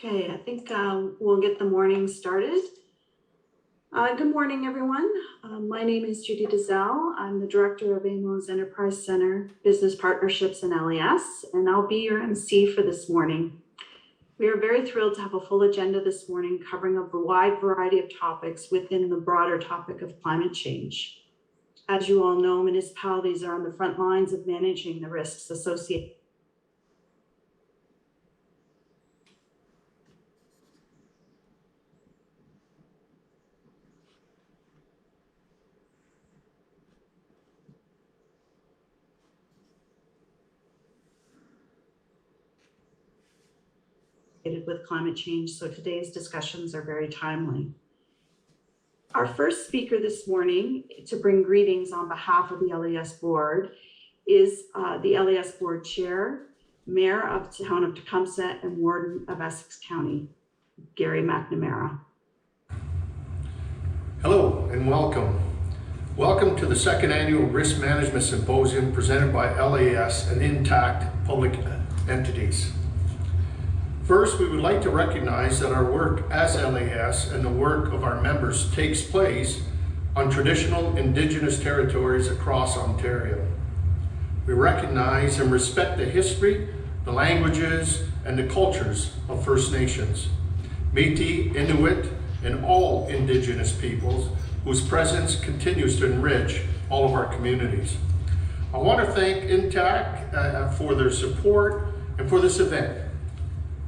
Okay, I think we'll get the morning started. Good morning, everyone. My name is Judy Dizelle. I'm the Director of AMO's Enterprise Center, Business Partnerships and LES, and I'll be your MC for this morning. We are very thrilled to have a full agenda this morning covering a wide variety of topics within the broader topic of climate change. As you all know, municipalities are on the front lines of managing the risks associated with climate change, so today's discussions are very timely. Our first speaker this morning to bring greetings on behalf of the LES board is the LES board chair, Mayor of the Town of Tecumseh and Warden of Essex County, Gary McNamara. Hello and welcome. Welcome to the second annual Risk Management Symposium presented by LES and Intact Public Entities. First, we would like to recognize that our work as LES and the work of our members takes place on traditional Indigenous territories across Ontario. We recognize and respect the history, the languages, and the cultures of First Nations, Métis, Inuit, and all Indigenous peoples whose presence continues to enrich all of our communities. I want to thank Intact for their support and for this event.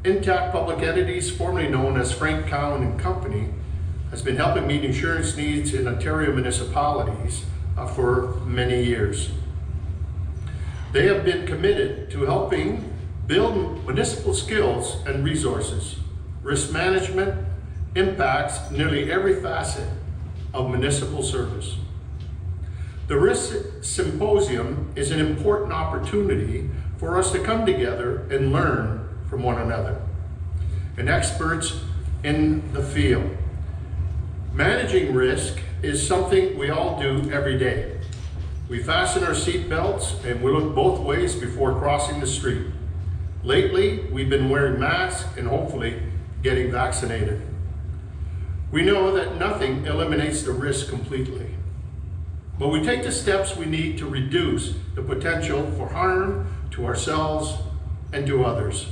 Intact Public Entities, formerly known as Frank Cowan and Company, has been helping meet insurance needs in Ontario municipalities for many years. They have been committed to helping build municipal skills and resources. Risk management impacts nearly every facet of municipal service. The Risk Symposium is an important opportunity for us to come together and learn from one another and experts in the field. Managing risk is something we all do every day. We fasten our seat belts and we look both ways before crossing the street. Lately, we've been wearing masks and hopefully getting vaccinated. We know that nothing eliminates the risk completely, but we take the steps we need to reduce the potential for harm to ourselves and to others.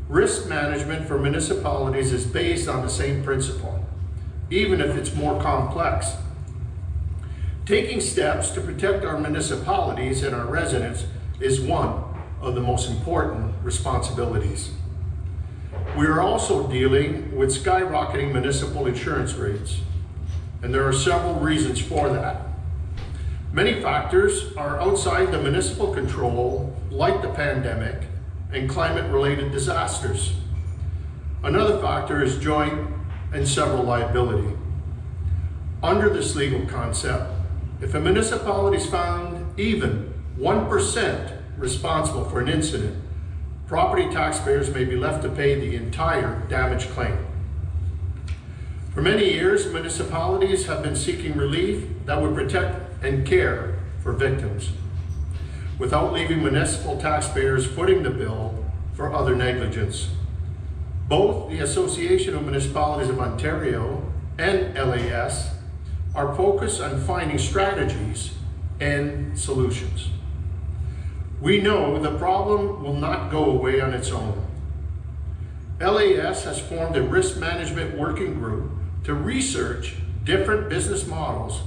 Risk management for municipalities is based on the same principle, even if it's more complex. Taking steps to protect our municipalities and our residents is one of the most important responsibilities. We are also dealing with skyrocketing municipal insurance rates, and there are several reasons for that. Many factors are outside the municipal control, like the pandemic and climate-related disasters. Another factor is joint and several liability. Under this legal concept, if a municipality is found even 1% responsible for an incident, property taxpayers may be left to pay the entire damage claim. For many years, municipalities have been seeking relief that would protect and care for victims, without leaving municipal taxpayers footing the bill for other negligence. Both the Association of Municipalities of Ontario and LES are focused on finding strategies and solutions. We know the problem will not go away on its own. LES has formed a risk management working group to research different business models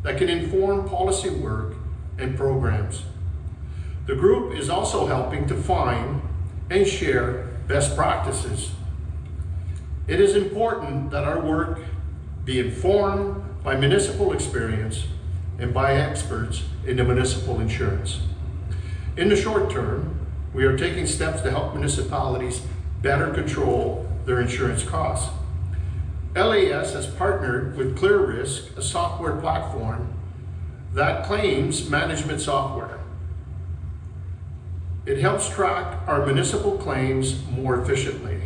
that can inform policy work and programs. The group is also helping to find and share best practices. It is important that our work be informed by municipal experience and by experts in the municipal insurance. In the short term, we are taking steps to help municipalities better control their insurance costs. LES has partnered with ClearRisk, a software platform that claims management software. It helps track our municipal claims more efficiently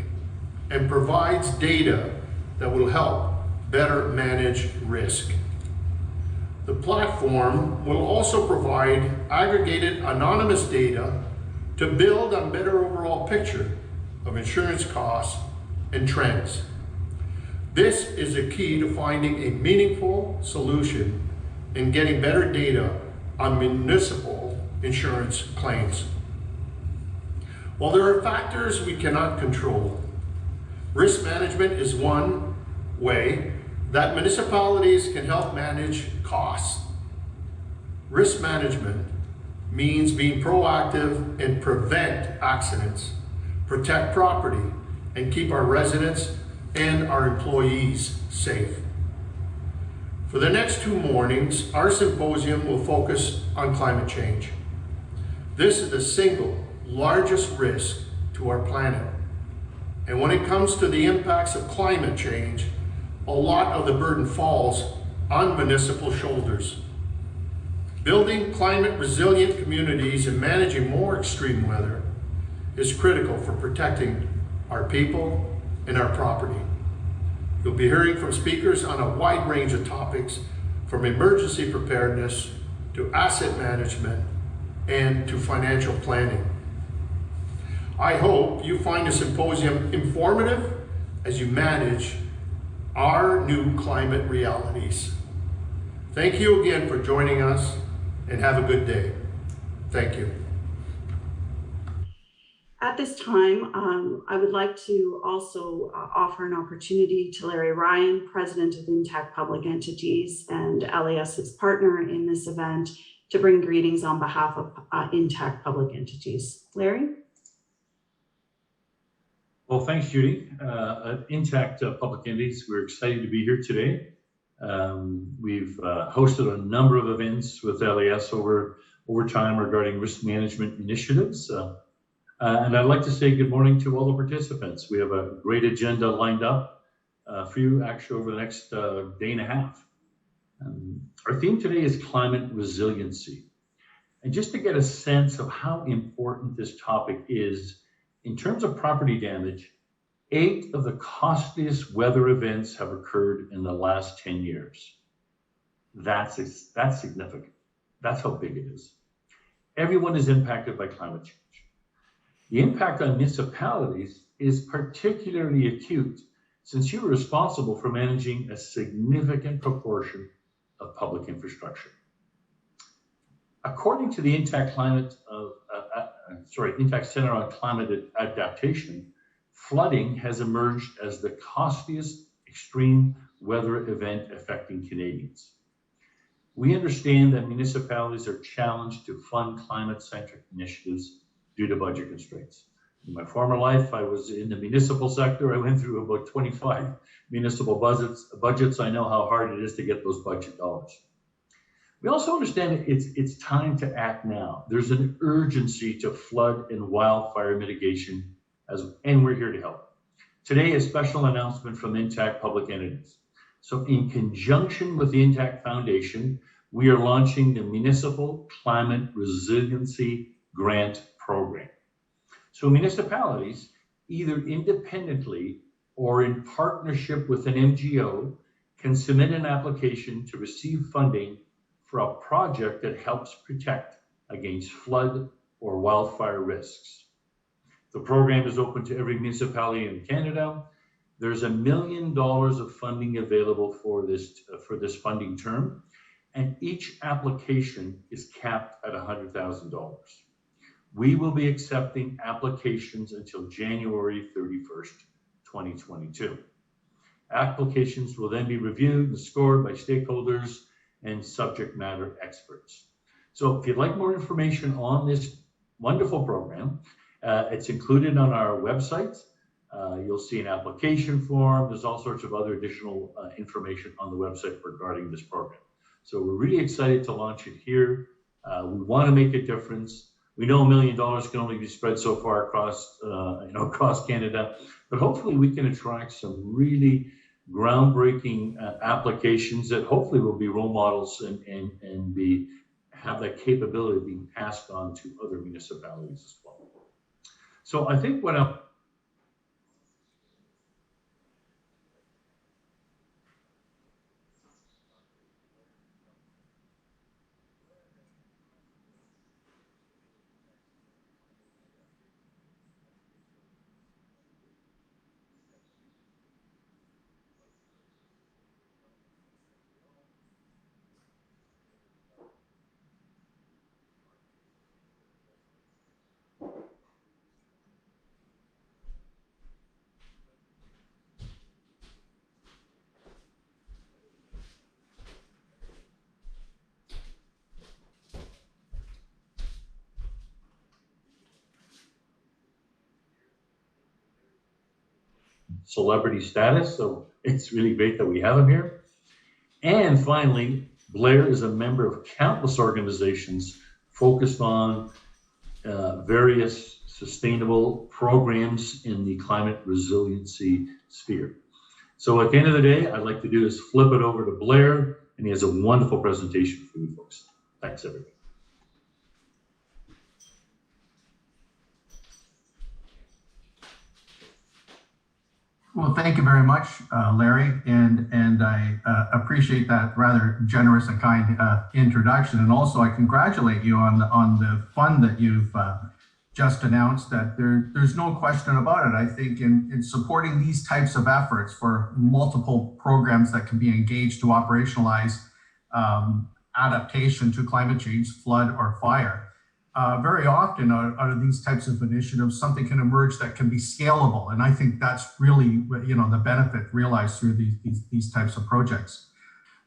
and provides data that will help better manage risk. The platform will also provide aggregated anonymous data to build a better overall picture of insurance costs and trends. This is a key to finding a meaningful solution and getting better data on municipal insurance claims. While there are factors we cannot control, risk management is one way that municipalities can help manage costs. Risk management means being proactive and prevent accidents, protect property, and keep our residents and our employees safe. For the next 2 mornings, our symposium will focus on climate change. This is the single largest risk to our planet. And when it comes to the impacts of climate change, a lot of the burden falls on municipal shoulders. Building climate resilient communities and managing more extreme weather is critical for protecting our people and our property. You'll be hearing from speakers on a wide range of topics, from emergency preparedness to asset management and to financial planning. I hope you find the symposium informative as you manage our new climate realities. Thank you again for joining us, and have a good day. Thank you. At this time, I would like to also offer an opportunity to Larry Ryan, President of Intact Public Entities and LAS's partner in this event, to bring greetings on behalf of Intact Public Entities. Larry? Well, thanks, Judy. At Intact Public Entities, we're excited to be here today. We've hosted a number of events with LAS over time regarding risk management initiatives. And I'd like to say good morning to all the participants. We have a great agenda lined up for you actually over the next day and a half. Our theme today is climate resiliency. And just to get a sense of how important this topic is, in terms of property damage, 8 of the costliest weather events have occurred in the last 10 years. That's significant. That's how big it is. Everyone is impacted by climate change. The impact on municipalities is particularly acute since you're responsible for managing a significant proportion of public infrastructure. According to the Intact Center on Climate Adaptation, flooding has emerged as the costliest extreme weather event affecting Canadians. We understand that municipalities are challenged to fund climate-centric initiatives due to budget constraints. In my former life, I was in the municipal sector. I went through about 25 municipal budgets. I know how hard it is to get those budget dollars. We also understand it's time to act now. There's an urgency to flood and wildfire mitigation, and we're here to help. Today, a special announcement from Intact Public Entities. So in conjunction with the Intact Foundation, we are launching the Municipal Climate Resiliency Grant Program. So municipalities, either independently or in partnership with an MGO, can submit an application to receive funding for a project that helps protect against flood or wildfire risks. The program is open to every municipality in Canada. There's $1 million of funding available for this funding term, and each application is capped at $100,000. We will be accepting applications until January 31st, 2022. Applications will then be reviewed and scored by stakeholders and subject matter experts. So if you'd like more information on this wonderful program, it's included on our website. You'll see an application form. There's all sorts of other additional information on the website regarding this program. So we're really excited to launch it here. We want to make a difference. We know $1 million can only be spread so far across Canada, but hopefully we can attract some really groundbreaking applications that hopefully will be role models and have that capability of being passed on to other municipalities as well. So I think what I'm celebrity status, so it's really great that we have him here. And finally, Blair is a member of countless organizations focused on various sustainable programs in the climate resiliency sphere. So at the end of the day, I'd like to do is flip it over to Blair, and he has a wonderful presentation for you folks. Thanks, everybody. Well, thank you very much, Larry, and I appreciate that rather generous and kind introduction. And also, I congratulate you on the fund that you've just announced. That there's no question about it. I think in supporting these types of efforts for multiple programs that can be engaged to operationalize adaptation to climate change, flood, or fire. Very often out of these types of initiatives, something can emerge that can be scalable. And I think that's really, the benefit realized through these types of projects.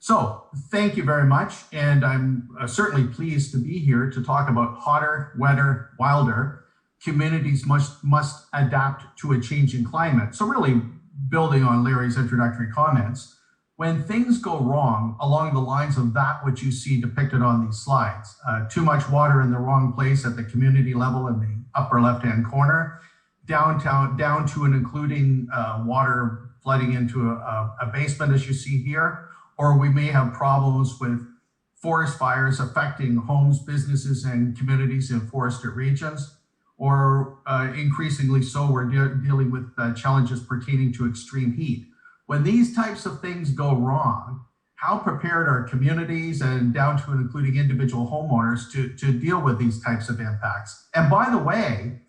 So thank you very much. And I'm certainly pleased to be here to talk about hotter, wetter, wilder. Communities must adapt to a changing climate. So really building on Larry's introductory comments, when things go wrong along the lines of that which you see depicted on these slides, too much water in the wrong place at the community level in the upper left-hand corner, down to and including water flooding into a basement, as you see here, or we may have problems with forest fires affecting homes, businesses, and communities in forested regions, or increasingly so, we're dealing with challenges pertaining to extreme heat. When these types of things go wrong, how prepared are communities and down to and including individual homeowners to deal with these types of impacts? And by the way,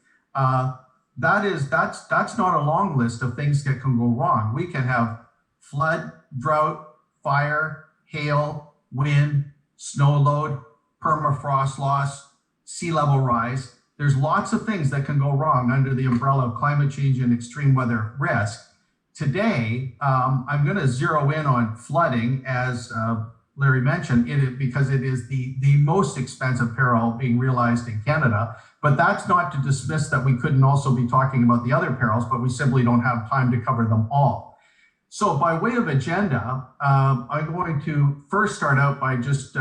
that's not a long list of things that can go wrong. We can have flood, drought, fire, hail, wind, snow load, permafrost loss, sea level rise. There's lots of things that can go wrong under the umbrella of climate change and extreme weather risk. Today, I'm going to zero in on flooding, as Larry mentioned, because it is the most expensive peril being realized in Canada. But that's not to dismiss that we couldn't also be talking about the other perils, but we simply don't have time to cover them all. So by way of agenda, I'm going to first start out by just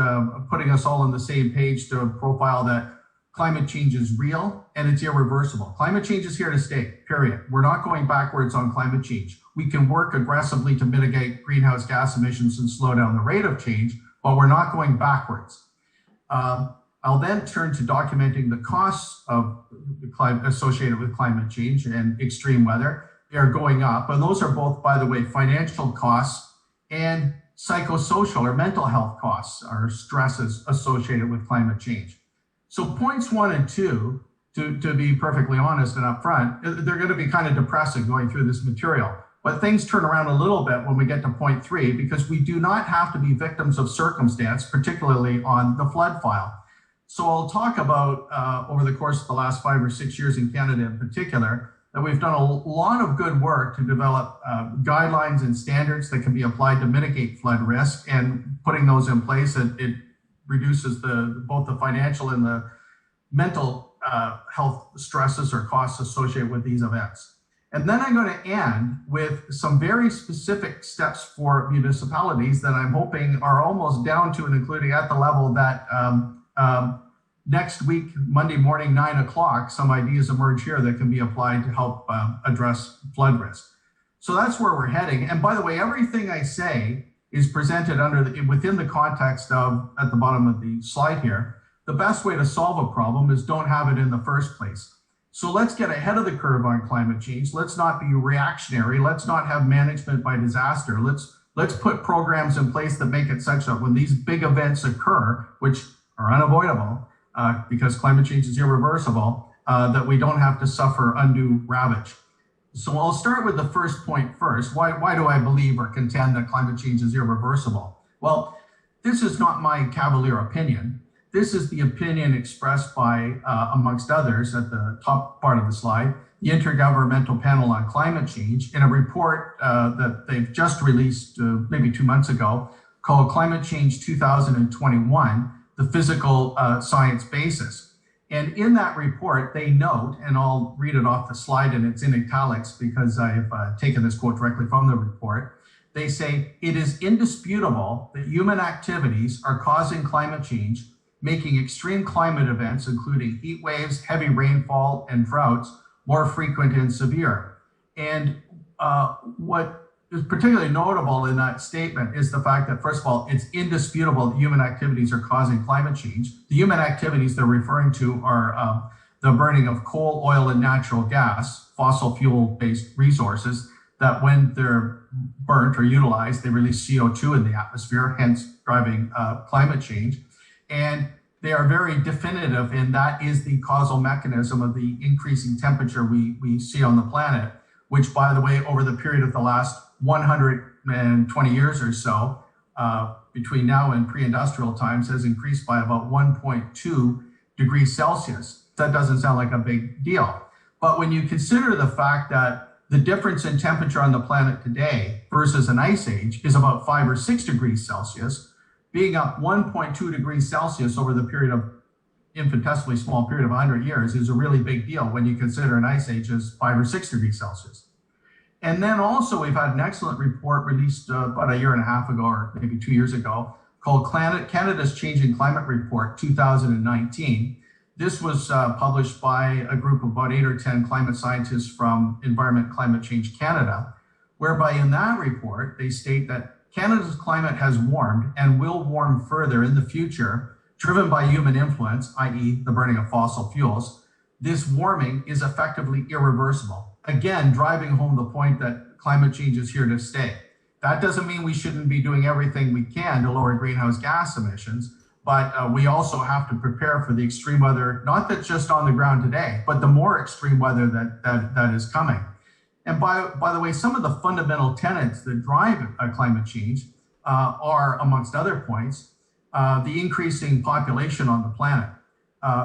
putting us all on the same page to profile that climate change is real and it's irreversible. Climate change is here to stay, period. We're not going backwards on climate change. We can work aggressively to mitigate greenhouse gas emissions and slow down the rate of change, but we're not going backwards. I'll then turn to documenting the costs of associated with climate change and extreme weather. They are going up, and those are both, by the way, financial costs and psychosocial or mental health costs or stresses associated with climate change. So points 1 and 2, to be perfectly honest and upfront, they're going to be kind of depressing going through this material. But things turn around a little bit when we get to point 3, because we do not have to be victims of circumstance, particularly on the flood file. So I'll talk about over the course of the last 5 or 6 years in Canada in particular, that we've done a lot of good work to develop guidelines and standards that can be applied to mitigate flood risk, and putting those in place, it reduces both the financial and the mental health stresses or costs associated with these events. And then I'm going to end with some very specific steps for municipalities that I'm hoping are almost down to and including at the level that next week, Monday morning, 9 o'clock, some ideas emerge here that can be applied to help address flood risk. So that's where we're heading. And by the way, everything I say is presented within the context of, at the bottom of the slide here, the best way to solve a problem is don't have it in the first place. So let's get ahead of the curve on climate change. Let's not be reactionary. Let's not have management by disaster. Let's put programs in place that make it such that when these big events occur, which are unavoidable because climate change is irreversible, that we don't have to suffer undue ravage. So I'll start with the first point first. Why do I believe or contend that climate change is irreversible? Well, this is not my cavalier opinion. This is the opinion expressed by, amongst others, at the top part of the slide, the Intergovernmental Panel on Climate Change, in a report that they've just released maybe 2 months ago, called Climate Change 2021, the Physical Science Basis. And in that report, they note, and I'll read it off the slide and it's in italics because I've taken this quote directly from the report. They say, it is indisputable that human activities are causing climate change, making extreme climate events, including heat waves, heavy rainfall, and droughts, more frequent and severe. And what is particularly notable in that statement is the fact that, first of all, it's indisputable that human activities are causing climate change. The human activities they're referring to are the burning of coal, oil, and natural gas, fossil fuel-based resources, that when they're burnt or utilized, they release CO2 in the atmosphere, hence driving climate change. And they are very definitive, and that is the causal mechanism of the increasing temperature we see on the planet, which, by the way, over the period of the last 120 years or so, between now and pre-industrial times, has increased by about 1.2 degrees Celsius. That doesn't sound like a big deal. But when you consider the fact that the difference in temperature on the planet today versus an ice age is about 5 or 6 degrees Celsius, being up 1.2 degrees Celsius over the period of infinitesimally small period of 100 years is a really big deal when you consider an ice age is 5 or 6 degrees Celsius. And then also we've had an excellent report released about a year and a half ago, or maybe 2 years ago, called Canada's Changing Climate Report 2019. This was published by a group of about 8 or 10 climate scientists from Environment Climate Change Canada, whereby in that report, they state that Canada's climate has warmed and will warm further in the future, driven by human influence, i.e. the burning of fossil fuels. This warming is effectively irreversible. Again, driving home the point that climate change is here to stay. That doesn't mean we shouldn't be doing everything we can to lower greenhouse gas emissions, but we also have to prepare for the extreme weather, not that's just on the ground today, but the more extreme weather that is coming. And by the way, some of the fundamental tenets that drive climate change are, amongst other points, the increasing population on the planet.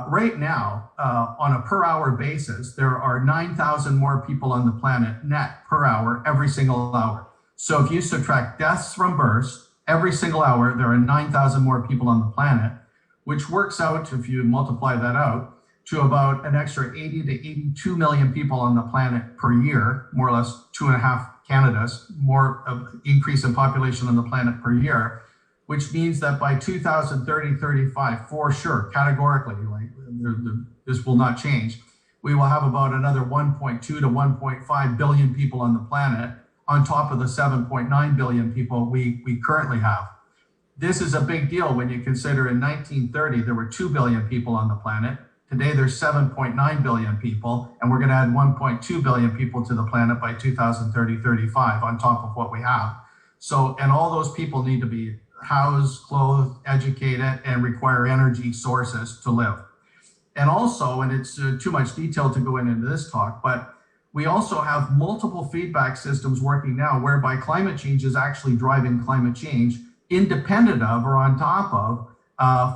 Right now, on a per hour basis, there are 9,000 more people on the planet net per hour every single hour. So if you subtract deaths from births, every single hour, there are 9,000 more people on the planet, which works out, if you multiply that out, to about an extra 80 to 82 million people on the planet per year, more or less 2.5 Canadas, more increase in population on the planet per year, which means that by 2030-35, for sure, categorically, like this will not change, we will have about another 1.2 to 1.5 billion people on the planet on top of the 7.9 billion people we currently have. This is a big deal when you consider in 1930, there were 2 billion people on the planet. Today, there's 7.9 billion people, and we're gonna add 1.2 billion people to the planet by 2030-35 on top of what we have. So, and all those people need to be housed, clothed, educated, and require energy sources to live. And also, and it's too much detail to go into this talk, but we also have multiple feedback systems working now whereby climate change is actually driving climate change independent of or on top of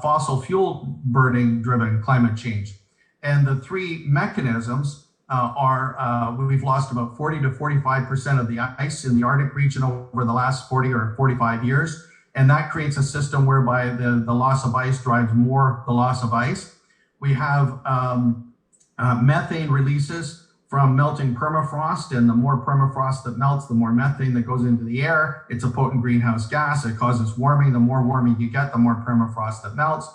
fossil fuel burning driven climate change. And the three mechanisms are we've lost about 40 to 45% of the ice in the Arctic region over the last 40 or 45 years. And that creates a system whereby the loss of ice drives more the loss of ice. We have methane releases from melting permafrost, and the more permafrost that melts, the more methane that goes into the air. It's a potent greenhouse gas. It causes warming. The more warming you get, the more permafrost that melts.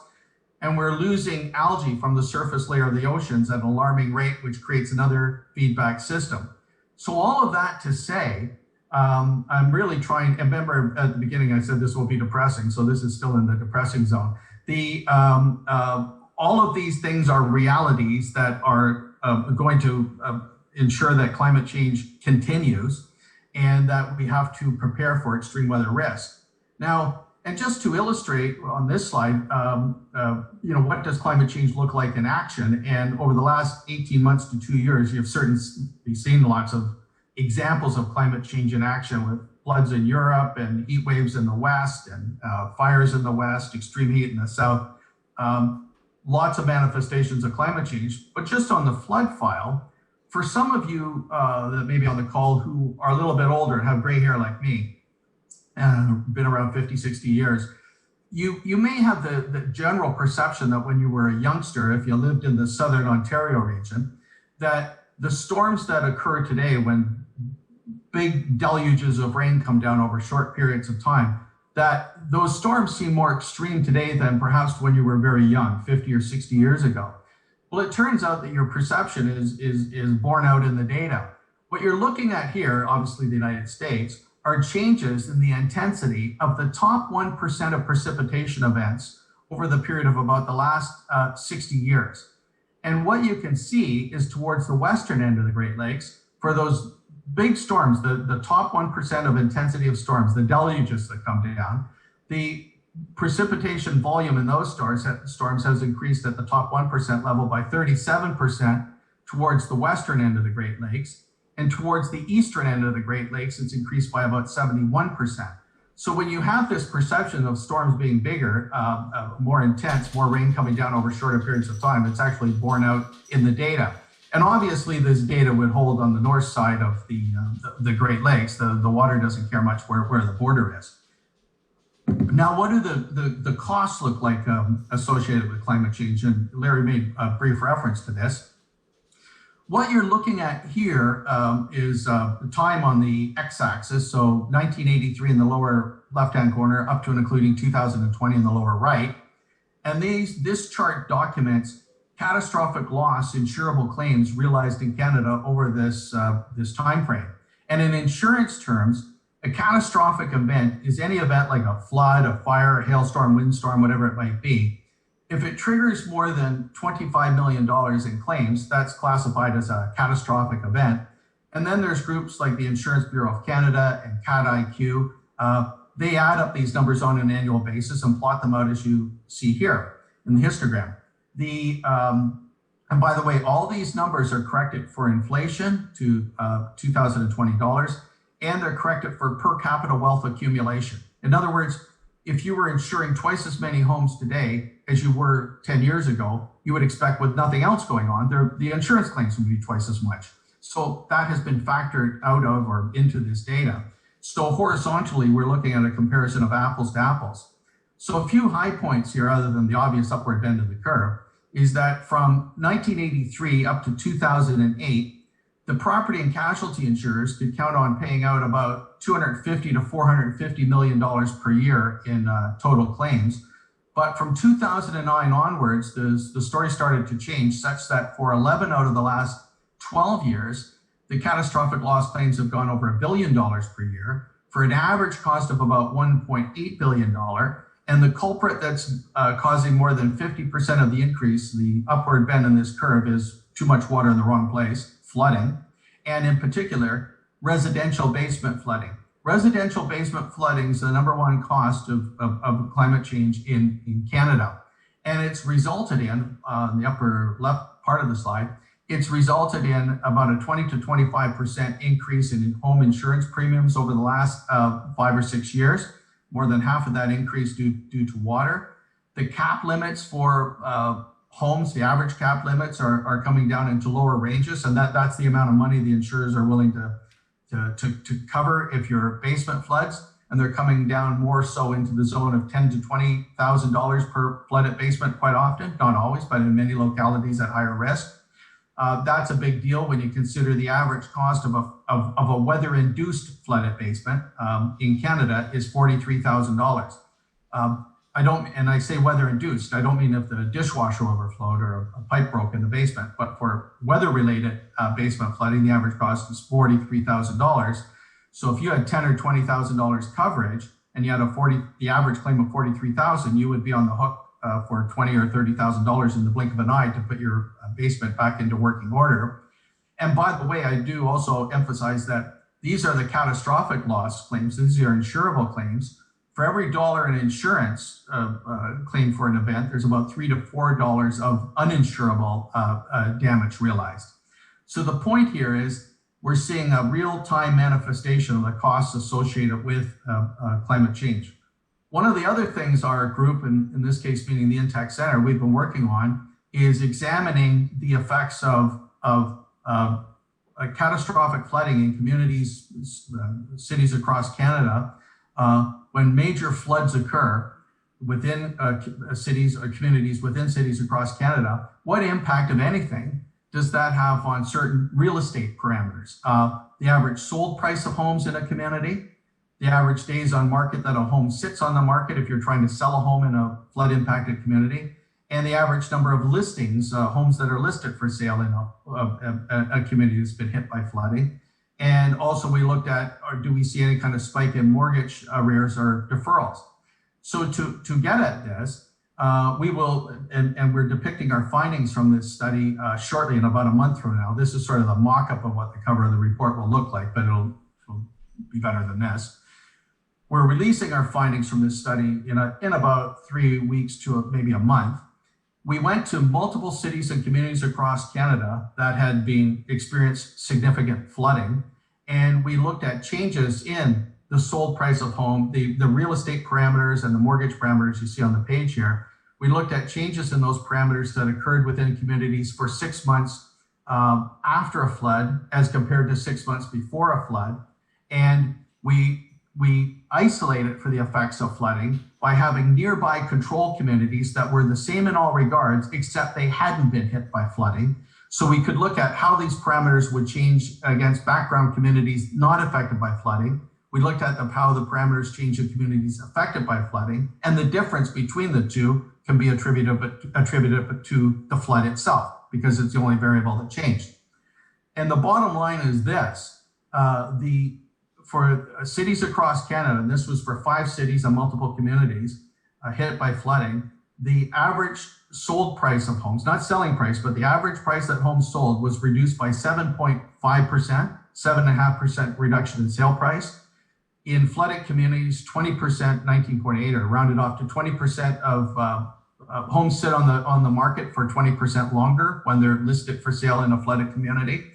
And we're losing algae from the surface layer of the oceans at an alarming rate, which creates another feedback system. So all of that to say, I'm really trying, and remember at the beginning I said this will be depressing, so this is still in the depressing zone. All of these things are realities that are going to ensure that climate change continues and that we have to prepare for extreme weather risk. Now, and just to illustrate on this slide, what does climate change look like in action? And over the last 18 months to 2 years, you've certainly seen lots of examples of climate change in action with floods in Europe and heat waves in the West and fires in the West, extreme heat in the South. Lots of manifestations of climate change, but just on the flood file, for some of you that may be on the call who are a little bit older and have gray hair like me, and been around 50, 60 years, you may have the general perception that when you were a youngster, if you lived in the Southern Ontario region, that the storms that occur today when big deluges of rain come down over short periods of time, that those storms seem more extreme today than perhaps when you were very young, 50 or 60 years ago. Well, it turns out that your perception is borne out in the data. What you're looking at here, obviously the United States, are changes in the intensity of the top 1% of precipitation events over the period of about the last 60 years. And what you can see is towards the western end of the Great Lakes, for those big storms, the top 1% of intensity of storms, the deluges that come down, the precipitation volume in those storms has increased at the top 1% level by 37% towards the western end of the Great Lakes. And towards the eastern end of the Great Lakes, it's increased by about 71%. So when you have this perception of storms being bigger, more intense, more rain coming down over shorter periods of time, it's actually borne out in the data. And obviously this data would hold on the north side of the Great Lakes. The water doesn't care much where the border is. Now, what do the costs look like associated with climate change? And Larry made a brief reference to this. What you're looking at here is time on the x-axis, so 1983 in the lower left-hand corner, up to and including 2020 in the lower right. And this chart documents catastrophic loss insurable claims realized in Canada over this time frame. And in insurance terms, a catastrophic event is any event like a flood, a fire, a hailstorm, windstorm, whatever it might be. If it triggers more than $25 million in claims, that's classified as a catastrophic event. And then there's groups like the Insurance Bureau of Canada and CAT-IQ. They add up these numbers on an annual basis and plot them out as you see here in the histogram. And by the way, all these numbers are corrected for inflation to 2020 dollars, and they're corrected for per capita wealth accumulation. In other words, if you were insuring twice as many homes today as you were 10 years ago, you would expect with nothing else going on, the insurance claims would be twice as much. So that has been factored out of or into this data. So horizontally, we're looking at a comparison of apples to apples. So a few high points here, other than the obvious upward bend of the curve, is that from 1983 up to 2008, the property and casualty insurers could count on paying out about $250 to $450 million per year in total claims. But from 2009 onwards, the story started to change such that for 11 out of the last 12 years, the catastrophic loss claims have gone over $1 billion per year for an average cost of about $1.8 billion. And the culprit that's causing more than 50% of the increase, the upward bend in this curve, is too much water in the wrong place, flooding, and in particular, residential basement flooding. Residential basement flooding is the #1 cost of climate change in Canada. And it's resulted in, the upper left part of the slide, it's resulted in about a 20 to 25% increase in home insurance premiums over the last 5 or 6 years. More than half of that increase due to water. The cap limits for homes, the average cap limits are coming down into lower ranges, and that's the amount of money the insurers are willing to cover if your basement floods, and they're coming down more so into the zone of $10,000 to $20,000 per flooded basement quite often, not always, but in many localities at higher risk. That's a big deal when you consider the average cost of a weather-induced flooded basement in Canada is $43,000. And I say weather-induced, I don't mean if the dishwasher overflowed or a pipe broke in the basement, but for weather-related basement flooding, the average cost is $43,000. So if you had $10,000 or $20,000 coverage and you had the average claim of $43,000, you would be on the hook for $20,000 or $30,000 in the blink of an eye to put your basement back into working order. And by the way, I do also emphasize that these are the catastrophic loss claims. These are insurable claims. For every dollar in insurance claim for an event, there's about $3 to $4 of uninsurable damage realized. So the point here is we're seeing a real-time manifestation of the costs associated with climate change. One of the other things our group, and in this case meaning the Intact Center, we've been working on is examining the effects of catastrophic flooding in communities, cities across Canada. When major floods occur, within cities or communities within cities across Canada, what impact, if anything, does that have on certain real estate parameters? The average sold price of homes in a community, the average days on market that a home sits on the market if you're trying to sell a home in a flood impacted community, and the average number of listings, homes that are listed for sale in a community that's been hit by flooding. And also we looked at, or do we see any kind of spike in mortgage arrears or deferrals? So to get at this, we will, and we're depicting our findings from this study shortly in about a month from now. This is sort of the mock-up of what the cover of the report will look like, but it'll be better than this. We're releasing our findings from this study in about 3 weeks to maybe a month. We went to multiple cities and communities across Canada that had been experienced significant flooding, and we looked at changes in the sold price of home, the real estate parameters and the mortgage parameters you see on the page here. We looked at changes in those parameters that occurred within communities for 6 months after a flood as compared to 6 months before a flood. And we isolated for the effects of flooding by having nearby control communities that were the same in all regards, except they hadn't been hit by flooding. So we could look at how these parameters would change against background communities not affected by flooding. We looked at how the parameters change in communities affected by flooding, and the difference between the two can be attributed to the flood itself, because it's the only variable that changed. And the bottom line is this, for cities across Canada, and this was for 5 cities and multiple communities hit by flooding, the average sold price of homes, not selling price, but the average price that homes sold was reduced by 7.5%, 7.5% reduction in sale price. In flooded communities, 20%, 19.8, or rounded off to 20% of homes sit on the market for 20% longer when they're listed for sale in a flooded community.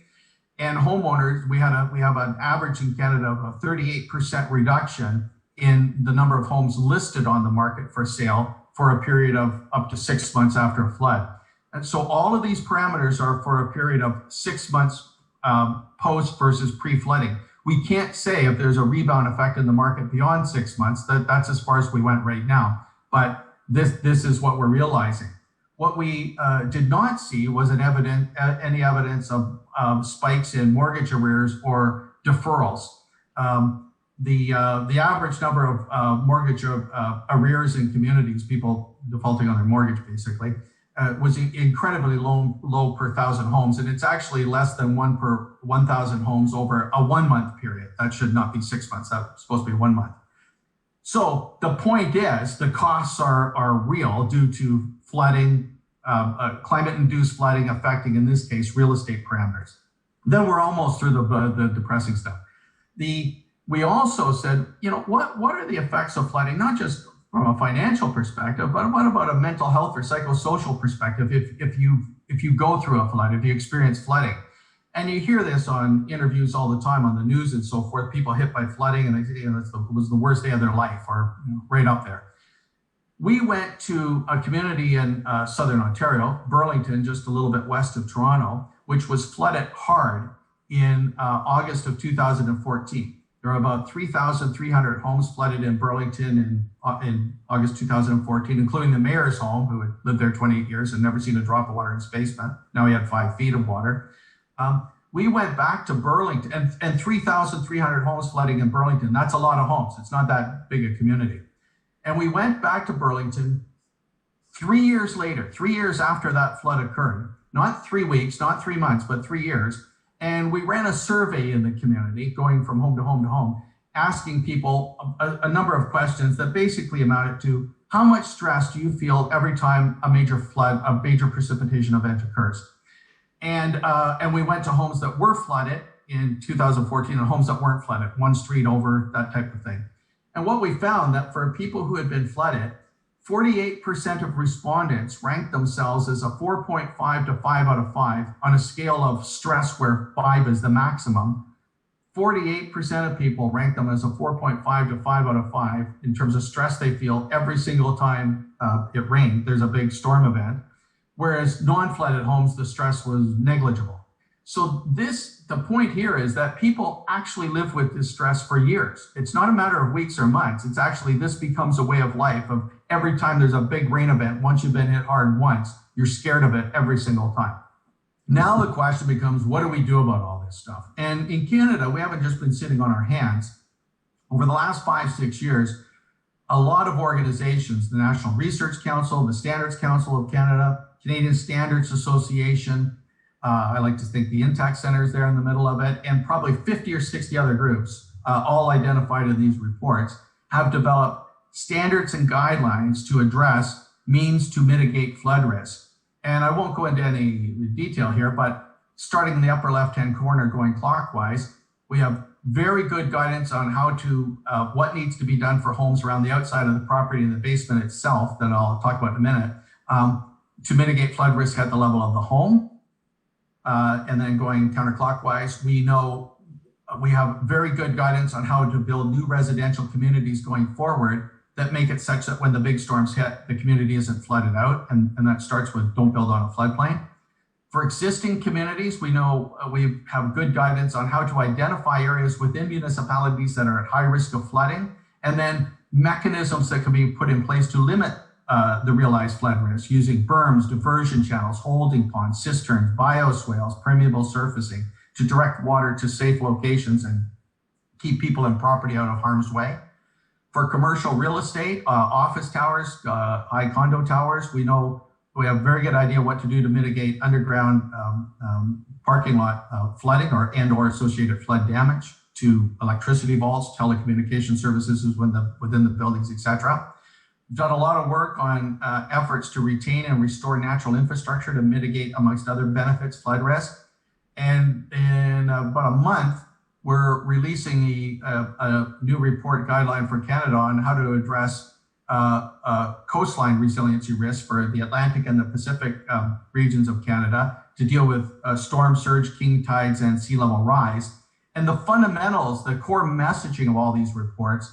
And homeowners, we have an average in Canada of a 38% reduction in the number of homes listed on the market for sale for a period of up to 6 months after a flood. And so all of these parameters are for a period of 6 months post versus pre-flooding. We can't say if there's a rebound effect in the market beyond 6 months. That's as far as we went right now. But this is what we're realizing. What we did not see was any evidence of spikes in mortgage arrears or deferrals. The average number of mortgage arrears in communities, people defaulting on their mortgage basically, was incredibly low per 1,000 homes, and it's actually less than 1 per 1,000 homes over a 1 month period. That should not be 6 months. That's supposed to be 1 month. So the point is, the costs are real due to flooding, climate-induced flooding affecting, in this case, real estate parameters. Then we're almost through the depressing stuff. We also said, what are the effects of flooding, not just from a financial perspective, but what about a mental health or psychosocial perspective if you go through a flood, if you experience flooding? And you hear this on interviews all the time on the news and so forth, people hit by flooding and they say, it was the worst day of their life, or right up there. We went to a community in Southern Ontario, Burlington, just a little bit west of Toronto, which was flooded hard in August of 2014. There were about 3,300 homes flooded in Burlington in August 2014, including the mayor's home, who had lived there 28 years and never seen a drop of water in his basement. Now he had 5 feet of water. We went back to Burlington, and 3,300 homes flooding in Burlington. That's a lot of homes. It's not that big a community. And we went back to Burlington 3 years later, 3 years after that flood occurred, not 3 weeks, not 3 months, but 3 years. And we ran a survey in the community, going from home to home to home, asking people a number of questions that basically amounted to, how much stress do you feel every time a major flood, a major precipitation event occurs? And we went to homes that were flooded in 2014 and homes that weren't flooded, one street over, that type of thing. And what we found that for people who had been flooded, 48% of respondents ranked themselves as a 4.5 to 5 out of 5 on a scale of stress where 5 is the maximum. 48% of people rank them as a 4.5 to 5 out of 5 in terms of stress they feel every single time it rained. There's a big storm event. Whereas non-flooded homes, the stress was negligible. So the point here is that people actually live with this stress for years. It's not a matter of weeks or months. It's actually, this becomes a way of life of every time there's a big rain event, once you've been hit hard once, you're scared of it every single time. Now the question becomes, what do we do about all this stuff? And in Canada, we haven't just been sitting on our hands. Over the last 5-6 years, a lot of organizations, the National Research Council, the Standards Council of Canada, Canadian Standards Association, I like to think the Intact Center is there in the middle of it, and probably 50 or 60 other groups, all identified in these reports, have developed standards and guidelines to address means to mitigate flood risk. And I won't go into any detail here, but starting in the upper left-hand corner going clockwise, we have very good guidance on how to, what needs to be done for homes around the outside of the property and the basement itself, that I'll talk about in a minute, to mitigate flood risk at the level of the home. And then going counterclockwise, we know we have very good guidance on how to build new residential communities going forward that make it such that when the big storms hit, the community isn't flooded out. And that starts with don't build on a floodplain. For existing communities, we know we have good guidance on how to identify areas within municipalities that are at high risk of flooding, and then mechanisms that can be put in place to limit the realized flood risk using berms, diversion channels, holding ponds, cisterns, bioswales, permeable surfacing to direct water to safe locations and keep people and property out of harm's way. For commercial real estate, office towers, high condo towers, we know we have a very good idea what to do to mitigate underground parking lot flooding or associated flood damage to electricity vaults, telecommunication services within the buildings, etc. We've done a lot of work on efforts to retain and restore natural infrastructure to mitigate, amongst other benefits, flood risk. And in about a month, we're releasing a new report guideline for Canada on how to address coastline resiliency risk for the Atlantic and the Pacific regions of Canada to deal with storm surge, king tides, and sea level rise. And the fundamentals, the core messaging of all these reports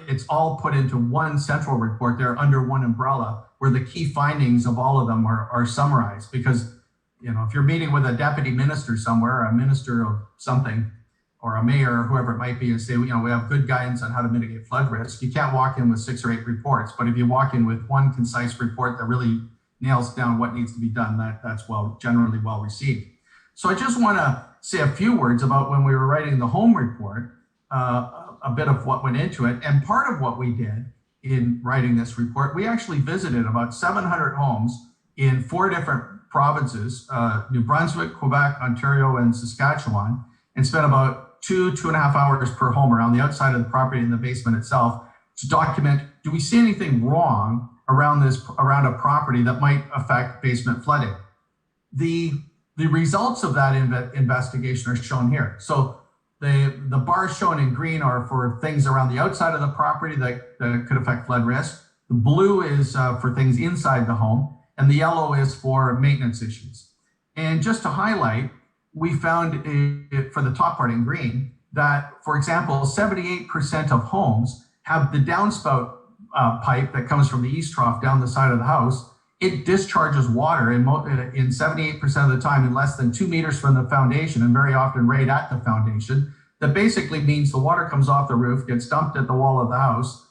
it's all put into one central report. They're under one umbrella where the key findings of all of them are summarized. Because, you know, if you're meeting with a deputy minister somewhere, a minister of something, or a mayor or whoever it might be, and say, you know, we have good guidance on how to mitigate flood risk. You can't walk in with 6 or 8 reports, but if you walk in with one concise report that really nails down what needs to be done, that's generally well received. So I just want to say a few words about when we were writing the home report, a bit of what went into it. And part of what we did in writing this report, we actually visited about 700 homes in 4 different provinces, New Brunswick, Quebec, Ontario, and Saskatchewan, and spent about 2.5 hours per home around the outside of the property and the basement itself to document, do we see anything wrong around a property that might affect basement flooding? The results of that investigation are shown here. So the bars shown in green are for things around the outside of the property that could affect flood risk. The blue is for things inside the home, and the yellow is for maintenance issues. And just to highlight, we found for the top part in green that, for example, 78% of homes have the downspout pipe that comes from the east trough down the side of the house. It discharges water in 78% of the time in less than 2 meters from the foundation, and very often right at the foundation. That basically means the water comes off the roof, gets dumped at the wall of the house,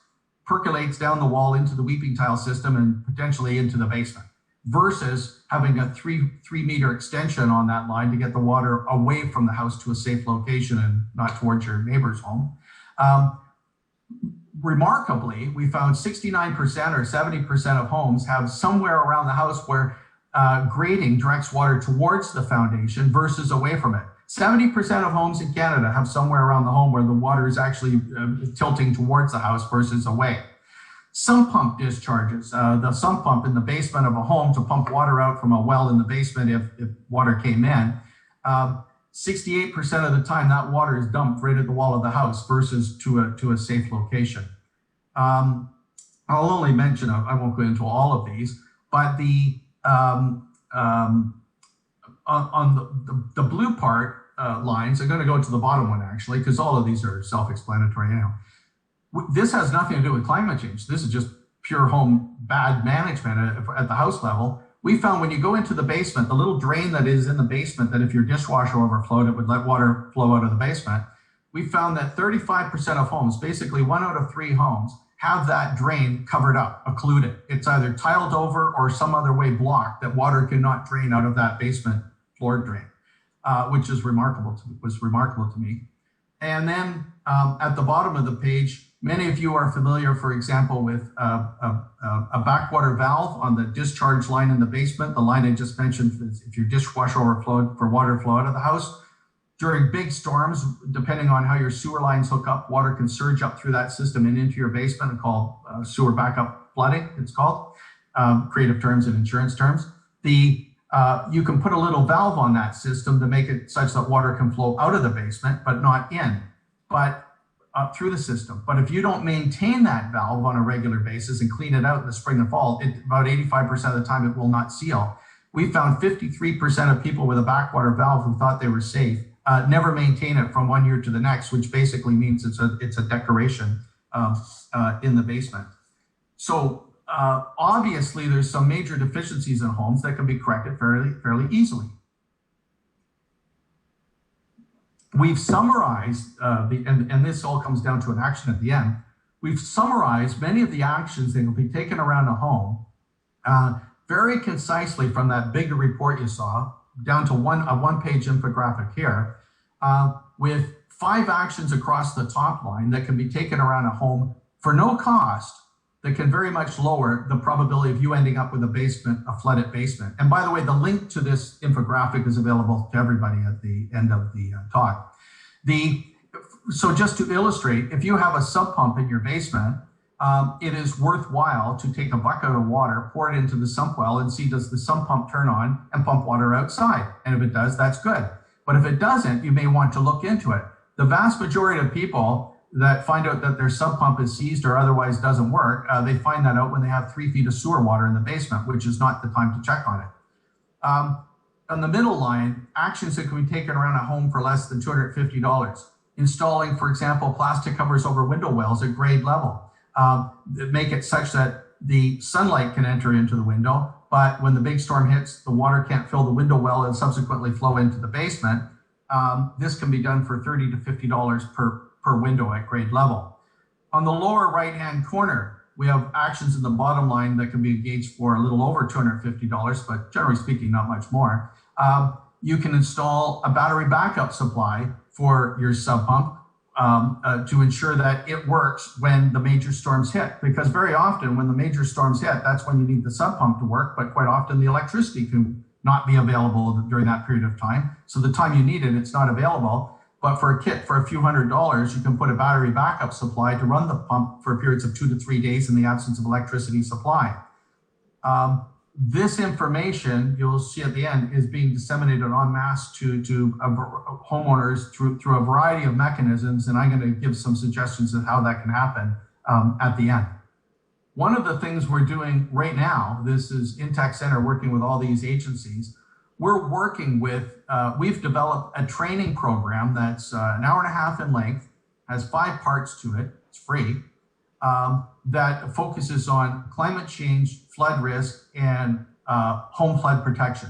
percolates down the wall into the weeping tile system and potentially into the basement, versus having a 3 meter extension on that line to get the water away from the house to a safe location and not towards your neighbor's home. Remarkably, we found 69% or 70% of homes have somewhere around the house where grading directs water towards the foundation versus away from it. 70% of homes in Canada have somewhere around the home where the water is actually tilting towards the house versus away. Sump pump discharges, the sump pump in the basement of a home to pump water out from a well in the basement if water came in, 68% of the time that water is dumped right at the wall of the house versus to a safe location. I'll only mention, I won't go into all of these, but on the blue part lines, I'm going to go to the bottom one actually, because all of these are self-explanatory anyhow. This has nothing to do with climate change. This is just pure home bad management at the house level. we found when you go into the basement, the little drain that is in the basement, that if your dishwasher overflowed, it would let water flow out of the basement. We found that 35% of homes, basically 1 out of 3 homes, have that drain covered up, occluded. It's either tiled over or some other way blocked that water cannot drain out of that basement floor drain, which is was remarkable to me. And then at the bottom of the page, many of you are familiar, for example, with a backwater valve on the discharge line in the basement. The line I just mentioned, if your dishwasher overflowed for water flow out of the house. During big storms, depending on how your sewer lines hook up, water can surge up through that system and into your basement, called sewer backup flooding, it's called, creative terms and insurance terms. You can put a little valve on that system to make it such that water can flow out of the basement, but not in, but up through the system. But if you don't maintain that valve on a regular basis and clean it out in the spring and fall, about 85% of the time it will not seal. We found 53% of people with a backwater valve who thought they were safe never maintain it from 1 year to the next, which basically means it's a decoration in the basement. So obviously there's some major deficiencies in homes that can be corrected fairly easily. We've summarized, and this all comes down to an action at the end. We've summarized many of the actions that will be taken around a home very concisely from that bigger report you saw, down to a one-page infographic here, with 5 actions across the top line that can be taken around a home for no cost, that can very much lower the probability of you ending up with a flooded basement. And by the way, the link to this infographic is available to everybody at the end of the talk. So just to illustrate, if you have a sub pump in your basement, it is worthwhile to take a bucket of water, pour it into the sump well, and see, does the sump pump turn on and pump water outside? And if it does, that's good. But if it doesn't, you may want to look into it. The vast majority of people that find out that their sump pump is seized or otherwise doesn't work, they find that out when they have 3 feet of sewer water in the basement, which is not the time to check on it. On the middle line, actions that can be taken around a home for less than $250. Installing, for example, plastic covers over window wells at grade level. Make it such that the sunlight can enter into the window, but when the big storm hits, the water can't fill the window well and subsequently flow into the basement. This can be done for $30 to $50 per window at grade level. On the lower right-hand corner, we have actions in the bottom line that can be engaged for a little over $250, but generally speaking, not much more. You can install a battery backup supply for your sub pump to ensure that it works when the major storms hit. Because very often when the major storms hit, that's when you need the sub pump to work, but quite often the electricity can not be available during that period of time. So the time you need it, it's not available. But for a kit for a few $100s, you can put a battery backup supply to run the pump for periods of 2 to 3 days in the absence of electricity supply. This information, you'll see at the end, is being disseminated en masse to homeowners through a variety of mechanisms, and I'm going to give some suggestions of how that can happen at the end. One of the things we're doing right now, this is Intact Center working with all these agencies, we're working with, we've developed a training program that's an hour and a half in length, has 5 parts to it, it's free, that focuses on climate change, flood risk, and home flood protection.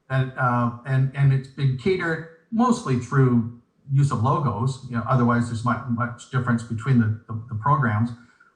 And it's been catered mostly through use of logos, otherwise there's not much difference between the programs.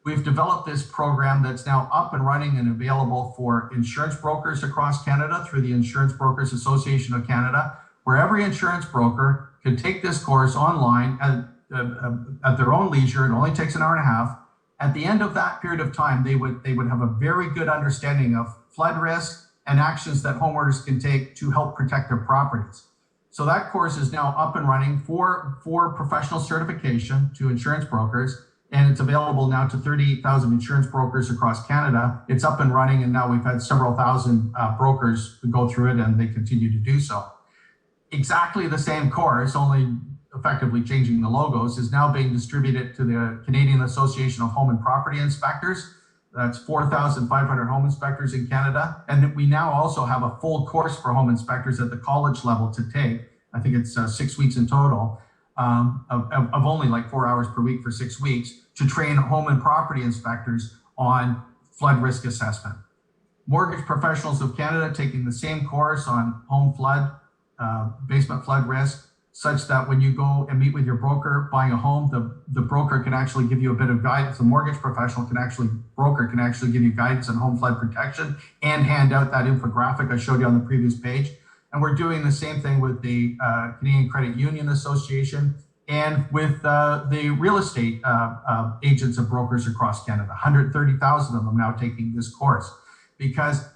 We've developed this program that's now up and running and available for insurance brokers across Canada through the Insurance Brokers Association of Canada, where every insurance broker can take this course online at their own leisure. It only takes an hour and a half. At the end of that period of time, they would have a very good understanding of flood risk and actions that homeowners can take to help protect their properties. So that course is now up and running for professional certification to insurance brokers, and it's available now to 38,000 insurance brokers across Canada. It's up and running, and now we've had several thousand brokers go through it, and they continue to do so. Exactly the same course, only effectively changing the logos, is now being distributed to the Canadian Association of Home and Property Inspectors. That's 4,500 home inspectors in Canada. And we now also have a full course for home inspectors at the college level to take. I think it's 6 weeks in total, of only like 4 hours per week for 6 weeks, to train home and property inspectors on flood risk assessment. Mortgage Professionals of Canada taking the same course on home flood, basement flood risk, such that when you go and meet with your broker buying a home, the broker can actually give you a bit of guidance. The mortgage professional broker can actually give you guidance on home flood protection and hand out that infographic I showed you on the previous page. And we're doing the same thing with the Canadian Credit Union Association and with the real estate agents and brokers across Canada. 130,000 of them now taking this course, because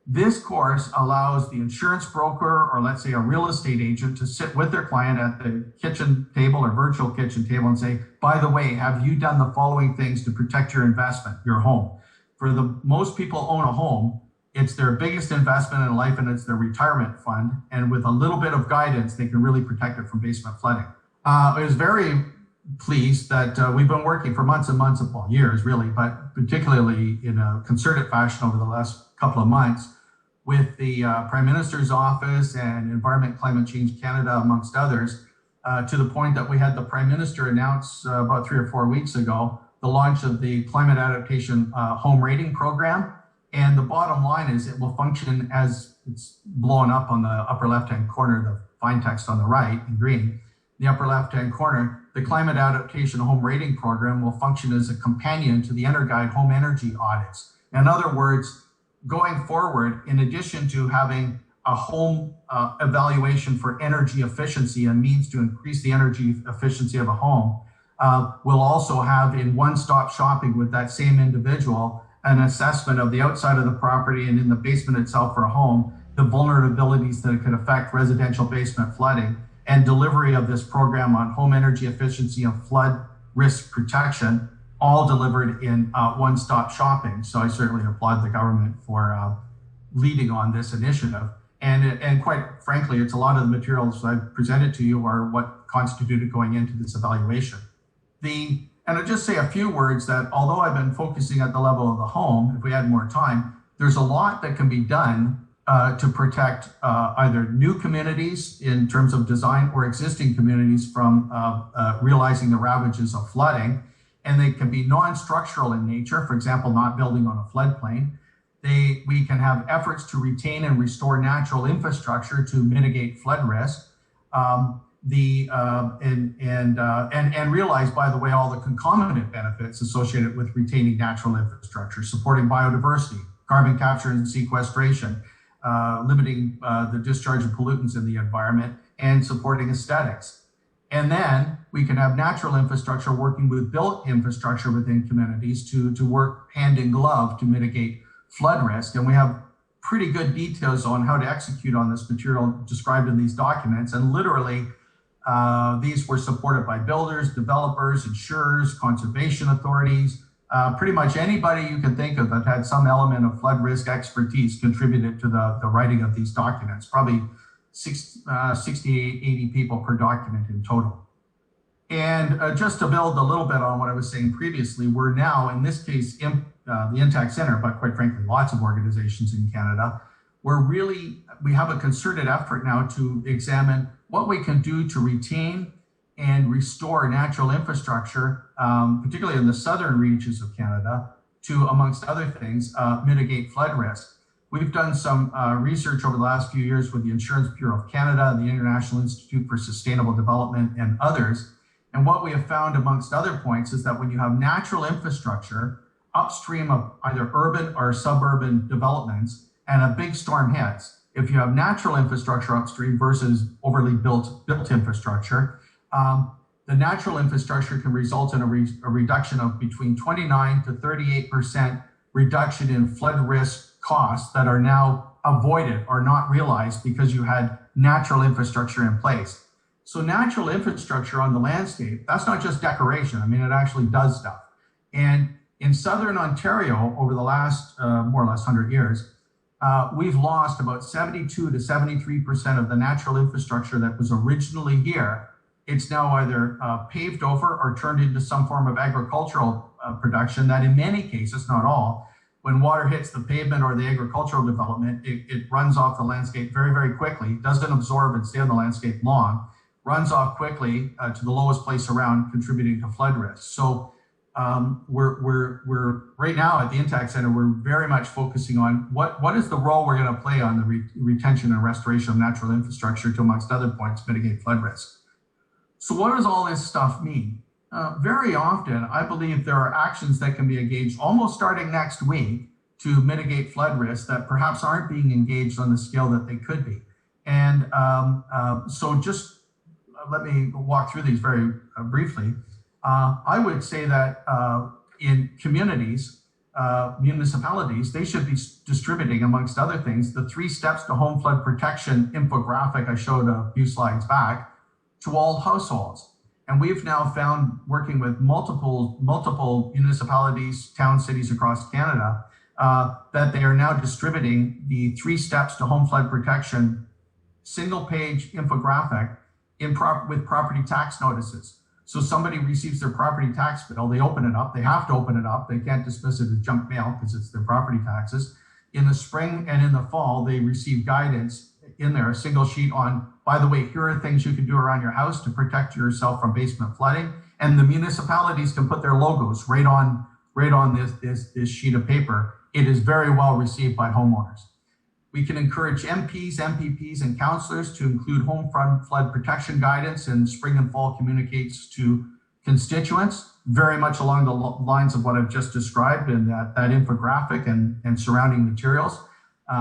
this course allows the insurance broker, or let's say a real estate agent, to sit with their client at the kitchen table or virtual kitchen table and say, by the way, have you done the following things to protect your investment, your home? For the most people own a home, it's their biggest investment in life and it's their retirement fund. And with a little bit of guidance, they can really protect it from basement flooding. I was very pleased that we've been working for months and months, well, years really, but particularly in a concerted fashion over the last couple of months with the Prime Minister's Office and Environment Climate Change Canada, amongst others, to the point that we had the Prime Minister announce about 3 or 4 weeks ago the launch of the Climate Adaptation Home Rating Program. And the bottom line is it will function as it's blown up on the upper left-hand corner, the fine text on the right in green, the upper left-hand corner. The Climate Adaptation Home Rating Program will function as a companion to the EnerGuide home energy audits. In other words, going forward, in addition to having a home evaluation for energy efficiency and means to increase the energy efficiency of a home, we'll also have in one-stop shopping with that same individual an assessment of the outside of the property and in the basement itself for a home, the vulnerabilities that could affect residential basement flooding, and delivery of this program on home energy efficiency and flood risk protection, all delivered in one-stop shopping. So I certainly applaud the government for leading on this initiative. And quite frankly, it's a lot of the materials I've presented to you are what constituted going into this evaluation. And I'll just say a few words that although I've been focusing at the level of the home, if we had more time, there's a lot that can be done to protect either new communities in terms of design or existing communities from realizing the ravages of flooding. And they can be non-structural in nature, for example, not building on a floodplain. We can have efforts to retain and restore natural infrastructure to mitigate flood risk. And realize, by the way, all the concomitant benefits associated with retaining natural infrastructure, supporting biodiversity, carbon capture and sequestration, limiting the discharge of pollutants in the environment, and supporting aesthetics. And then we can have natural infrastructure working with built infrastructure within communities to work hand in glove to mitigate flood risk. And we have pretty good details on how to execute on this material described in these documents. And literally, these were supported by builders, developers, insurers, conservation authorities, pretty much anybody you can think of that had some element of flood risk expertise contributed to the writing of these documents, probably 68, 80 people per document in total. And just to build a little bit on what I was saying previously, we're now, in this case, the Intact Center, but quite frankly, lots of organizations in Canada, we have a concerted effort now to examine what we can do to retain and restore natural infrastructure, particularly in the southern reaches of Canada, to, amongst other things, mitigate flood risk. We've done some research over the last few years with the Insurance Bureau of Canada, the International Institute for Sustainable Development, and others. And what we have found, amongst other points, is that when you have natural infrastructure upstream of either urban or suburban developments and a big storm hits, if you have natural infrastructure upstream versus overly built infrastructure, the natural infrastructure can result in a reduction of between 29 to 38% reduction in flood risk costs that are now avoided or not realized because you had natural infrastructure in place. So natural infrastructure on the landscape, that's not just decoration. I mean, it actually does stuff. And in Southern Ontario, over the last more or less 100 years, we've lost about 72 to 73% of the natural infrastructure that was originally here. It's now either paved over or turned into some form of agricultural production that in many cases, not all, when water hits the pavement or the agricultural development, it runs off the landscape very, very quickly, doesn't absorb and stay on the landscape long, runs off quickly to the lowest place around, contributing to flood risk. So we're right now at the Intact Center, we're very much focusing on what is the role we're going to play on the retention and restoration of natural infrastructure to, amongst other points, mitigate flood risk. So what does all this stuff mean? Very often, I believe there are actions that can be engaged almost starting next week to mitigate flood risk that perhaps aren't being engaged on the scale that they could be. And so just let me walk through these very briefly. I would say that in communities, municipalities, they should be distributing, amongst other things, the 3 steps to home flood protection infographic I showed a few slides back to all households. And we've now found, working with multiple municipalities, towns, cities across Canada, that they are now distributing the 3 steps to home flood protection single-page infographic with property tax notices. So somebody receives their property tax bill, they open it up, they have to open it up, they can't dismiss it as junk mail because it's their property taxes. In the spring and in the fall, they receive guidance in there, a single sheet on, by the way, here are things you can do around your house to protect yourself from basement flooding. And the municipalities can put their logos right on this sheet of paper. It is very well received by homeowners. We can encourage MPs, MPPs, and councillors to include home flood protection guidance in spring and fall communicates to constituents, very much along the lines of what I've just described in that infographic and surrounding materials.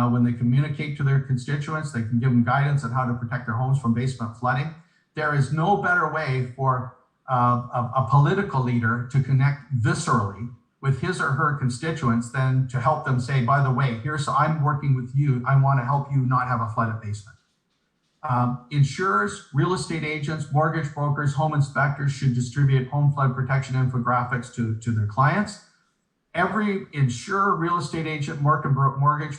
When they communicate to their constituents, they can give them guidance on how to protect their homes from basement flooding. There is no better way for a political leader to connect viscerally with his or her constituents than to help them say, by the way, I'm working with you, I want to help you not have a flooded basement. Insurers, real estate agents, mortgage brokers, home inspectors should distribute home flood protection infographics to their clients. Every insurer, real estate agent, mortgage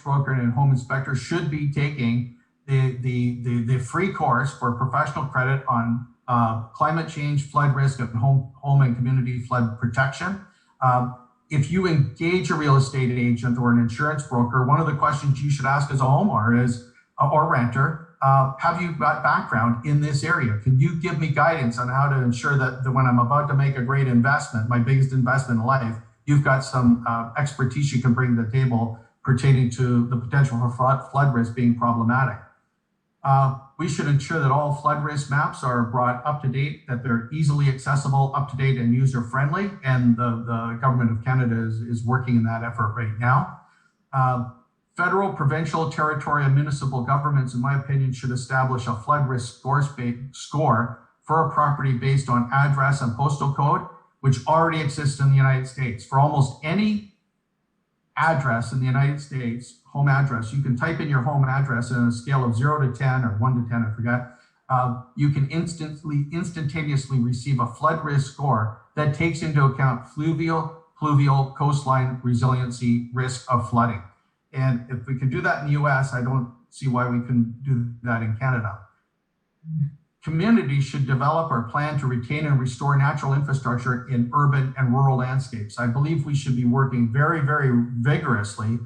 broker, and home inspector should be taking the free course for professional credit on climate change, flood risk, and home and community flood protection. If you engage a real estate agent or an insurance broker, one of the questions you should ask as a homeowner is, or renter, have you got background in this area? Can you give me guidance on how to ensure that when I'm about to make a great investment, my biggest investment in life, you've got some expertise you can bring to the table pertaining to the potential for flood risk being problematic. We should ensure that all flood risk maps are brought up to date, that they're easily accessible, up to date, and user friendly. And the government of Canada is working in that effort right now. Federal, provincial, territorial, and municipal governments, in my opinion, should establish a flood risk score for a property based on address and postal code, which already exists in the United States. For almost any address in the United States, home address, you can type in your home address on a scale of 0 to 10 or 1 to 10, I forgot. You can instantaneously receive a flood risk score that takes into account fluvial coastline resiliency risk of flooding. And if we can do that in the US, I don't see why we couldn't do that in Canada. Communities should develop or plan to retain and restore natural infrastructure in urban and rural landscapes. I believe we should be working very, very vigorously,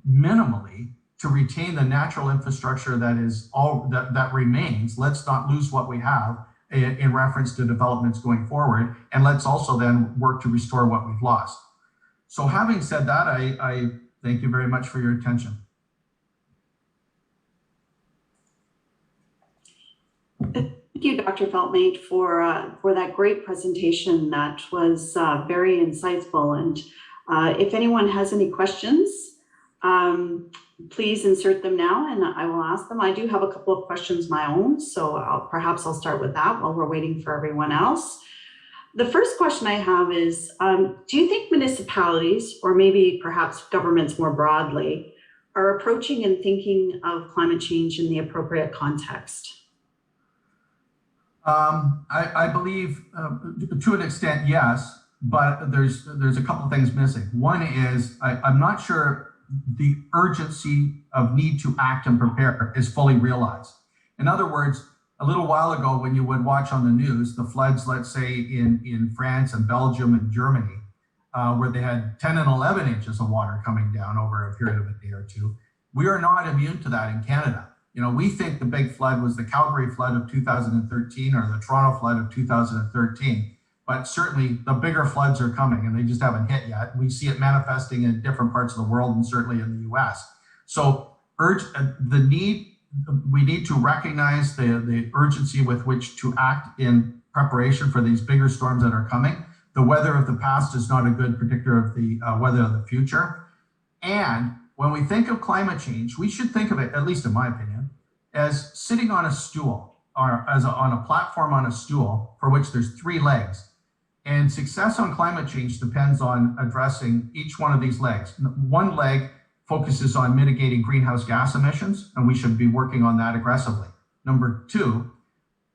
minimally, to retain the natural infrastructure that remains. Let's not lose what we have in reference to developments going forward. And let's also then work to restore what we've lost. So having said that, I thank you very much for your attention. Thank you, Dr. Feltmate, for that great presentation. That was very insightful. And if anyone has any questions, please insert them now and I will ask them. I do have a couple of questions of my own, so perhaps I'll start with that while we're waiting for everyone else. The first question I have is, do you think municipalities, or maybe perhaps governments more broadly, are approaching and thinking of climate change in the appropriate context? I believe to an extent, yes, but there's a couple things missing. One is I'm not sure the urgency of need to act and prepare is fully realized. In other words, a little while ago when you would watch on the news, the floods, let's say in France and Belgium and Germany, where they had 10 and 11 inches of water coming down over a period of a day or two, we are not immune to that in Canada. You know, we think the big flood was the Calgary flood of 2013 or the Toronto flood of 2013. but certainly the bigger floods are coming and they just haven't hit yet. We see it manifesting in different parts of the world and certainly in the US. So we need to recognize the urgency with which to act in preparation for these bigger storms that are coming. The weather of the past is not a good predictor of the weather of the future. And when we think of climate change, we should think of it, at least in my opinion, as sitting on a stool or on a platform on a stool for which there's 3 legs. And success on climate change depends on addressing each one of these legs. One leg focuses on mitigating greenhouse gas emissions, and we should be working on that aggressively. Number 2,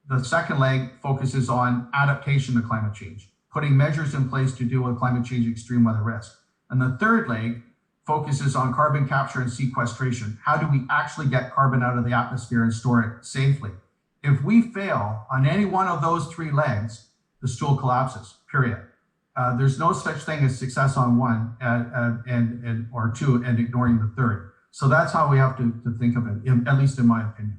the second leg focuses on adaptation to climate change, putting measures in place to deal with climate change extreme weather risk. And the third leg focuses on carbon capture and sequestration. How do we actually get carbon out of the atmosphere and store it safely? If we fail on any one of those 3 legs, the stool collapses, period. There's no such thing as success on one or 2 and ignoring the third. So that's how we have to think of it, at least in my opinion.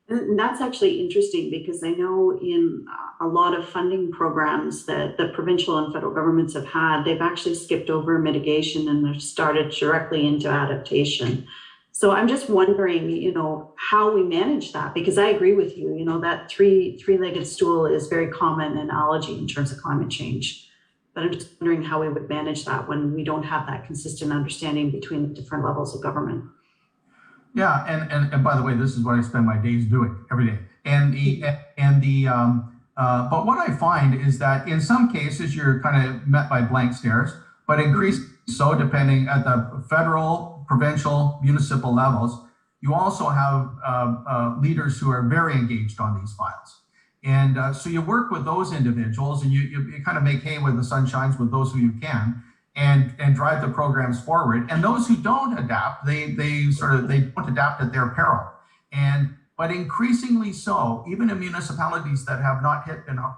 And that's actually interesting because I know in a lot of funding programs that the provincial and federal governments have had, they've actually skipped over mitigation and they've started directly into adaptation. So I'm just wondering, how we manage that, because I agree with you, that three-legged stool is very common analogy in terms of climate change. But I'm just wondering how we would manage that when we don't have that consistent understanding between the different levels of government. Yeah, and by the way, this is what I spend my days doing every day. But what I find is that in some cases you're kind of met by blank stares, but increasingly so depending at the federal, provincial, municipal levels, you also have leaders who are very engaged on these files. And so you work with those individuals and you kind of make hay when the sun shines with those who you can and drive the programs forward. And those who don't adapt, they don't adapt at their peril. But increasingly so, even in municipalities that have not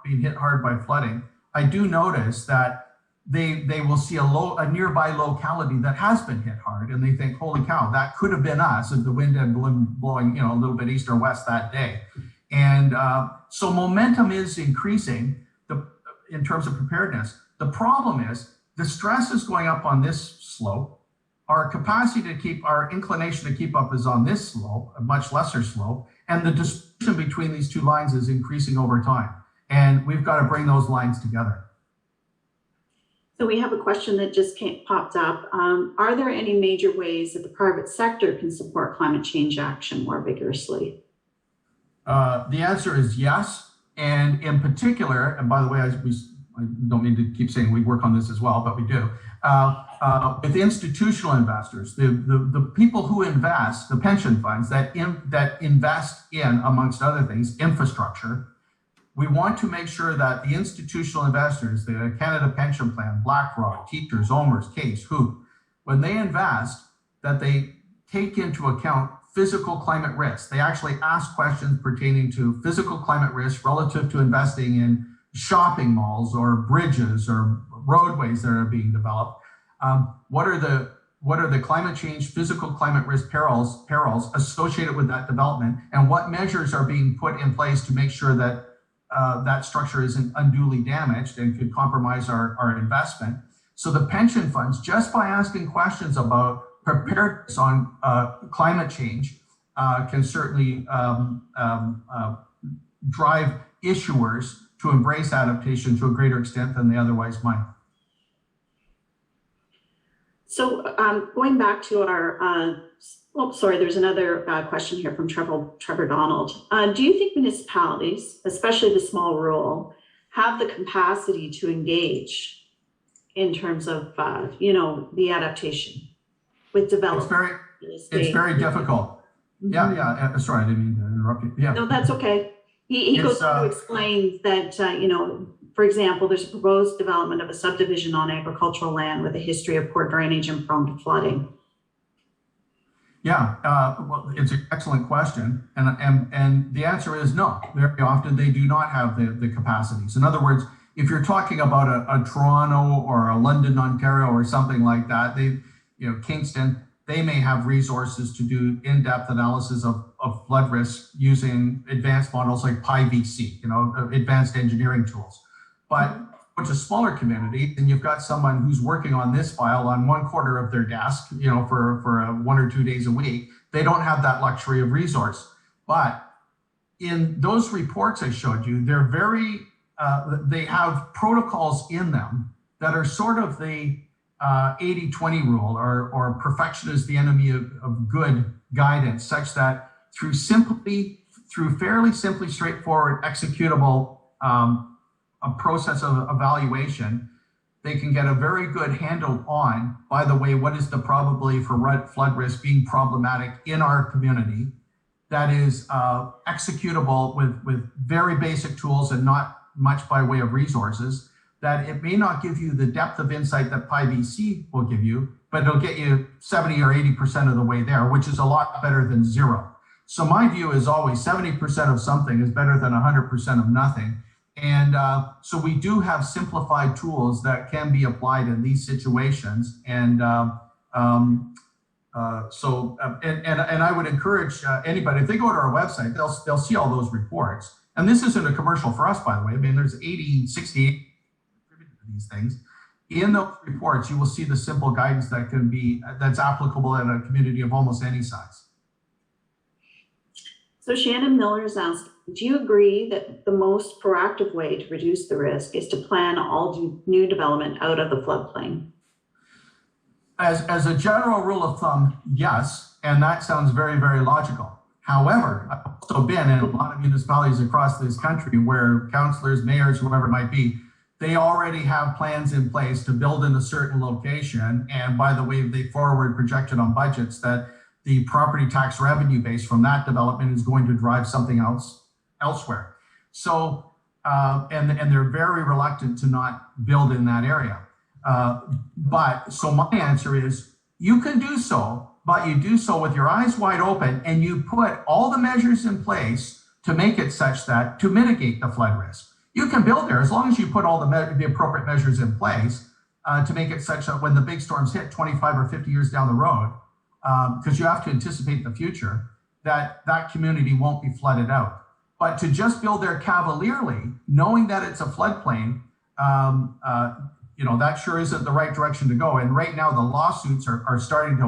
been hit hard by flooding, I do notice that they will see a nearby locality that has been hit hard, and they think, "Holy cow, that could have been us if the wind had been blowing, a little bit east or west that day." And so momentum is increasing in terms of preparedness. The problem is the stress is going up on this slope. Our our inclination to keep up is on this slope, a much lesser slope, and the dispersion between these 2 lines is increasing over time. And we've got to bring those lines together. So we have a question that just popped up. Are there any major ways that the private sector can support climate change action more vigorously? The answer is yes. And in particular, and by the way, I don't mean to keep saying we work on this as well, but we do. With institutional investors, the people who invest, the pension funds that invest in, amongst other things, infrastructure, we want to make sure that the institutional investors, the Canada Pension Plan, BlackRock, Teachers, OMERS, Case, Hoop, when they invest, that they take into account physical climate risk. They actually ask questions pertaining to physical climate risk relative to investing in shopping malls or bridges or roadways that are being developed. What are the climate change, physical climate risk perils associated with that development, and what measures are being put in place to make sure that that structure isn't unduly damaged and could compromise our investment. So the pension funds, just by asking questions about preparedness on climate change, can certainly drive issuers to embrace adaptation to a greater extent than they otherwise might. So going back to our, there's another question here from Trevor Donald. Do you think municipalities, especially the small rural, have the capacity to engage in terms of, the adaptation with development? It's very difficult. Mm-hmm. Yeah. Sorry, I didn't mean to interrupt you. Yeah. No, that's okay. He goes on to explain that, for example, there's a proposed development of a subdivision on agricultural land with a history of poor drainage and prone to flooding. Yeah, well, it's an excellent question. And the answer is no. Very often they do not have the capacities. In other words, if you're talking about a Toronto or a London, Ontario, or something like that, Kingston, they may have resources to do in-depth analysis of flood risk using advanced models like PyVC, advanced engineering tools. But it's a smaller community, and you've got someone who's working on this file on one corner of their desk, for 1 or 2 days a week. They don't have that luxury of resource. But in those reports I showed you, they're they have protocols in them that are sort of the 80-20 rule, or perfection is the enemy of good guidance, such that through fairly simply straightforward executable a process of evaluation, they can get a very good handle on, by the way, what is the probability for flood risk being problematic in our community, that is executable with very basic tools and not much by way of resources, that it may not give you the depth of insight that PyBC will give you, but it'll get you 70 or 80% of the way there, which is a lot better than zero. So my view is always 70% of something is better than 100% of nothing. And so we do have simplified tools that can be applied in these situations. And and I would encourage anybody, if they go to our website, they'll see all those reports. And this isn't a commercial for us, by the way. I mean, there's 80, 68 these things. In those reports, you will see the simple guidance that's applicable in a community of almost any size. So Shannon Miller has asked, do you agree that the most proactive way to reduce the risk is to plan all new development out of the floodplain? As a general rule of thumb, yes, and that sounds very, very logical. However, I've also been in a lot of municipalities across this country where councillors, mayors, whoever it might be, they already have plans in place to build in a certain location. And by the way, they forward projected on budgets that the property tax revenue base from that development is going to drive something else elsewhere. So, and they're very reluctant to not build in that area. So my answer is, you can do so, but you do so with your eyes wide open, and you put all the measures in place to make it such that, to mitigate the flood risk. You can build there as long as you put all the appropriate measures in place to make it such that when the big storms hit 25 or 50 years down the road, because you have to anticipate the future, that community won't be flooded out. But to just build there cavalierly, knowing that it's a floodplain, that sure isn't the right direction to go. And right now, the lawsuits are starting to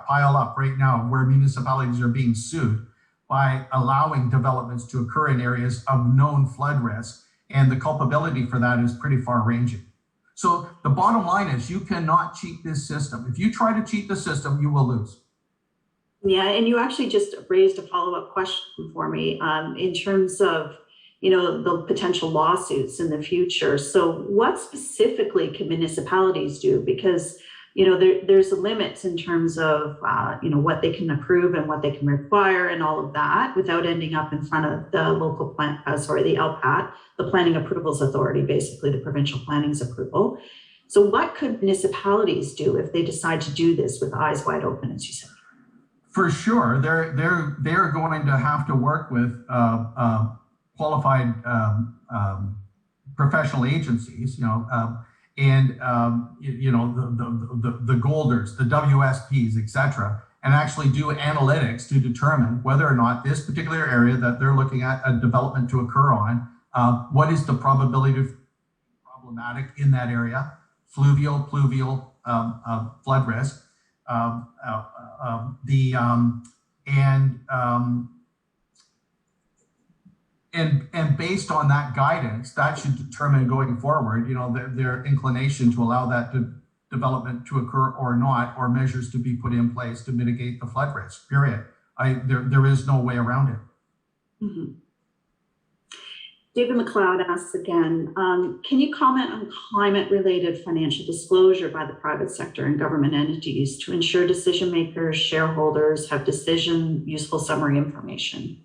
pile up right now, where municipalities are being sued by allowing developments to occur in areas of known flood risk. And the culpability for that is pretty far-ranging. So the bottom line is, you cannot cheat this system. If you try to cheat the system, you will lose. Yeah, and you actually just raised a follow-up question for me in terms of, the potential lawsuits in the future. So what specifically can municipalities do? Because, there's limits in terms of, what they can approve and what they can require and all of that, without ending up in front of the local the LPAT, the Planning Approvals Authority, basically the provincial planning's approval. So what could municipalities do if they decide to do this with eyes wide open, as you said? For sure, they're going to have to work with qualified professional agencies, and the Golders, the WSPs, etc., and actually do analytics to determine whether or not this particular area that they're looking at a development to occur on, what is the probability of problematic in that area, fluvial, pluvial, flood risk, and based on that guidance, that should determine going forward, their inclination to allow that development to occur or not, or measures to be put in place to mitigate the flood risk, period. There is no way around it. Mm-hmm. David McLeod asks again, can you comment on climate-related financial disclosure by the private sector and government entities to ensure decision makers, shareholders have useful summary information?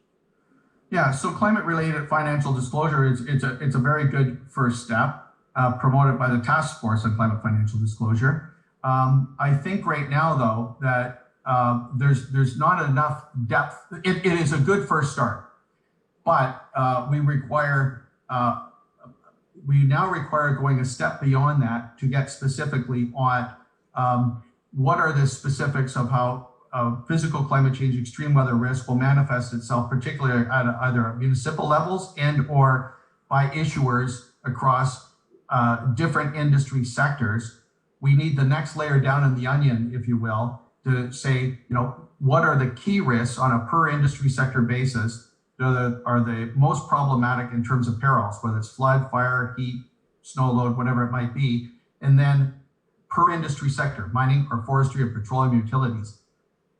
Yeah, so climate-related financial disclosure it's a very good first step, promoted by the Task Force on Climate Financial Disclosure. I think right now, though, that there's not enough depth. It is a good first start, but we now require going a step beyond that to get specifically on what are the specifics of how physical climate change, extreme weather risk will manifest itself, particularly at either municipal levels and or by issuers across different industry sectors. We need the next layer down in the onion, if you will, to say, what are the key risks on a per industry sector basis that are the most problematic in terms of perils, whether it's flood, fire, heat, snow load, whatever it might be. And then per industry sector, mining or forestry or petroleum utilities.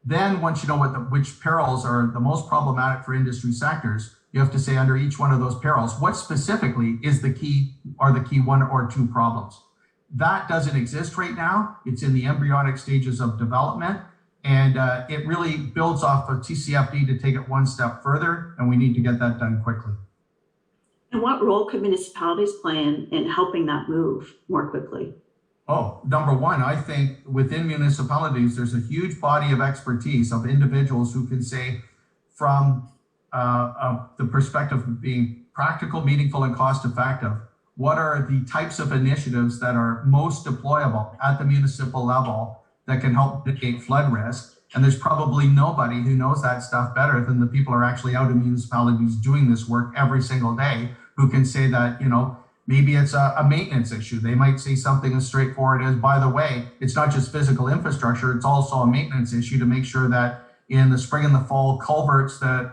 Then once you know which perils are the most problematic for industry sectors, you have to say under each one of those perils, what specifically is the key one or two problems. That doesn't exist right now. It's in the embryonic stages of development. And it really builds off of TCFD to take it one step further, and we need to get that done quickly. And what role could municipalities play in helping that move more quickly? Oh, number one, I think within municipalities, there's a huge body of expertise of individuals who can say from the perspective of being practical, meaningful, and cost effective, what are the types of initiatives that are most deployable at the municipal level that can help mitigate flood risk. And there's probably nobody who knows that stuff better than the people who are actually out in municipalities doing this work every single day, who can say that, maybe it's a maintenance issue. They might say something as straightforward as, by the way, it's not just physical infrastructure, it's also a maintenance issue to make sure that in the spring and the fall, culverts that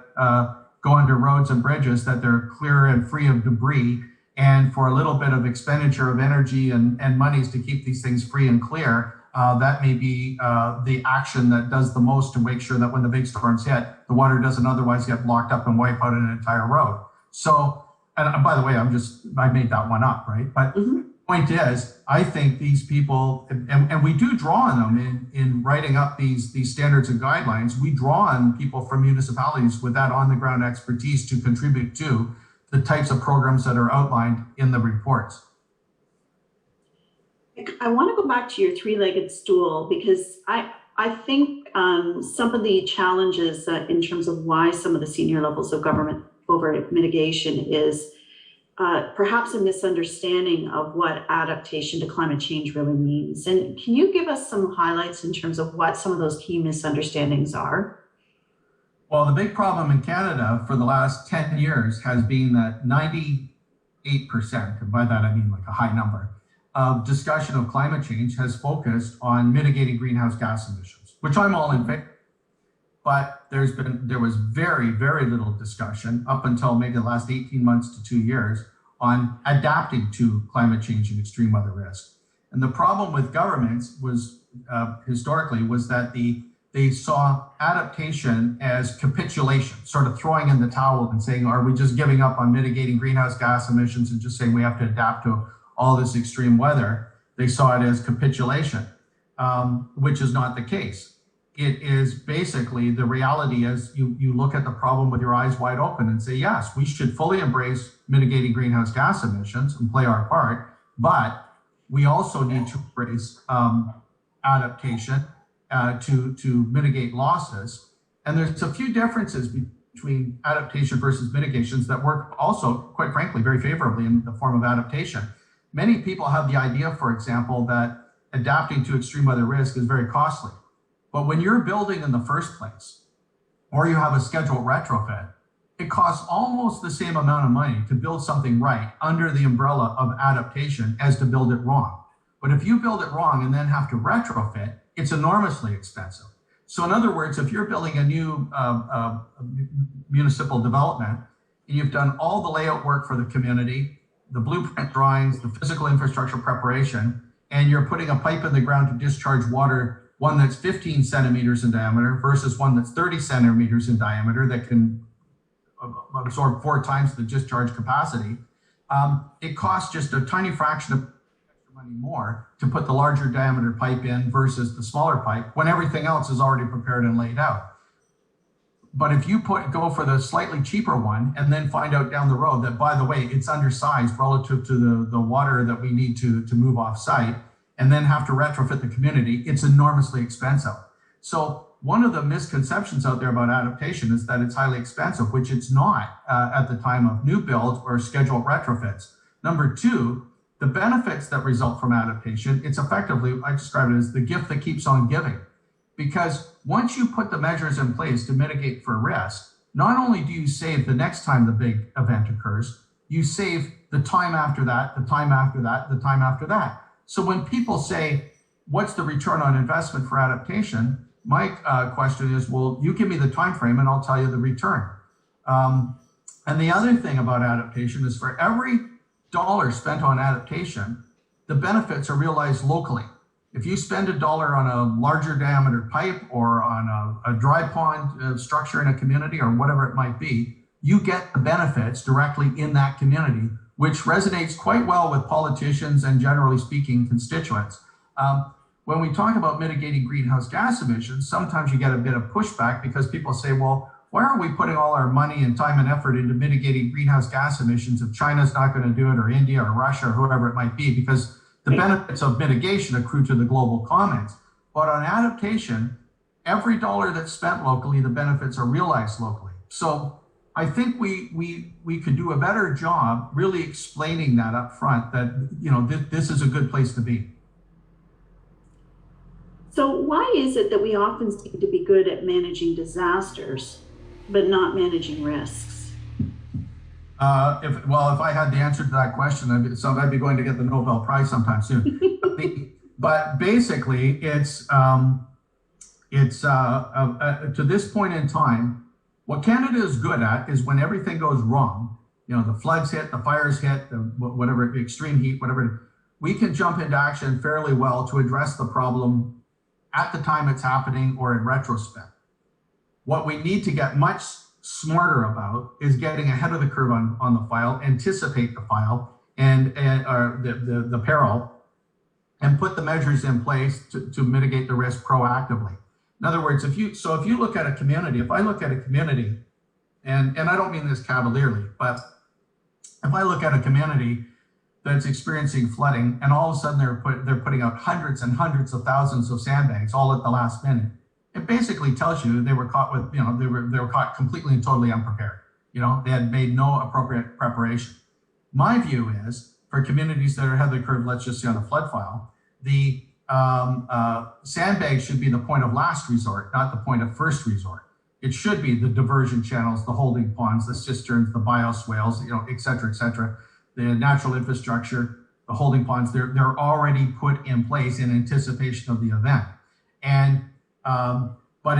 go under roads and bridges, that they're clear and free of debris. And for a little bit of expenditure of energy and monies to keep these things free and clear, that may be the action that does the most to make sure that when the big storms hit, the water doesn't otherwise get blocked up and wipe out an entire road. So, and by the way, I made that one up, right? But the point is, I think these people, and we do draw on them in writing up these standards and guidelines, we draw on people from municipalities with that on the ground expertise to contribute to the types of programs that are outlined in the reports. I want to go back to your three-legged stool, because I think some of the challenges in terms of why some of the senior levels of government over mitigation is perhaps a misunderstanding of what adaptation to climate change really means. And can you give us some highlights in terms of what some of those key misunderstandings are? Well, the big problem in Canada for the last 10 years has been that 98%, and by that I mean like a high number, of discussion of climate change has focused on mitigating greenhouse gas emissions, which I'm all in favor. But there was very, very little discussion up until maybe the last 18 months to 2 years on adapting to climate change and extreme weather risk. And the problem with governments was historically was that they saw adaptation as capitulation, sort of throwing in the towel and saying, are we just giving up on mitigating greenhouse gas emissions and just saying we have to adapt to all this extreme weather? They saw it as capitulation, which is not the case. It is basically the reality as you look at the problem with your eyes wide open and say, yes, we should fully embrace mitigating greenhouse gas emissions and play our part, but we also need to embrace adaptation to mitigate losses. And there's a few differences between adaptation versus mitigations that work also, quite frankly, very favorably in the form of adaptation. Many people have the idea, for example, that adapting to extreme weather risk is very costly. But when you're building in the first place, or you have a scheduled retrofit, it costs almost the same amount of money to build something right under the umbrella of adaptation as to build it wrong. But if you build it wrong and then have to retrofit, it's enormously expensive. So in other words, if you're building a new municipal development and you've done all the layout work for the community, the blueprint drawings, the physical infrastructure preparation, and you're putting a pipe in the ground to discharge water, one that's 15 centimeters in diameter versus one that's 30 centimeters in diameter that can absorb 4 times the discharge capacity, it costs just a tiny fraction of money more to put the larger diameter pipe in versus the smaller pipe when everything else is already prepared and laid out. But if you go for the slightly cheaper one and then find out down the road that, by the way, it's undersized relative to the water that we need to move off site, and then have to retrofit the community, it's enormously expensive. So one of the misconceptions out there about adaptation is that it's highly expensive, which it's not at the time of new builds or scheduled retrofits. Number two, the benefits that result from adaptation, it's effectively, I describe it as the gift that keeps on giving. Because once you put the measures in place to mitigate for risk, not only do you save the next time the big event occurs, you save the time after that, the time after that, the time after that. So when people say, what's the return on investment for adaptation? My question is, well, you give me the time frame and I'll tell you the return. And the other thing about adaptation is for every dollar spent on adaptation, the benefits are realized locally. If you spend $1 on a larger diameter pipe or on a dry pond structure in a community or whatever it might be, you get the benefits directly in that community, which resonates quite well with politicians and, generally speaking, constituents. When we talk about mitigating greenhouse gas emissions, sometimes you get a bit of pushback because people say, well, why are we putting all our money and time and effort into mitigating greenhouse gas emissions if China's not going to do it, or India or Russia or whoever it might be? Because the benefits of mitigation accrue to the global commons. But on adaptation, every dollar that's spent locally, the benefits are realized locally. So I think we could do a better job really explaining that up front, that, you know, this is a good place to be. So why is it that we often seem to be good at managing disasters, but not managing risks? If I had the answer to that question, I'd be going to get the Nobel Prize sometime soon. But basically, it's to this point in time, what Canada is good at is when everything goes wrong, you know, the floods hit, the fires hit, whatever, extreme heat, whatever, we can jump into action fairly well to address the problem at the time it's happening or in retrospect. What we need to get much smarter about is getting ahead of the curve on the file, anticipate the file and the peril, and put the measures in place to mitigate the risk proactively. In other words, if you look at a community, if I look at a community, and I don't mean this cavalierly, but if I look at a community that's experiencing flooding, and all of a sudden they're putting out hundreds and hundreds of thousands of sandbags all at the last minute, it basically tells you they were caught with, you know, they were caught completely and totally unprepared. You know, they had made no appropriate preparation. My view is for communities that are ahead of the curve, let's just say on the flood file, the sandbags should be the point of last resort, not the point of first resort. It should be the diversion channels, the holding ponds, the cisterns, the bioswales, you know, et cetera, the natural infrastructure, the holding ponds. They're already put in place in anticipation of the event. And but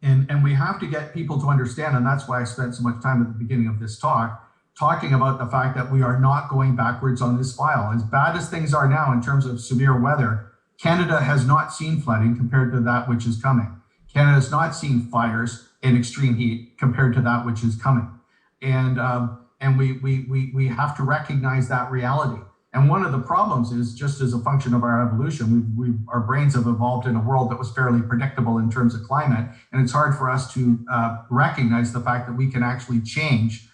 and we have to get people to understand, and that's why I spent so much time at the beginning of this talk talking about the fact that we are not going backwards on this file. As bad as things are now in terms of severe weather, Canada has not seen flooding compared to that which is coming. Canada has not seen fires and extreme heat compared to that which is coming. And we have to recognize that reality. And one of the problems is, just as a function of our evolution, our brains have evolved in a world that was fairly predictable in terms of climate, and it's hard for us to recognize the fact that we can actually change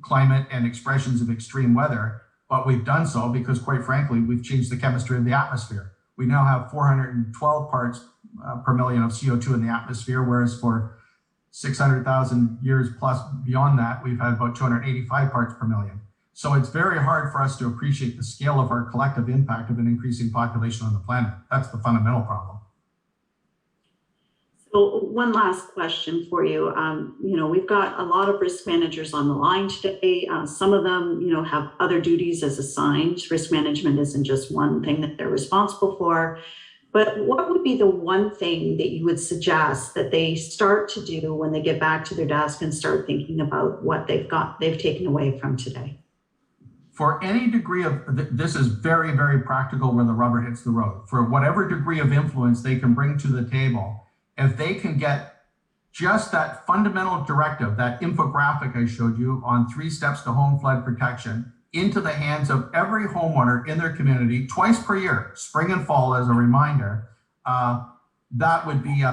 climate and expressions of extreme weather. But we've done so because, quite frankly, we've changed the chemistry of the atmosphere. We now have 412 parts per million of CO2 in the atmosphere, whereas for 600,000 years plus beyond that, we've had about 285 parts per million. So it's very hard for us to appreciate the scale of our collective impact of an increasing population on the planet. That's the fundamental problem. So one last question for you. You know, we've got a lot of risk managers on the line today. Some of them, you know, have other duties as assigned. Risk management isn't just one thing that they're responsible for. But what would be the one thing that you would suggest that they start to do when they get back to their desk and start thinking about what they've taken away from today? For any degree of, this is very, very practical where the rubber hits the road. For whatever degree of influence they can bring to the table, if they can get just that fundamental directive, that infographic I showed you on 3 steps to home flood protection, into the hands of every homeowner in their community twice per year, spring and fall as a reminder, that would be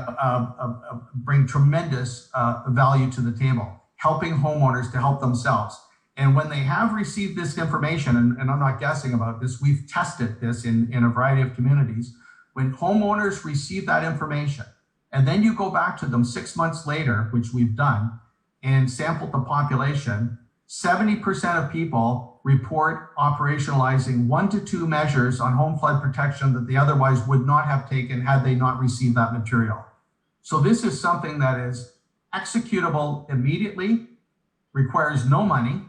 bring tremendous value to the table, helping homeowners to help themselves. And when they have received this information, and I'm not guessing about this, we've tested this in a variety of communities, when homeowners receive that information, and then you go back to them 6 months later, which we've done, and sampled the population, 70% of people report operationalizing 1 to 2 measures on home flood protection that they otherwise would not have taken had they not received that material. So this is something that is executable immediately, requires no money,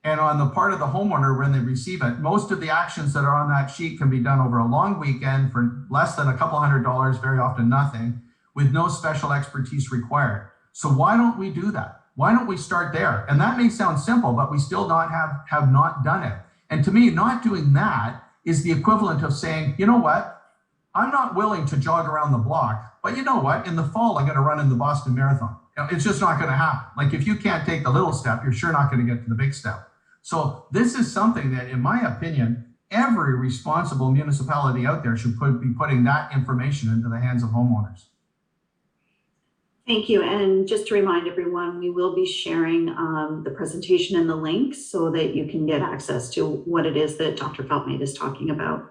and on the part of the homeowner when they receive it, most of the actions that are on that sheet can be done over a long weekend for less than a couple $100, very often nothing, with no special expertise required. So why don't we do that? Why don't we start there? And that may sound simple, but we still have not done it. And to me, not doing that is the equivalent of saying, you know what? I'm not willing to jog around the block, but you know what? In the fall, I'm going to run in the Boston Marathon. It's just not going to happen. Like if you can't take the little step, you're sure not going to get to the big step. So this is something that, in my opinion, every responsible municipality out there should be putting that information into the hands of homeowners. Thank you. And just to remind everyone, we will be sharing the presentation and the links so that you can get access to what it is that Dr. Feltmate is talking about.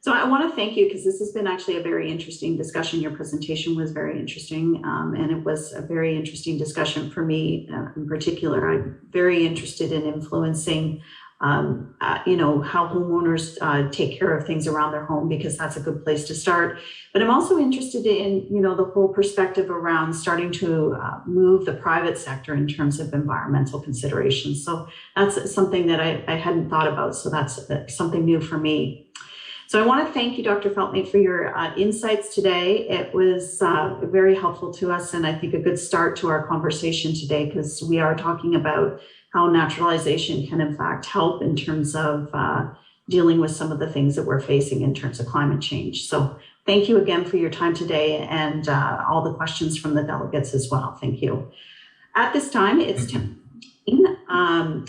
So I want to thank you because this has been actually a very interesting discussion. Your presentation was very interesting, and it was a very interesting discussion for me in particular. I'm very interested in influencing, how homeowners take care of things around their home, because that's a good place to start. But I'm also interested in, the whole perspective around starting to move the private sector in terms of environmental considerations. So that's something that I hadn't thought about. So that's something new for me. So I want to thank you, Dr. Feltmate, for your insights today. It was very helpful to us, and I think a good start to our conversation today, because we are talking about how naturalization can in fact help in terms of dealing with some of the things that we're facing in terms of climate change. So thank you again for your time today, and all the questions from the delegates as well. Thank you. At this time, it's 10.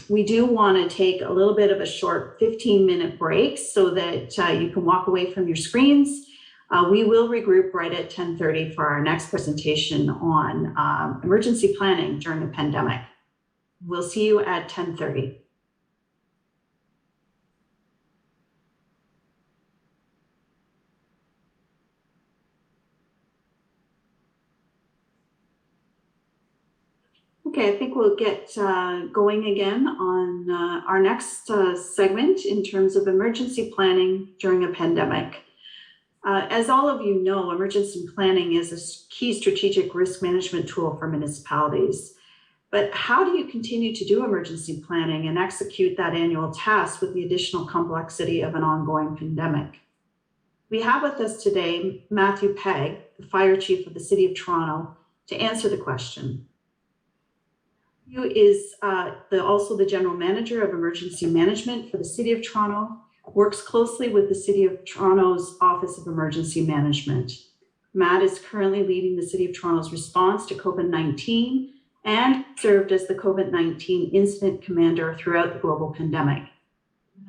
We do want to take a little bit of a short 15-minute break so that you can walk away from your screens. We will regroup right at 10:30 for our next presentation on emergency planning during a pandemic. We'll see you at 10:30. Okay, I think we'll get going again on our next segment in terms of emergency planning during a pandemic. As all of you know, emergency planning is a key strategic risk management tool for municipalities. But how do you continue to do emergency planning and execute that annual task with the additional complexity of an ongoing pandemic? We have with us today Matthew Pegg, the Fire Chief of the City of Toronto, to answer the question. Who is also the General Manager of Emergency Management for the City of Toronto, works closely with the City of Toronto's Office of Emergency Management. Matt is currently leading the City of Toronto's response to COVID-19 and served as the COVID-19 incident commander throughout the global pandemic.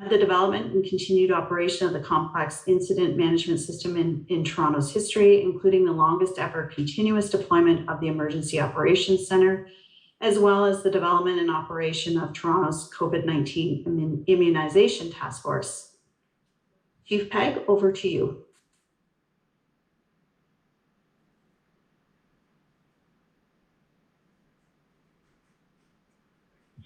The development and continued operation of the complex incident management system in Toronto's history, including the longest ever continuous deployment of the Emergency Operations Center, as well as the development and operation of Toronto's COVID-19 immunization task force. Chief Pegg, over to you.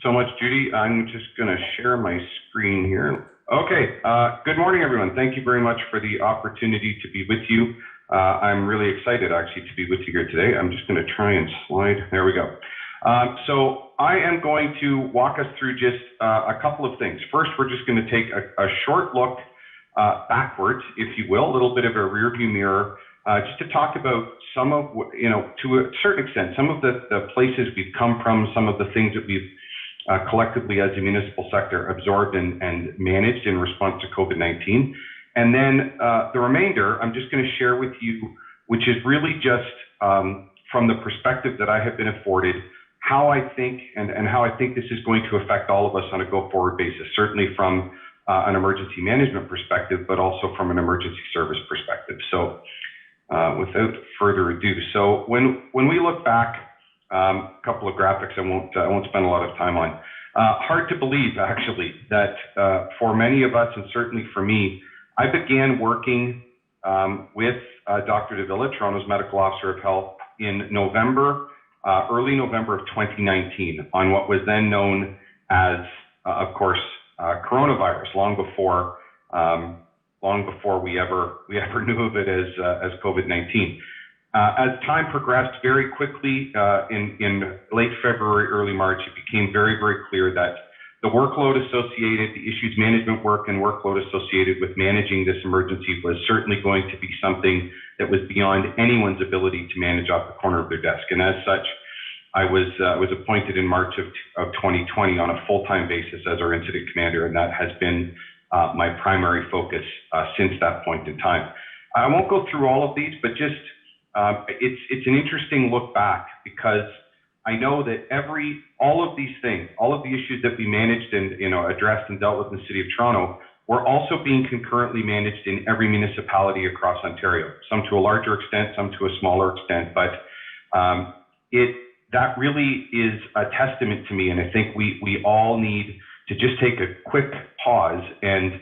So much, Judy. I'm just going to share my screen here. Okay. Good morning, everyone. Thank you very much for the opportunity to be with you. I'm really excited, actually, to be with you here today. I'm just going to try and slide. There we go. So I am going to walk us through just a couple of things. First, we're just going to take a short look backwards, if you will, a little bit of a rearview mirror, just to talk about some of, to a certain extent, some of the places we've come from, some of the things that we've collectively as a municipal sector absorbed and managed in response to COVID-19. And then the remainder, I'm just going to share with you, which is really just from the perspective that I have been afforded, how I think and how I think this is going to affect all of us on a go-forward basis, certainly from an emergency management perspective, but also from an emergency service perspective. So without further ado, so when we look back, a couple of graphics I won't spend a lot of time on. Hard to believe, actually, that for many of us, and certainly for me, I began working with Dr. Davila, Toronto's Medical Officer of Health, in early November of 2019, on what was then known as, of course, coronavirus, long before we ever knew of it as COVID-19. As time progressed very quickly in late February, early March, it became very, very clear that the workload associated, the issues management work and workload associated with managing this emergency was certainly going to be something that was beyond anyone's ability to manage off the corner of their desk. And as such, I was appointed in March of 2020 on a full-time basis as our incident commander, and that has been my primary focus since that point in time. I won't go through all of these, but just it's an interesting look back, because I know that all of these things, all of the issues that we managed and addressed and dealt with in the City of Toronto were also being concurrently managed in every municipality across Ontario, some to a larger extent, some to a smaller extent, but that really is a testament to me, and I think we all need to just take a quick pause and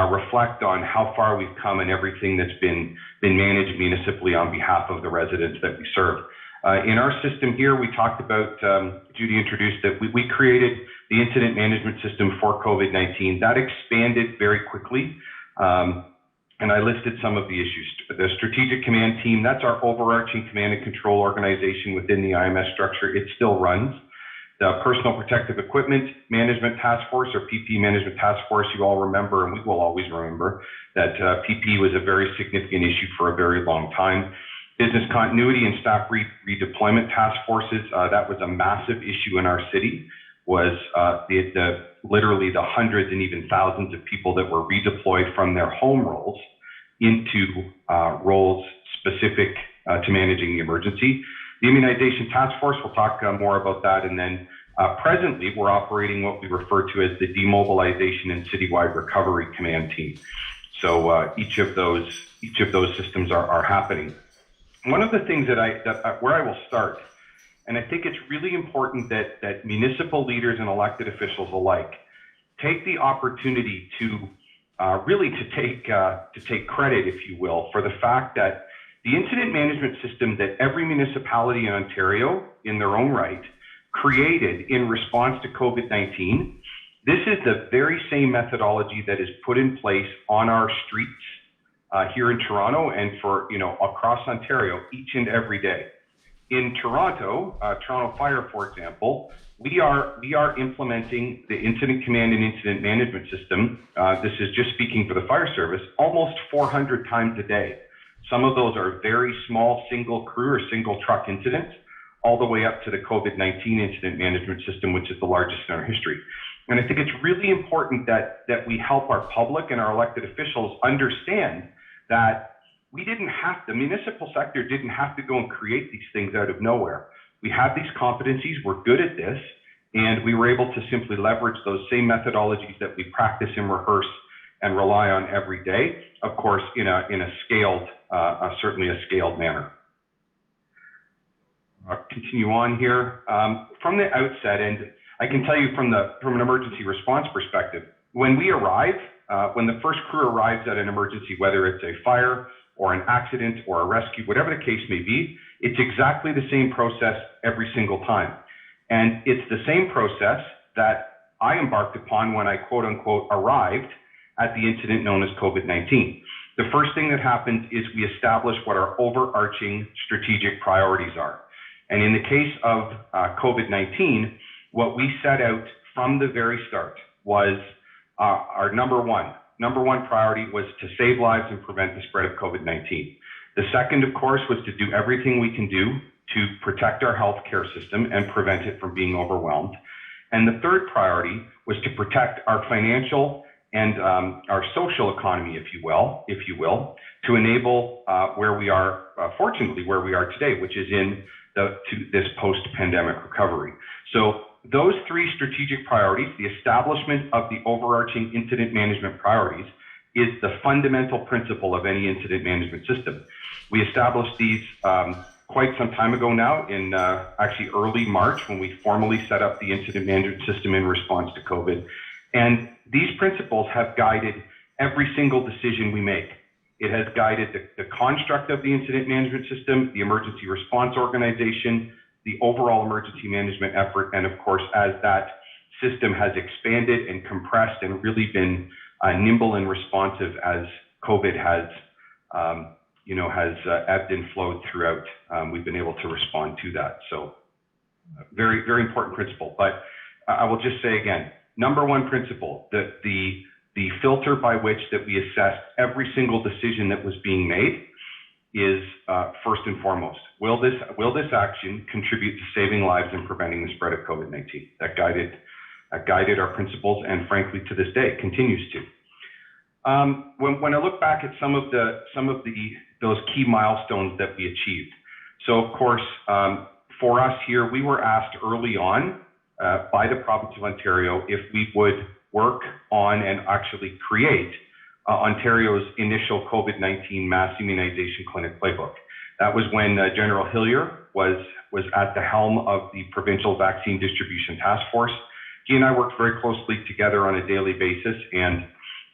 reflect on how far we've come and everything that's been managed municipally on behalf of the residents that we serve. In our system here, we talked about, Judy introduced that we created the incident management system for COVID-19. That expanded very quickly, and I listed some of the issues. The strategic command team, that's our overarching command and control organization within the IMS structure. It still runs. The Personal Protective Equipment Management Task Force, or PP Management Task Force, you all remember, and we will always remember, that PP was a very significant issue for a very long time. Business Continuity and Staff Redeployment Task Forces, that was a massive issue in our city, was literally the hundreds and even thousands of people that were redeployed from their home roles into roles specific to managing the emergency. The Immunization Task Force, we'll talk more about that. And then presently, we're operating what we refer to as the Demobilization and Citywide Recovery Command Team. So each of those systems are happening. One of the things where I will start, and I think it's really important that municipal leaders and elected officials alike take the opportunity to really take credit, if you will, for the fact that the incident management system that every municipality in Ontario, in their own right, created in response to COVID-19, this is the very same methodology that is put in place on our streets here in Toronto and for across Ontario each and every day. In Toronto, Toronto Fire, for example, we are implementing the incident command and incident management system. This is just speaking for the fire service, almost 400 times a day. Some of those are very small single crew or single truck incidents, all the way up to the COVID-19 incident management system, which is the largest in our history. And I think it's really important that we help our public and our elected officials understand that the municipal sector didn't have to go and create these things out of nowhere. We have these competencies, we're good at this, and we were able to simply leverage those same methodologies that we practice and rehearse and rely on every day, of course, in a scaled, certainly a scaled manner. I'll continue on here. From the outset, and I can tell you from an emergency response perspective, when we arrive, when the first crew arrives at an emergency, whether it's a fire or an accident or a rescue, whatever the case may be, it's exactly the same process every single time. And it's the same process that I embarked upon when I quote unquote arrived at the incident known as COVID-19. The first thing that happens is we establish what our overarching strategic priorities are. And in the case of COVID-19, what we set out from the very start was our number one priority was to save lives and prevent the spread of COVID-19. The second, of course, was to do everything we can do to protect our healthcare system and prevent it from being overwhelmed. And the third priority was to protect our financial and our social economy, if you will, to enable where we are, fortunately, where we are today, which is in this post-pandemic recovery. So those three strategic priorities, the establishment of the overarching incident management priorities, is the fundamental principle of any incident management system. We established these quite some time ago now in actually early March when we formally set up the incident management system in response to COVID. And these principles have guided every single decision we make. It has guided the construct of the incident management system, the emergency response organization, the overall emergency management effort, and of course, as that system has expanded and compressed and really been nimble and responsive as COVID has has ebbed and flowed throughout. We've been able to respond to that. So very, very important principle. But I will just say again, number one principle, that the filter by which that we assessed every single decision that was being made is first and foremost, will this action contribute to saving lives and preventing the spread of COVID-19? That guided our principles, and frankly, to this day, continues to. When I look back at some of those key milestones that we achieved, so of course, for us here, we were asked early on by the province of Ontario if we would work on and actually create Ontario's initial COVID-19 mass immunization clinic playbook. That was when General Hillier was at the helm of the provincial vaccine distribution task force. He and I worked very closely together on a daily basis, and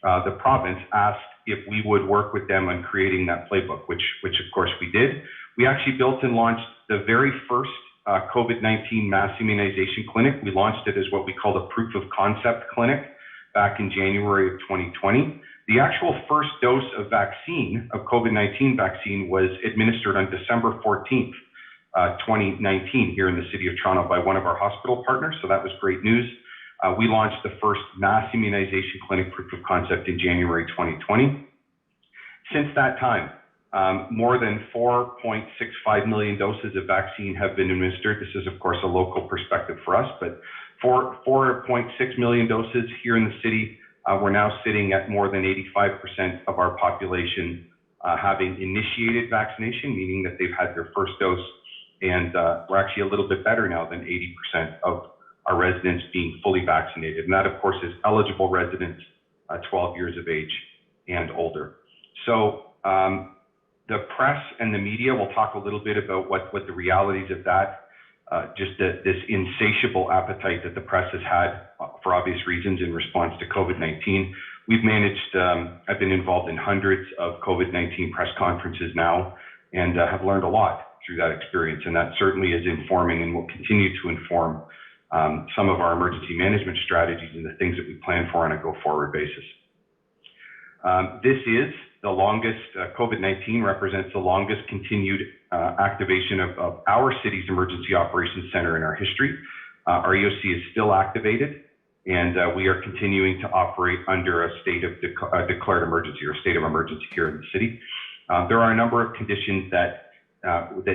the province asked if we would work with them on creating that playbook, which of course we did. We actually built and launched the very first COVID-19 mass immunization clinic. We launched it as what we called a proof of concept clinic back in January of 2020. The actual first dose of vaccine, of COVID-19 vaccine, was administered on December 14th, 2019 here in the city of Toronto by one of our hospital partners. So that was great news. We launched the first mass immunization clinic proof of concept in January 2020. Since that time, more than 4.65 million doses of vaccine have been administered. This is, of course, a local perspective for us, but 4.6 million doses here in the city. We're now sitting at more than 85% of our population having initiated vaccination, meaning that they've had their first dose, and we're actually a little bit better now than 80% of our residents being fully vaccinated. And that, of course, is eligible residents 12 years of age and older. So the press and the media, will talk a little bit about what the realities of that, this insatiable appetite that the press has had for obvious reasons in response to COVID-19. We've managed, I've been involved in hundreds of COVID-19 press conferences now, and have learned a lot through that experience. And that certainly is informing and will continue to inform some of our emergency management strategies and the things that we plan for on a go-forward basis. This is the longest, COVID-19 represents the longest continued activation of our city's emergency operations center in our history. Our EOC is still activated, and we are continuing to operate under a state of declared emergency, or state of emergency here in the city. There are a number of conditions that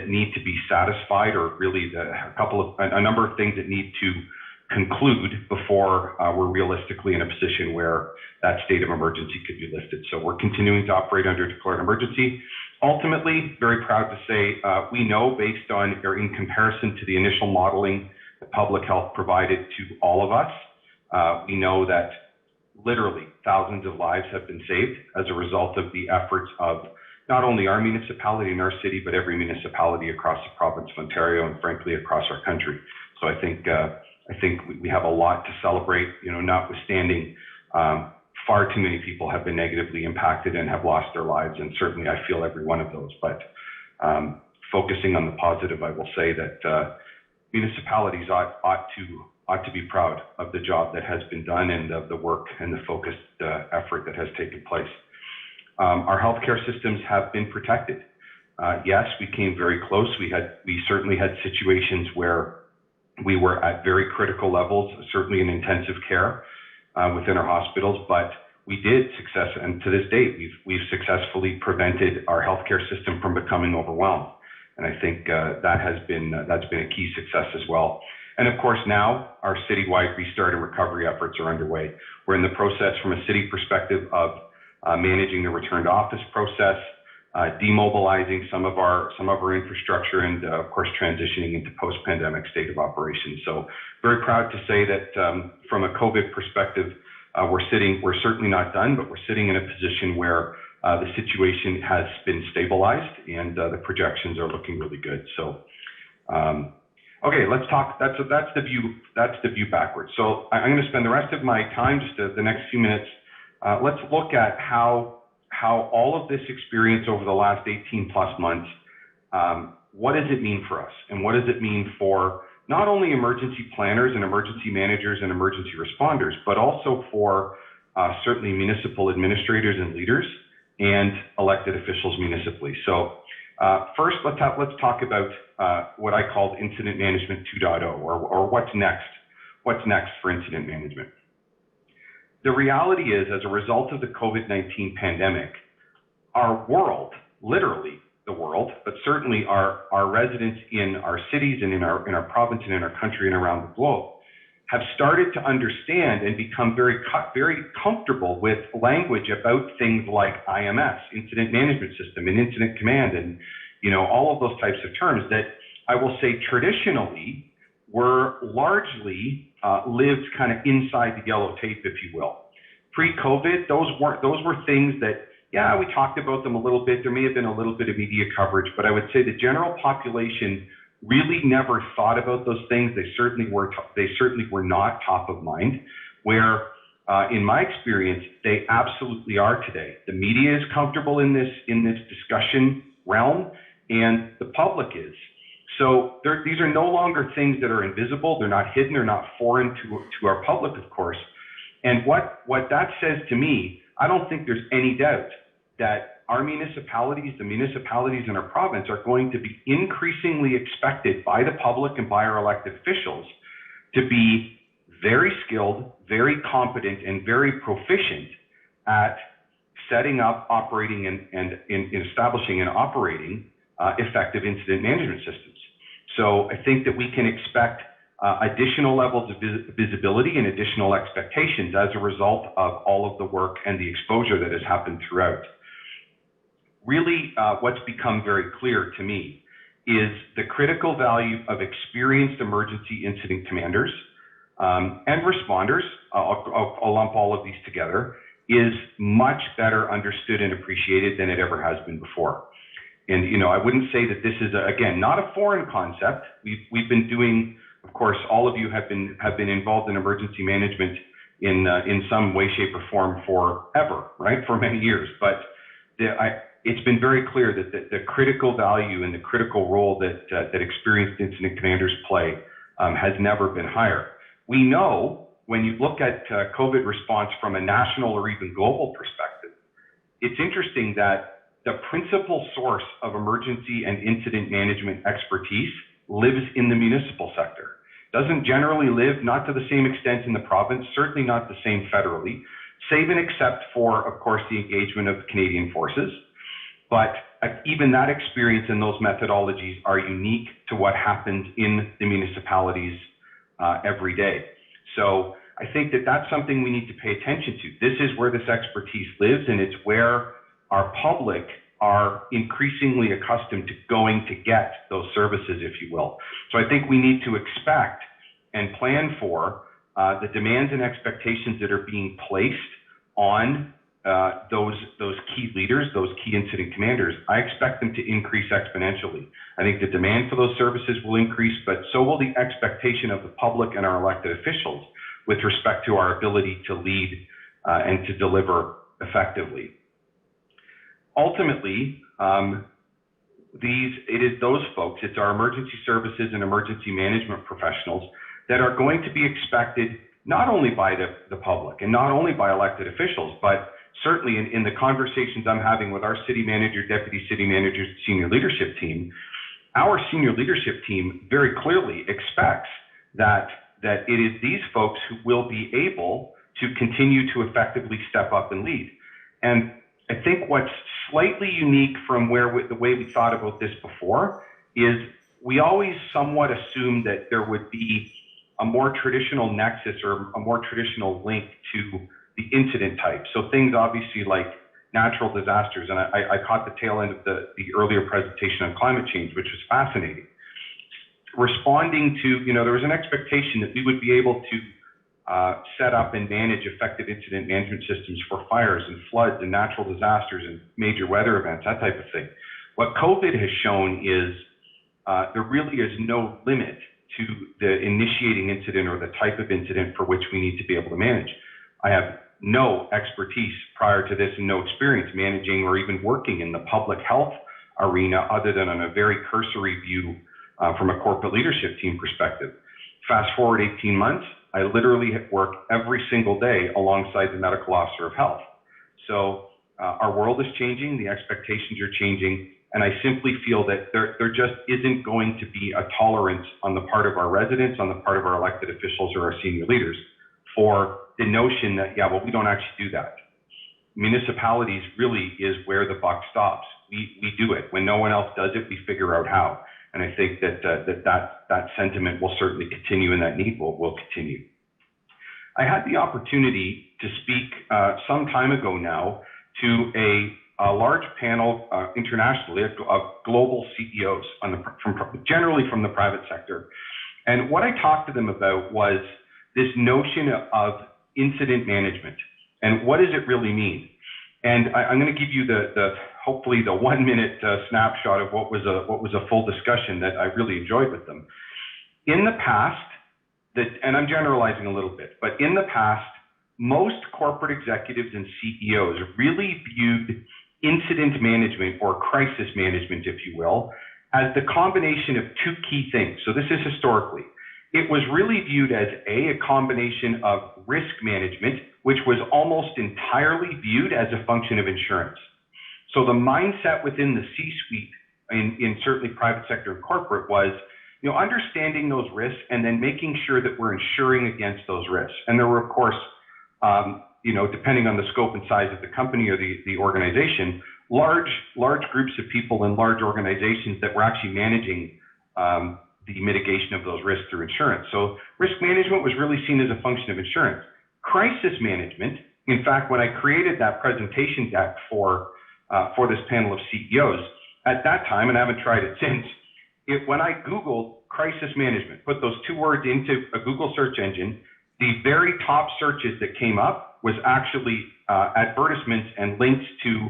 need to be satisfied, or really a number of things that need to conclude before we're realistically in a position where that state of emergency could be lifted. So we're continuing to operate under declared emergency. Ultimately, very proud to say, we know, based on, or in comparison to the initial modeling that public health provided to all of us, we know that literally thousands of lives have been saved as a result of the efforts of not only our municipality and our city, but every municipality across the province of Ontario, and frankly across our country. So I think we have a lot to celebrate, notwithstanding far too many people have been negatively impacted and have lost their lives, and certainly I feel every one of those. But focusing on the positive, I will say that municipalities ought to be proud of the job that has been done, and of the work and the focused effort that has taken place. Our healthcare systems have been protected. Yes, we came very close. We certainly had situations where we were at very critical levels, certainly in intensive care within our hospitals, but we did and to this date, we've successfully prevented our healthcare system from becoming overwhelmed. And I think that's been a key success as well. And of course, now our citywide restart and recovery efforts are underway. We're in the process, from a city perspective, of managing the return to office process, demobilizing some of our infrastructure, and of course transitioning into post-pandemic state of operation. So very proud to say that from a COVID perspective, we're certainly not done, but we're sitting in a position where the situation has been stabilized, and the projections are looking really good. So okay, let's talk. That's the view backwards. So I'm going to spend the rest of my time, just the next few minutes. Let's look at how all of this experience over the last 18 plus months, what does it mean for us? And what does it mean for not only emergency planners and emergency managers and emergency responders, but also for certainly municipal administrators and leaders and elected officials municipally. So first, let's talk about what I called incident management 2.0, or what's next. What's next for incident management? The reality is, as a result of the COVID-19 pandemic, our world, literally the world, but certainly our residents in our cities and in our province and in our country and around the globe, have started to understand and become very comfortable with language about things like IMS, Incident Management System, and Incident Command, and all of those types of terms that I will say traditionally were largely lived kind of inside the yellow tape, if you will. Pre-COVID, those were things that, yeah, we talked about them a little bit. There may have been a little bit of media coverage, but I would say the general population really never thought about those things. They certainly were not top of mind, where in my experience, they absolutely are today. The media is comfortable in this discussion realm, and the public is. So these are no longer things that are invisible. They're not hidden. They're not foreign to our public, of course. And what that says to me, I don't think there's any doubt that our municipalities, the municipalities in our province, are going to be increasingly expected by the public and by our elected officials to be very skilled, very competent, and very proficient at setting up, operating, and establishing and operating effective incident management systems. So I think that we can expect additional levels of visibility and additional expectations as a result of all of the work and the exposure that has happened throughout. Really, what's become very clear to me is the critical value of experienced emergency incident commanders and responders, I'll lump all of these together, is much better understood and appreciated than it ever has been before. And I wouldn't say that this is, again, not a foreign concept. We've been doing, of course, all of you have been involved in emergency management in some way, shape, or form forever, right? For many years. But it's been very clear that the critical value and the critical role that experienced incident commanders play has never been higher. We know when you look at COVID response from a national or even global perspective, it's interesting that the principal source of emergency and incident management expertise lives in the municipal sector. Doesn't generally live, not to the same extent in the province, certainly not the same federally, save and except for, of course, the engagement of Canadian forces. But even that experience and those methodologies are unique to what happens in the municipalities every day. So I think that that's something we need to pay attention to. This is where this expertise lives, and it's where our public are increasingly accustomed to going to get those services, if you will. So I think we need to expect and plan for the demands and expectations that are being placed on those key leaders, those key incident commanders. I expect them to increase exponentially. I think the demand for those services will increase, but so will the expectation of the public and our elected officials with respect to our ability to lead and to deliver effectively. Ultimately, it is those folks, it's our emergency services and emergency management professionals that are going to be expected not only by the public and not only by elected officials, but certainly in the conversations I'm having with our city manager, deputy city managers, senior leadership team. Our senior leadership team very clearly expects that it is these folks who will be able to continue to effectively step up and lead. And I think what's slightly unique from the way we thought about this before is we always somewhat assumed that there would be a more traditional nexus or a more traditional link to the incident type. So things obviously like natural disasters, and I caught the tail end of the earlier presentation on climate change, which was fascinating. Responding to, there was an expectation that we would be able to set up and manage effective incident management systems for fires and floods and natural disasters and major weather events, that type of thing. What COVID has shown is there really is no limit to the initiating incident or the type of incident for which we need to be able to manage. I have no expertise prior to this and no experience managing or even working in the public health arena other than on a very cursory view from a corporate leadership team perspective. Fast forward 18 months, I literally work every single day alongside the medical officer of health. So Our world is changing, the expectations are changing, and I simply feel that there just isn't going to be a tolerance on the part of our residents, on the part of our elected officials or our senior leaders for the notion that, yeah, well, we don't actually do that. Municipalities really is where the buck stops. We do it. When no one else does it, we figure out how. And I think that sentiment will certainly continue, and that need will continue. I had the opportunity to speak some time ago now to a large panel internationally of global CEOs generally from the private sector. And what I talked to them about was this notion of incident management and what does it really mean? And I'm going to give you hopefully the 1 minute snapshot of what was a full discussion that I really enjoyed with them. In the past, and I'm generalizing a little bit, but in the past, most corporate executives and CEOs really viewed incident management or crisis management, if you will, as the combination of two key things. So this is historically. It was really viewed as a combination of risk management, which was almost entirely viewed as a function of insurance. So the mindset within the C-suite in certainly private sector and corporate was, understanding those risks and then making sure that we're insuring against those risks. And there were, of course, depending on the scope and size of the company or the organization, large groups of people in large organizations that were actually managing the mitigation of those risks through insurance. So risk management was really seen as a function of insurance. Crisis management, in fact, when I created that presentation deck for this panel of CEOs, at that time, and I haven't tried it since, when I Googled crisis management, put those two words into a Google search engine, the very top searches that came up was actually advertisements and links to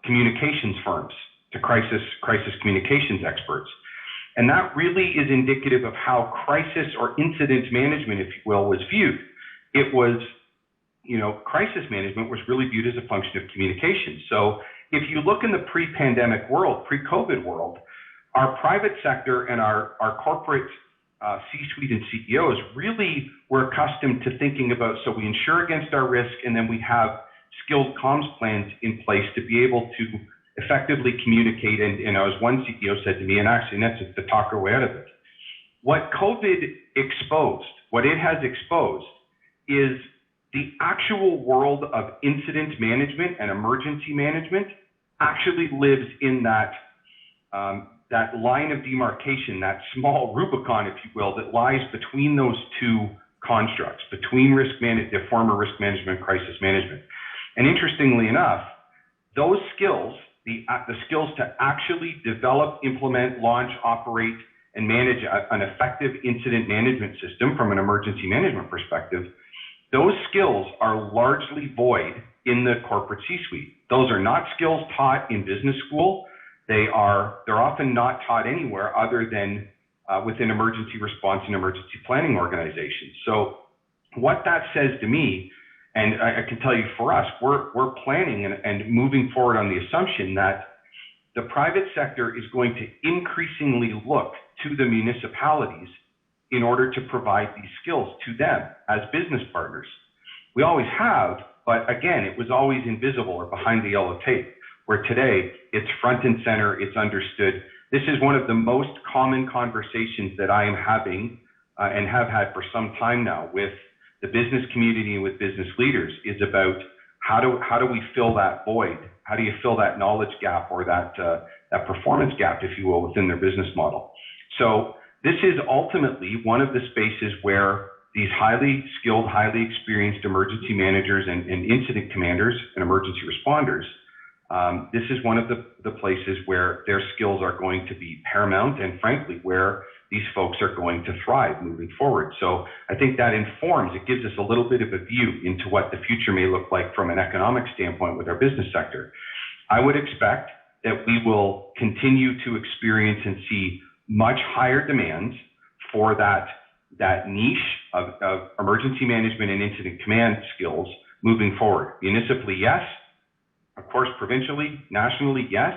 communications firms, to crisis communications experts. And that really is indicative of how crisis or incident management, if you will, was viewed. It was, crisis management was really viewed as a function of communication. So if you look in the pre-pandemic world, pre-COVID world, our private sector and our corporate C-suite and CEOs really were accustomed to thinking about, so we insure against our risk, and then we have skilled comms plans in place to be able to effectively communicate. And as one CEO said to me, and actually that's to talk our way out of it, what COVID exposed, what it has exposed is the actual world of incident management and emergency management actually lives in that line of demarcation, that small Rubicon, if you will, that lies between those two constructs, between the former risk management and crisis management. And interestingly enough, those skills, the skills to actually develop, implement, launch, operate, and manage an effective incident management system from an emergency management perspective, those skills are largely void in the corporate C-suite. Those are not skills taught in business school. They're often not taught anywhere other than within emergency response and emergency planning organizations. So what that says to me, and I can tell you for us, we're planning and moving forward on the assumption that the private sector is going to increasingly look to the municipalities in order to provide these skills to them as business partners. We always have, but again, it was always invisible or behind the yellow tape, where today it's front and center, it's understood. This is one of the most common conversations that I am having and have had for some time now with the business community and with business leaders, is about how do we fill that void? How do you fill that knowledge gap or that performance gap, if you will, within their business model? So this is ultimately one of the spaces where these highly skilled, highly experienced emergency managers and incident commanders and emergency responders, this is one of the places where their skills are going to be paramount, and frankly, where these folks are going to thrive moving forward. So I think that it gives us a little bit of a view into what the future may look like from an economic standpoint with our business sector. I would expect that we will continue to experience and see much higher demands for that niche of emergency management and incident command skills moving forward. Municipally, yes. Of course, provincially, nationally, yes.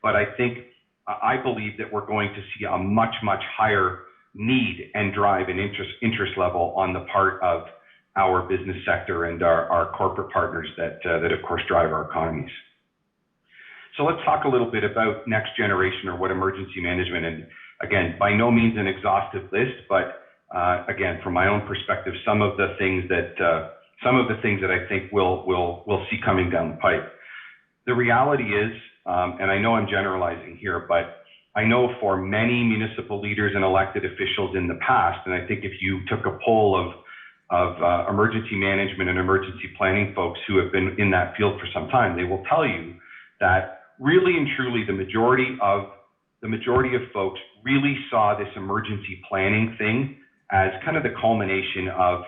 But I believe that we're going to see a much, much higher need and drive and interest level on the part of our business sector and our corporate partners that of course drive our economies. So let's talk a little bit about next generation, or what emergency management, and again, by no means an exhaustive list, but again, from my own perspective, some of the things that I think we'll see coming down the pipe. The reality is, and I know I'm generalizing here, but I know for many municipal leaders and elected officials in the past, and I think if you took a poll of emergency management and emergency planning folks who have been in that field for some time, they will tell you that really and truly the majority of folks really saw this emergency planning thing as kind of the culmination of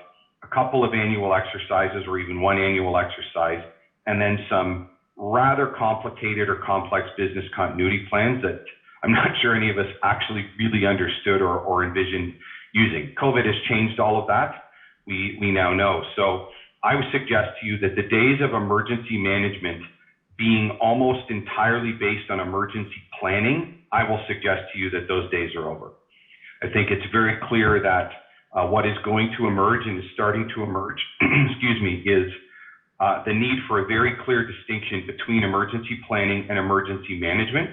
a couple of annual exercises, or even one annual exercise, and then some rather complicated or complex business continuity plans that I'm not sure any of us actually really understood or envisioned using. COVID has changed all of that. We now know. So I would suggest to you that the days of emergency management being almost entirely based on emergency planning, I will suggest to you that those days are over. I think it's very clear that what is going to emerge and is starting to emerge, excuse me, is the need for a very clear distinction between emergency planning and emergency management.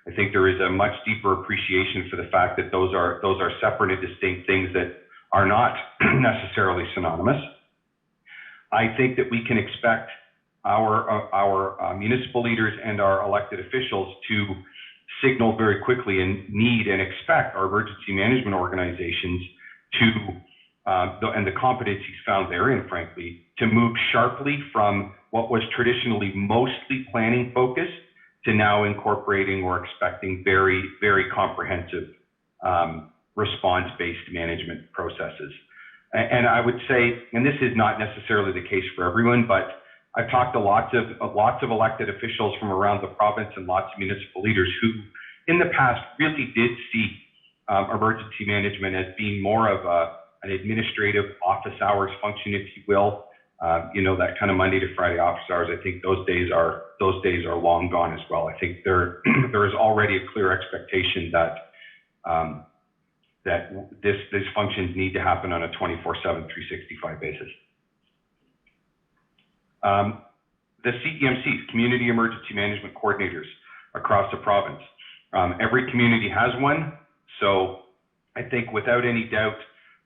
I think there is a much deeper appreciation for the fact that those are separate and distinct things that are not necessarily synonymous. I think that we can expect our municipal leaders and our elected officials to signal very quickly and need and expect our emergency management organizations to, and the competencies found therein, frankly, to move sharply from what was traditionally mostly planning focused to now incorporating or expecting very, very comprehensive response-based management processes. And I would say, and this is not necessarily the case for everyone, but I've talked to lots of elected officials from around the province and lots of municipal leaders who in the past really did see emergency management as being more of an administrative office hours function, if you will. You know, that kind of Monday to Friday office hours. I think those days are long gone as well. I think there is already a clear expectation that these functions need to happen on a 24/7, 365 basis. The CEMCs, Community Emergency Management Coordinators, across the province. Every community has one, so I think without any doubt,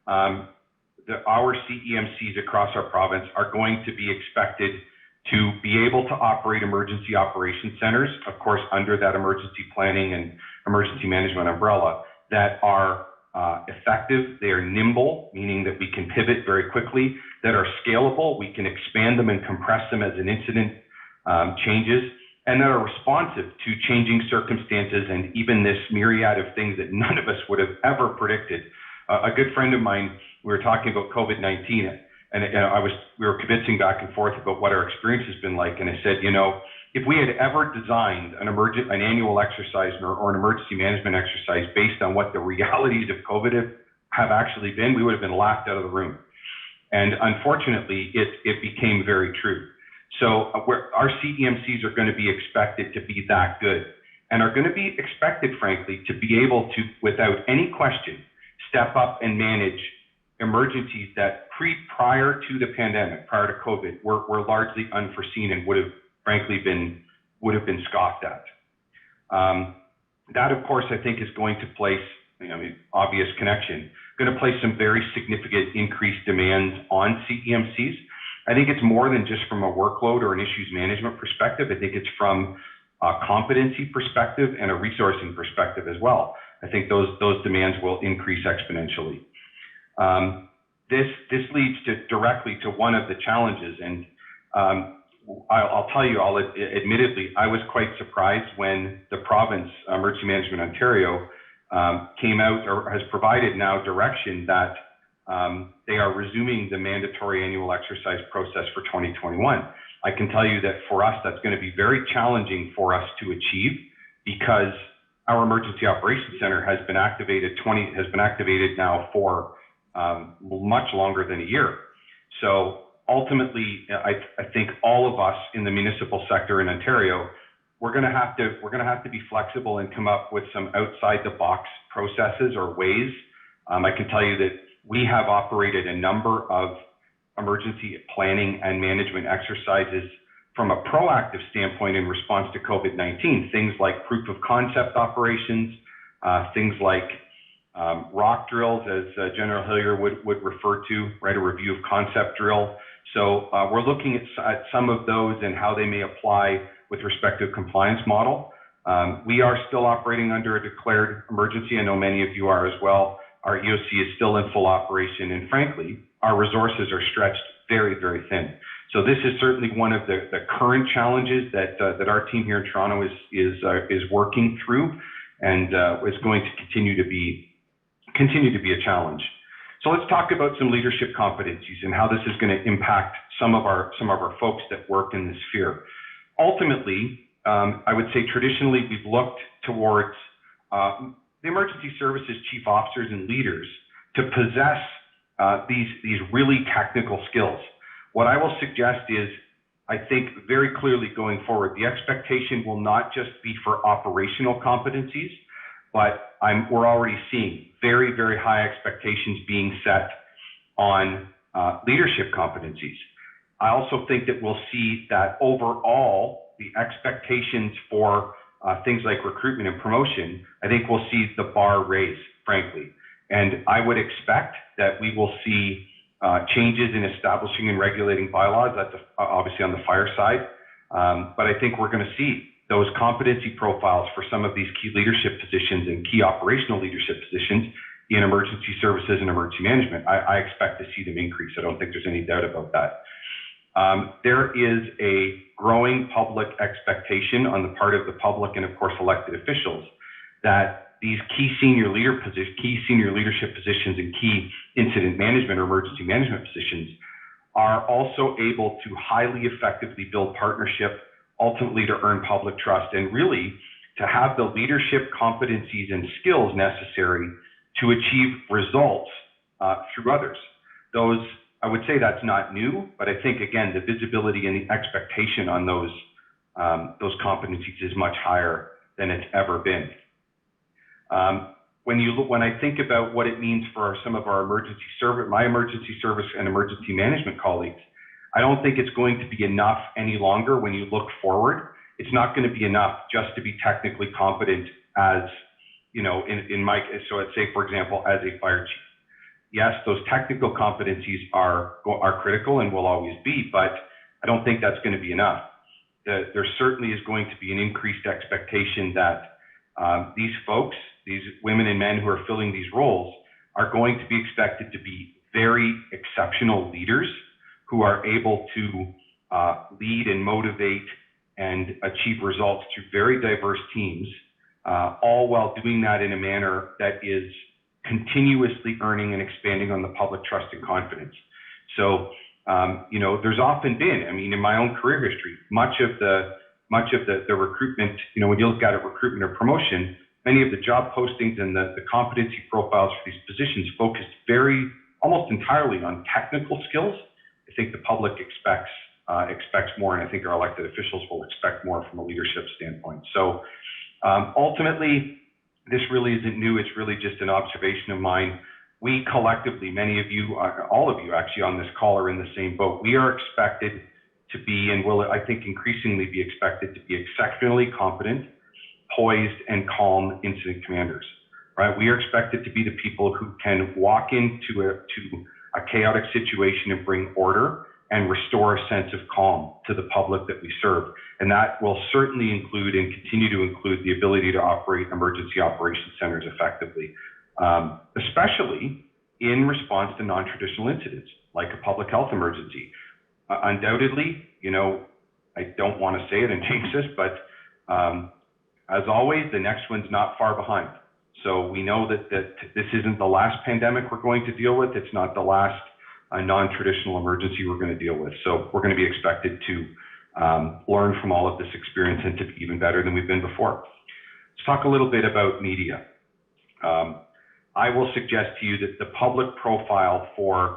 our CEMCs across our province are going to be expected to be able to operate emergency operations centers, of course, under that emergency planning and emergency management umbrella, that are effective, they are nimble, meaning that we can pivot very quickly, that are scalable, we can expand them and compress them as an incident changes, and that are responsive to changing circumstances and even this myriad of things that none of us would have ever predicted. A good friend of mine, we were talking about COVID-19, and we were convincing back and forth about what our experience has been like, and I said, you know, if we had ever designed an annual exercise or an emergency management exercise based on what the realities of COVID have actually been, we would have been laughed out of the room. And unfortunately, it became very true. So our CEMCs are going to be expected to be that good, and are going to be expected, frankly, to be able to, without any question, step up and manage emergencies that prior to the pandemic, prior to COVID, were largely unforeseen and would have frankly been scoffed at. That, of course, I think is going to place, obvious connection, going to place some very significant increased demands on CEMCs. I think it's more than just from a workload or an issues management perspective. I think it's from a competency perspective and a resourcing perspective as well. I think those demands will increase exponentially. This leads directly to one of the challenges, and I'll tell you, admittedly, I was quite surprised when the province, Emergency Management Ontario, came out or has provided now direction that they are resuming the mandatory annual exercise process for 2021. I can tell you that for us, that's going to be very challenging for us to achieve, because our Emergency Operations Center has been activated now for much longer than a year. So ultimately, I think all of us in the municipal sector in Ontario, we're going to have to be flexible and come up with some outside the box processes or ways. I can tell you that we have operated a number of emergency planning and management exercises from a proactive standpoint in response to COVID-19, things like proof of concept operations, things like rock drills, as General Hillier would refer to, right, a review of concept drill. So we're looking at some of those and how they may apply with respect to a compliance model. We are still operating under a declared emergency. I know many of you are as well. Our EOC is still in full operation, and frankly, our resources are stretched very, very thin. So this is certainly one of the current challenges that our team here in Toronto is working through, and is going to continue to be a challenge. So let's talk about some leadership competencies and how this is going to impact some of our folks that work in this sphere. Ultimately, I would say traditionally we've looked towards the emergency services chief officers and leaders to possess these really technical skills. What I will suggest is, I think very clearly going forward, the expectation will not just be for operational competencies, but we're already seeing very, very high expectations being set on leadership competencies. I also think that we'll see that overall, the expectations for things like recruitment and promotion, I think we'll see the bar raise, frankly. And I would expect that we will see changes in establishing and regulating bylaws. That's obviously on the fire side. But I think we're going to see those competency profiles for some of these key leadership positions and key operational leadership positions in emergency services and emergency management. I expect to see them increase. I don't think there's any doubt about that. There is a growing public expectation on the part of the public and, of course, elected officials that these key senior leadership positions and key incident management or emergency management positions are also able to highly effectively build partnership, ultimately to earn public trust, and really to have the leadership competencies and skills necessary to achieve results through others. Those, I would say that's not new, but I think, again, the visibility and the expectation on those competencies is much higher than it's ever been. When I think about what it means for some of our my emergency service and emergency management colleagues, I don't think it's going to be enough any longer when you look forward. It's not going to be enough just to be technically competent as, you know, so let's say, for example, as a fire chief. Yes, those technical competencies are critical and will always be, but I don't think that's going to be enough. There certainly is going to be an increased expectation that these folks, these women and men who are filling these roles, are going to be expected to be very exceptional leaders who are able to lead and motivate and achieve results through very diverse teams, all while doing that in a manner that is continuously earning and expanding on the public trust and confidence. So, you know, there's often been, I mean, in my own career history, much of the recruitment, you know, when you look at it, recruitment or promotion, many of the job postings and the competency profiles for these positions focused almost entirely on technical skills. I think the public expects more, and I think our elected officials will expect more from a leadership standpoint. So ultimately, this really isn't new. It's really just an observation of mine. We collectively, many of you, all of you actually on this call are in the same boat. We are expected to be, and will, I think, increasingly be expected to be exceptionally competent, poised, and calm incident commanders, right? We are expected to be the people who can walk into a chaotic situation and bring order and restore a sense of calm to the public that we serve. And that will certainly include and continue to include the ability to operate emergency operations centers effectively, especially in response to non-traditional incidents like a public health emergency. Undoubtedly, you know, I don't want to say it and jinx this, but as always, the next one's not far behind. So we know that this isn't the last pandemic we're going to deal with. It's not the last non-traditional emergency we're going to deal with. So we're going to be expected to learn from all of this experience and to be even better than we've been before. Let's talk a little bit about media. I will suggest to you that the public profile for,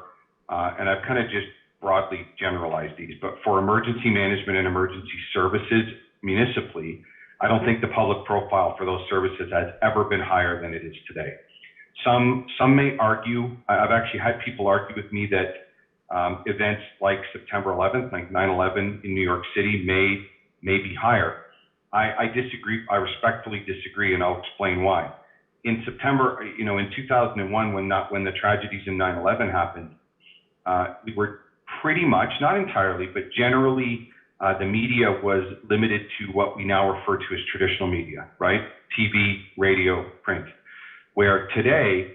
and I've kind of just broadly generalized these, but for emergency management and emergency services municipally, I don't think the public profile for those services has ever been higher than it is today. Some may argue, I've actually had people argue with me that Events like September 11th, like 9/11 in New York City may be higher. I disagree. I respectfully disagree, and I'll explain why. In September, in 2001, when the tragedies in 9/11 happened, we were pretty much, not entirely, but generally, the media was limited to what we now refer to as traditional media, right? TV, radio, print. Where today,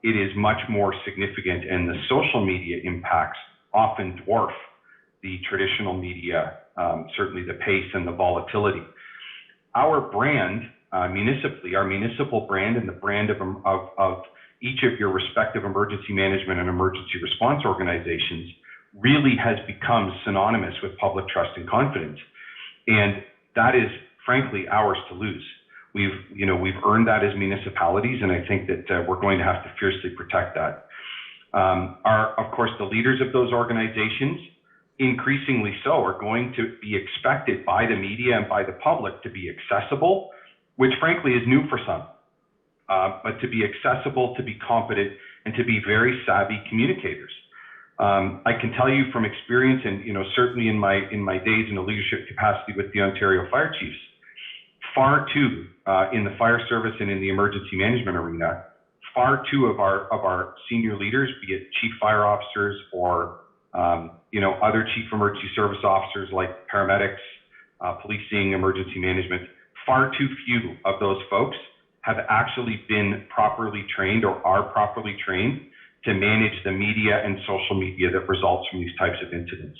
it is much more significant, and the social media impacts often dwarf the traditional media, certainly the pace and the volatility. Our brand, municipally, our municipal brand and the brand of each of your respective emergency management and emergency response organizations really has become synonymous with public trust and confidence. And that is frankly ours to lose. We've earned that as municipalities, and I think that we're going to have to fiercely protect that. Of course, the leaders of those organizations, increasingly so, are going to be expected by the media and by the public to be accessible, which frankly is new for some, but to be accessible, to be competent, and to be very savvy communicators. I can tell you from experience, and certainly in my days in a leadership capacity with the Ontario Fire Chiefs, far too in the fire service and in the emergency management arena, far too of our senior leaders, be it chief fire officers or other chief emergency service officers like paramedics, policing, emergency management, far too few of those folks have actually been properly trained or are properly trained to manage the media and social media that results from these types of incidents.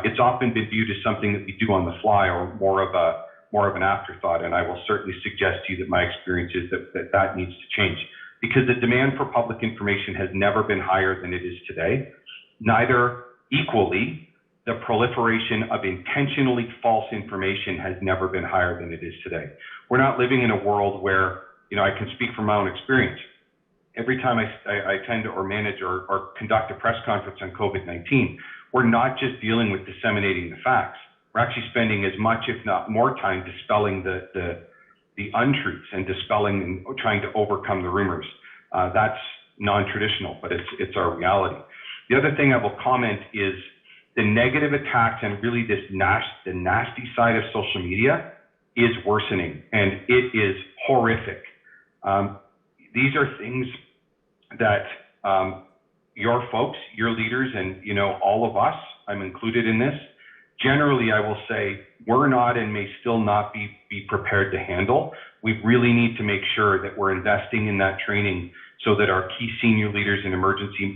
It's often been viewed as something that we do on the fly or more of an afterthought, and I will certainly suggest to you that my experience is that needs to change, because the demand for public information has never been higher than it is today. Neither equally, the proliferation of intentionally false information has never been higher than it is today. We're not living in a world where, I can speak from my own experience. Every time I attend or manage or conduct a press conference on COVID-19, we're not just dealing with disseminating the facts. We're actually spending as much, if not more time, dispelling the untruths and dispelling and trying to overcome the rumors. That's non-traditional, but it's our reality. The other thing I will comment is the negative attacks and really the nasty side of social media is worsening, and it is horrific. These are things that your folks, your leaders, and all of us, I'm included in this, generally I will say we're not and may still not be prepared to handle. We really need to make sure that we're investing in that training so that our key senior leaders in emergency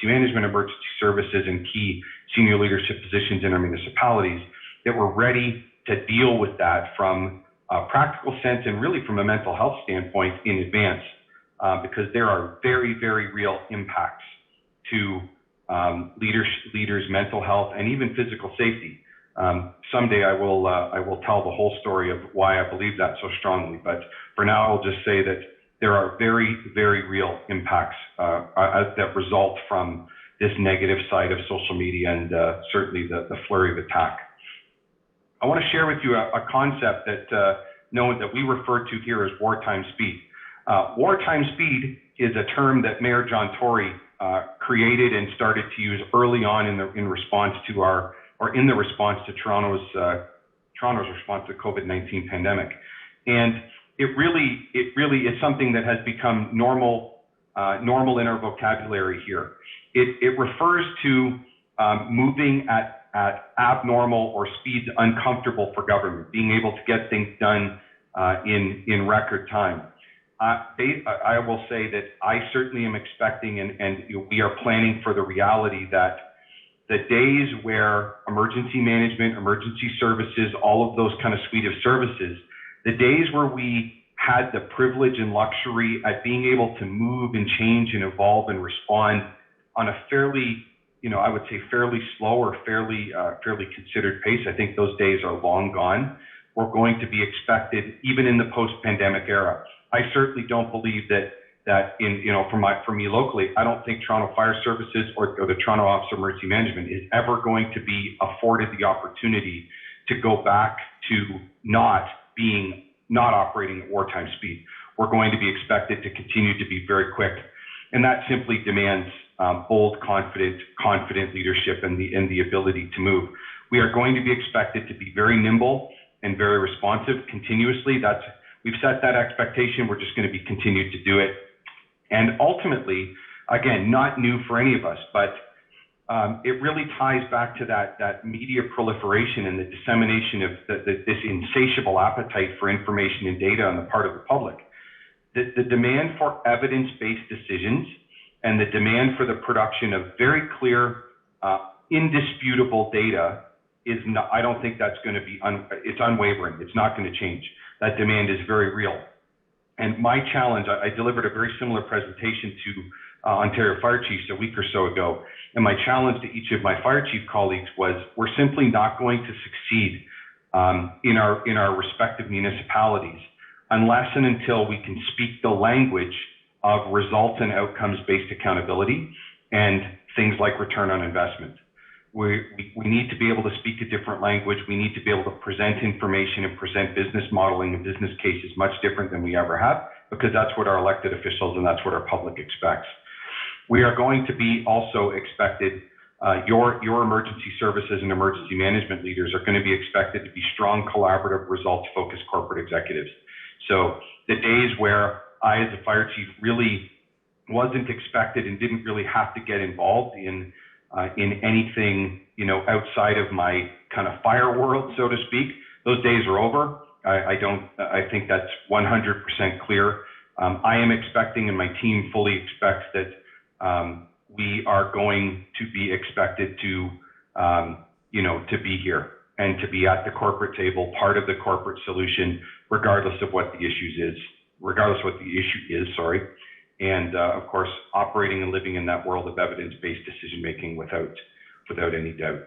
management, emergency services, and key senior leadership positions in our municipalities, that we're ready to deal with that from a practical sense and really from a mental health standpoint in advance, because there are very, very real impacts to leaders' mental health and even physical safety. Someday I will tell the whole story of why I believe that so strongly, but for now I'll just say that there are very, very real impacts that result from this negative side of social media and certainly the flurry of attack. I want to share with you a concept that we refer to here as wartime speed. Wartime speed is a term that Mayor John Tory created and started to use early on in response to Toronto's response to the COVID-19 pandemic. And it really is something that has become normal in our vocabulary here. It refers to moving at abnormal or speeds uncomfortable for government, being able to get things done in record time. I will say that I certainly am expecting and we are planning for the reality that the days where emergency management, emergency services, all of those kind of suite of services, the days where we had the privilege and luxury at being able to move and change and evolve and respond on a fairly, I would say fairly slow or fairly considered pace. I think those days are long gone. We're going to be expected even in the post-pandemic era. I certainly don't believe that for me locally, I don't think Toronto Fire Services or the Toronto Office of Emergency Management is ever going to be afforded the opportunity to go back to not operating at wartime speed. We're going to be expected to continue to be very quick, and that simply demands bold, confident leadership and the ability to move. We are going to be expected to be very nimble and very responsive continuously. We've set that expectation. We're just going to be continued to do it. And ultimately, again, not new for any of us, but it really ties back to that media proliferation and the dissemination of this insatiable appetite for information and data on the part of the public. The demand for evidence-based decisions and the demand for the production of very clear, indisputable data is not, I don't think that's going to be, it's unwavering. It's not going to change. That demand is very real. And my challenge, I delivered a very similar presentation to Ontario Fire Chiefs a week or so ago. And my challenge to each of my fire chief colleagues was, we're simply not going to succeed in our respective municipalities unless and until we can speak the language of results and outcomes-based accountability and things like return on investment. We need to be able to speak a different language. We need to be able to present information and present business modeling and business cases much different than we ever have, because that's what our elected officials and that's what our public expects. We are going to be also expected, your emergency services and emergency management leaders are going to be expected to be strong, collaborative, results-focused corporate executives. So the days where I, as a fire chief, really wasn't expected and didn't really have to get involved in anything, outside of my kind of fire world, so to speak, those days are over. I think that's 100% clear. I am expecting, and my team fully expects, that we are going to be expected to, to be here and to be at the corporate table, part of the corporate solution, regardless of what the issue is, sorry. And of course, operating and living in that world of evidence-based decision-making without any doubt.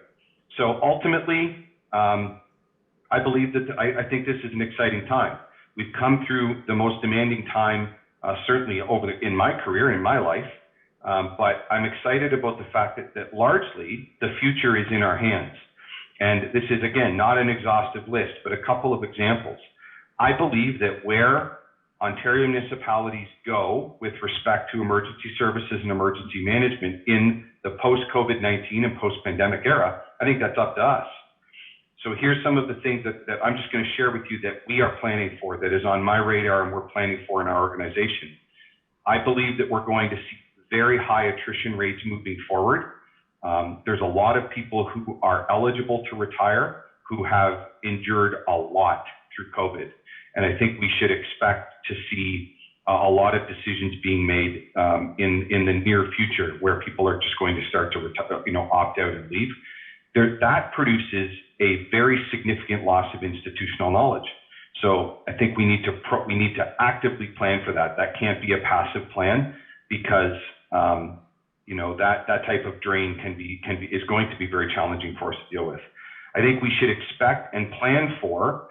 So ultimately, I believe that I think this is an exciting time. We've come through the most demanding time, certainly in my career, in my life, but I'm excited about the fact that largely the future is in our hands. And this is, again, not an exhaustive list, but a couple of examples. I believe that where Ontario municipalities go with respect to emergency services and emergency management in the post-COVID-19 and post-pandemic era, I think that's up to us. So here's some of the things that I'm just going to share with you that we are planning for, that is on my radar and we're planning for in our organization. I believe that we're going to see very high attrition rates moving forward. There's a lot of people who are eligible to retire who have endured a lot through COVID. And I think we should expect to see a lot of decisions being made in the near future, where people are just going to start to opt out and leave. That produces a very significant loss of institutional knowledge. So I think we need to actively plan for that. That can't be a passive plan, because that type of drain is going to be very challenging for us to deal with. I think we should expect and plan for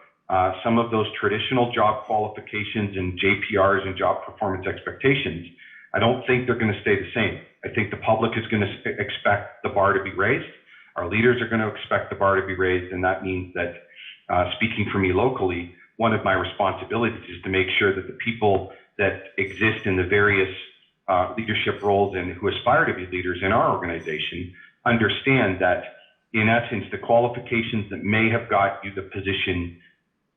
some of those traditional job qualifications and JPRs and job performance expectations. I don't think they're going to stay the same. I think the public is going to expect the bar to be raised. Our leaders are going to expect the bar to be raised. And that means that, speaking for me locally, one of my responsibilities is to make sure that the people that exist in the various leadership roles and who aspire to be leaders in our organization understand that, in essence, the qualifications that may have got you the position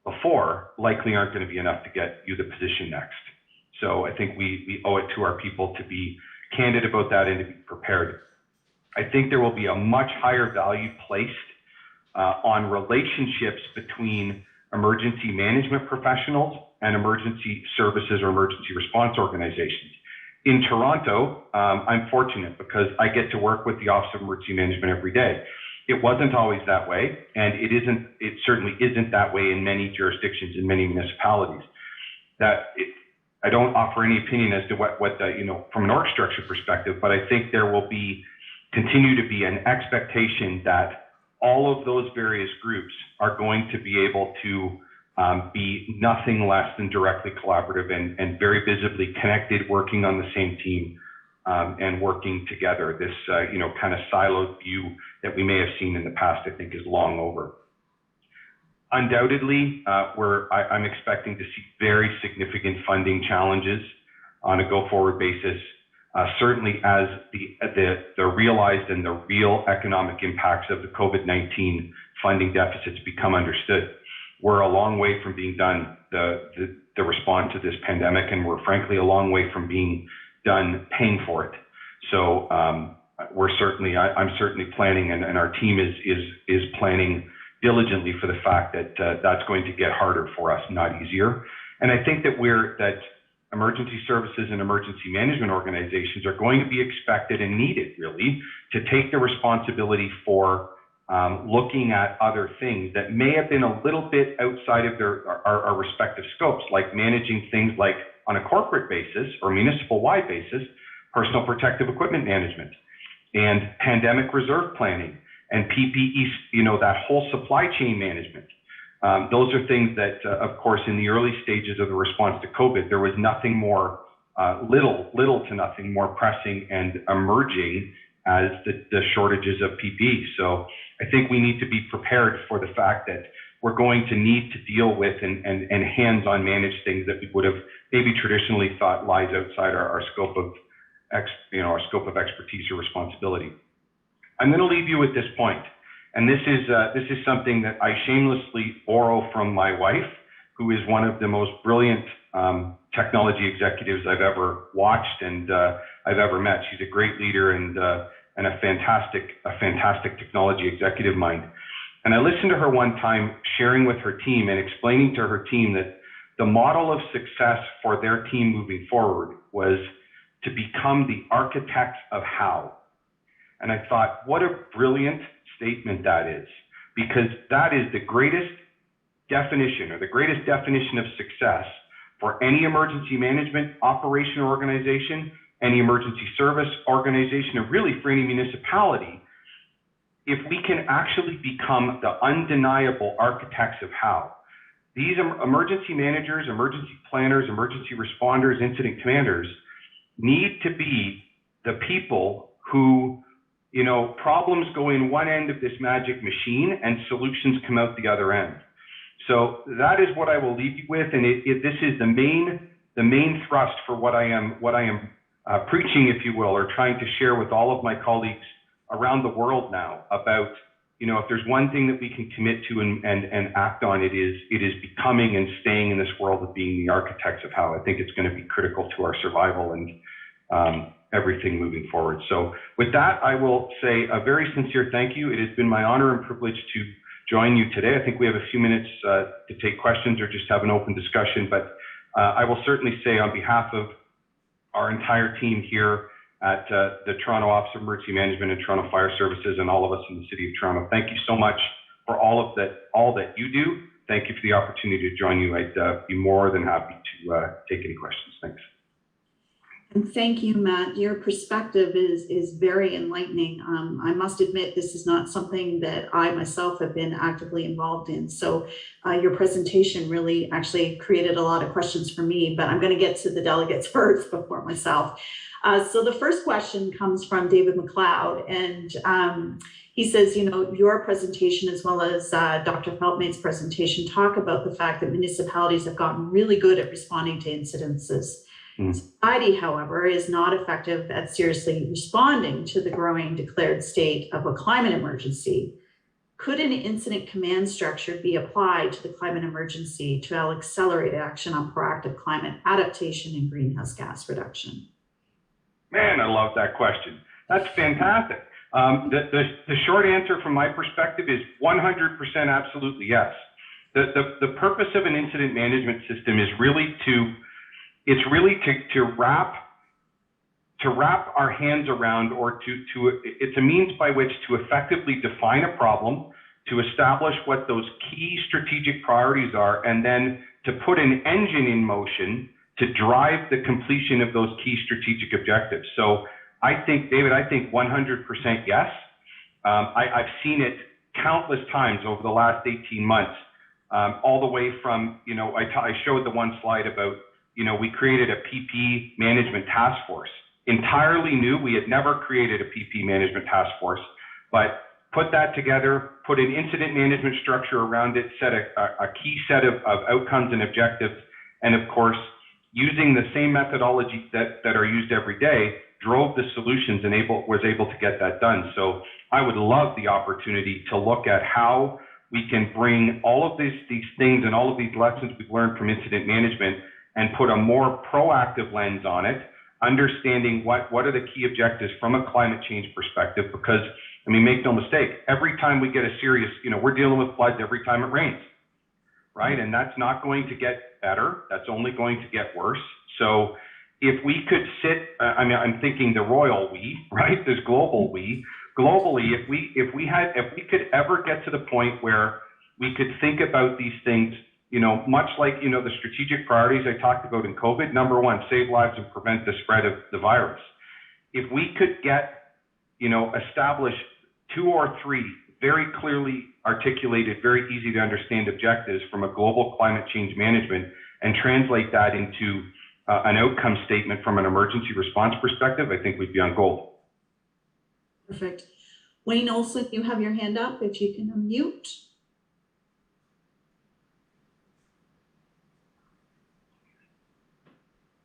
before likely aren't going to be enough to get you the position next. So I think we owe it to our people to be candid about that and to be prepared. I think there will be a much higher value placed on relationships between emergency management professionals and emergency services or emergency response organizations. In Toronto, I'm fortunate because I get to work with the Office of Emergency Management every day. It wasn't always that way, and it certainly isn't that way in many jurisdictions, in many municipalities. I don't offer any opinion as to what from an org structure perspective, but I think there will continue to be an expectation that all of those various groups are going to be able to be nothing less than directly collaborative and very visibly connected, working on the same team and working together. This kind of siloed view that we may have seen in the past, I think, is long over. Undoubtedly, I'm expecting to see very significant funding challenges on a go-forward basis. certainly as the realized and the real economic impacts of the COVID-19 funding deficits become understood. We're a long way from being done the response to this pandemic, and we're frankly a long way from being done paying for it. So I'm certainly planning, and our team is planning diligently for the fact that that's going to get harder for us, not easier. And I think that emergency services and emergency management organizations are going to be expected and needed really to take the responsibility for looking at other things that may have been a little bit outside of our respective scopes, like managing things like on a corporate basis or municipal-wide basis, personal protective equipment management and pandemic reserve planning and PPE, that whole supply chain management. Those are things that, of course, in the early stages of the response to COVID, there was nothing more, little to nothing more pressing and emerging as the shortages of PPE. So I think we need to be prepared for the fact that we're going to need to deal with and hands-on manage things that we would have maybe traditionally thought lies outside our scope of expertise or responsibility. I'm going to leave you with this point. And this is something that I shamelessly borrow from my wife, who is one of the most brilliant technology executives I've ever watched and I've ever met. She's a great leader and a fantastic technology executive mind. And I listened to her one time sharing with her team and explaining to her team that the model of success for their team moving forward was to become the architects of how. And I thought, what a brilliant statement that is, because that is the greatest definition or the greatest definition of success for any emergency management operation or organization, any emergency service organization, and really for any municipality, if we can actually become the undeniable architects of how. These emergency managers, emergency planners, emergency responders, incident commanders need to be the people who, problems go in one end of this magic machine and solutions come out the other end. So that is what I will leave you with, and this is the main thrust for what I am preaching, if you will, or trying to share with all of my colleagues around the world now about, if there's one thing that we can commit to and act on, it is becoming and staying in this world of being the architects of how. I think it's going to be critical to our survival and everything moving forward. So with that, I will say a very sincere thank you. It has been my honor and privilege to join you today. I think we have a few minutes to take questions or just have an open discussion, but I will certainly say on behalf of our entire team here at the Toronto Office of Emergency Management and Toronto Fire Services and all of us in the City of Toronto, thank you so much for all that you do. Thank you for the opportunity to join you. I'd be more than happy to take any questions. Thanks. And thank you, Matt. Your perspective is very enlightening. I must admit, this is not something that I myself have been actively involved in. So your presentation really actually created a lot of questions for me, but I'm going to get to the delegates first before myself. So the first question comes from David McLeod, and he says, your presentation as well as Dr. Feltmate's presentation talk about the fact that municipalities have gotten really good at responding to incidences. Society, however, is not effective at seriously responding to the growing declared state of a climate emergency. Could an incident command structure be applied to the climate emergency to accelerate action on proactive climate adaptation and greenhouse gas reduction? Man, I love that question. That's fantastic. The short answer from my perspective is 100% absolutely yes. The purpose of an incident management system is really to wrap our hands around, or it's a means by which to effectively define a problem, to establish what those key strategic priorities are, and then to put an engine in motion to drive the completion of those key strategic objectives. So I think, David, 100% yes. I've seen it countless times over the last 18 months, all the way from, I showed the one slide about, we created a PP management task force, entirely new. We had never created a PP management task force, but put that together, put an incident management structure around it, set a key set of outcomes and objectives, and of course, using the same methodologies that are used every day, drove the solutions and was able to get that done. So I would love the opportunity to look at how we can bring all of these things and all of these lessons we've learned from incident management and put a more proactive lens on it, understanding what are the key objectives from a climate change perspective. Because, I mean, make no mistake, every time we get a serious, we're dealing with floods every time it rains, right? And that's not going to get better. That's only going to get worse. So if we could I'm thinking the royal we, right? This global we. Globally, if we could ever get to the point where we could think about these things, much like, the strategic priorities I talked about in COVID, number one, save lives and prevent the spread of the virus. If we could establish 2 or 3 very clearly articulated, very easy to understand objectives from a global climate change management and translate that into an outcome statement from an emergency response perspective, I think we'd be on gold. Perfect. Wayne Olson, you have your hand up if you can unmute.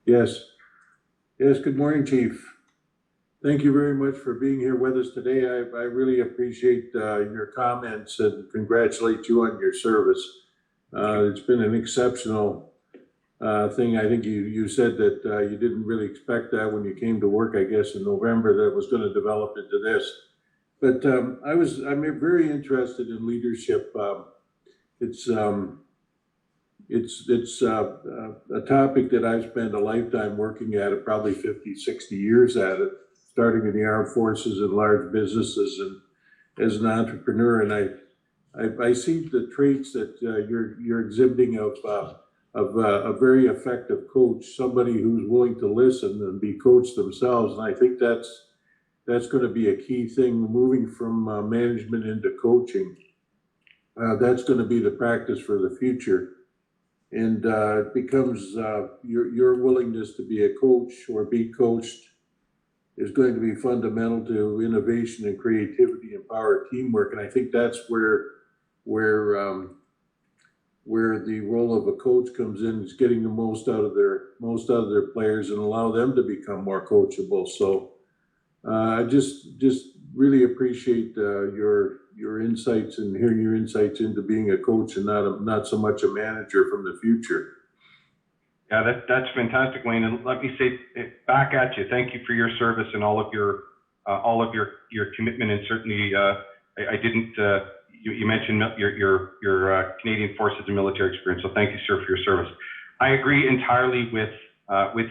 Yes. Good morning, Chief. Thank you very much for being here with us today. I really appreciate your comments and congratulate you on your service. It's been an exceptional thing. I think you said that you didn't really expect that when you came to work, I guess, in November, that it was going to develop into this. But I'm very interested in leadership. It's a topic that I've spent a lifetime working at it, probably 50, 60 years at it, starting in the armed forces and large businesses and as an entrepreneur. And I see the traits that you're exhibiting of a very effective coach, somebody who's willing to listen and be coached themselves. And I think that's going to be a key thing, moving from management into coaching. That's going to be the practice for the future. And it becomes your willingness to be a coach or be coached is going to be fundamental to innovation and creativity and power teamwork. And I think that's where the role of a coach comes in, is getting the most out of their players and allow them to become more coachable. So I just really appreciate your insights and hearing your insights into being a coach and not so much a manager from the future. Yeah, that's fantastic, Wayne. And let me say back at you, thank you for your service and all of your commitment. And certainly, I didn't. You mentioned your Canadian Forces and military experience, so thank you, sir, for your service. I agree entirely with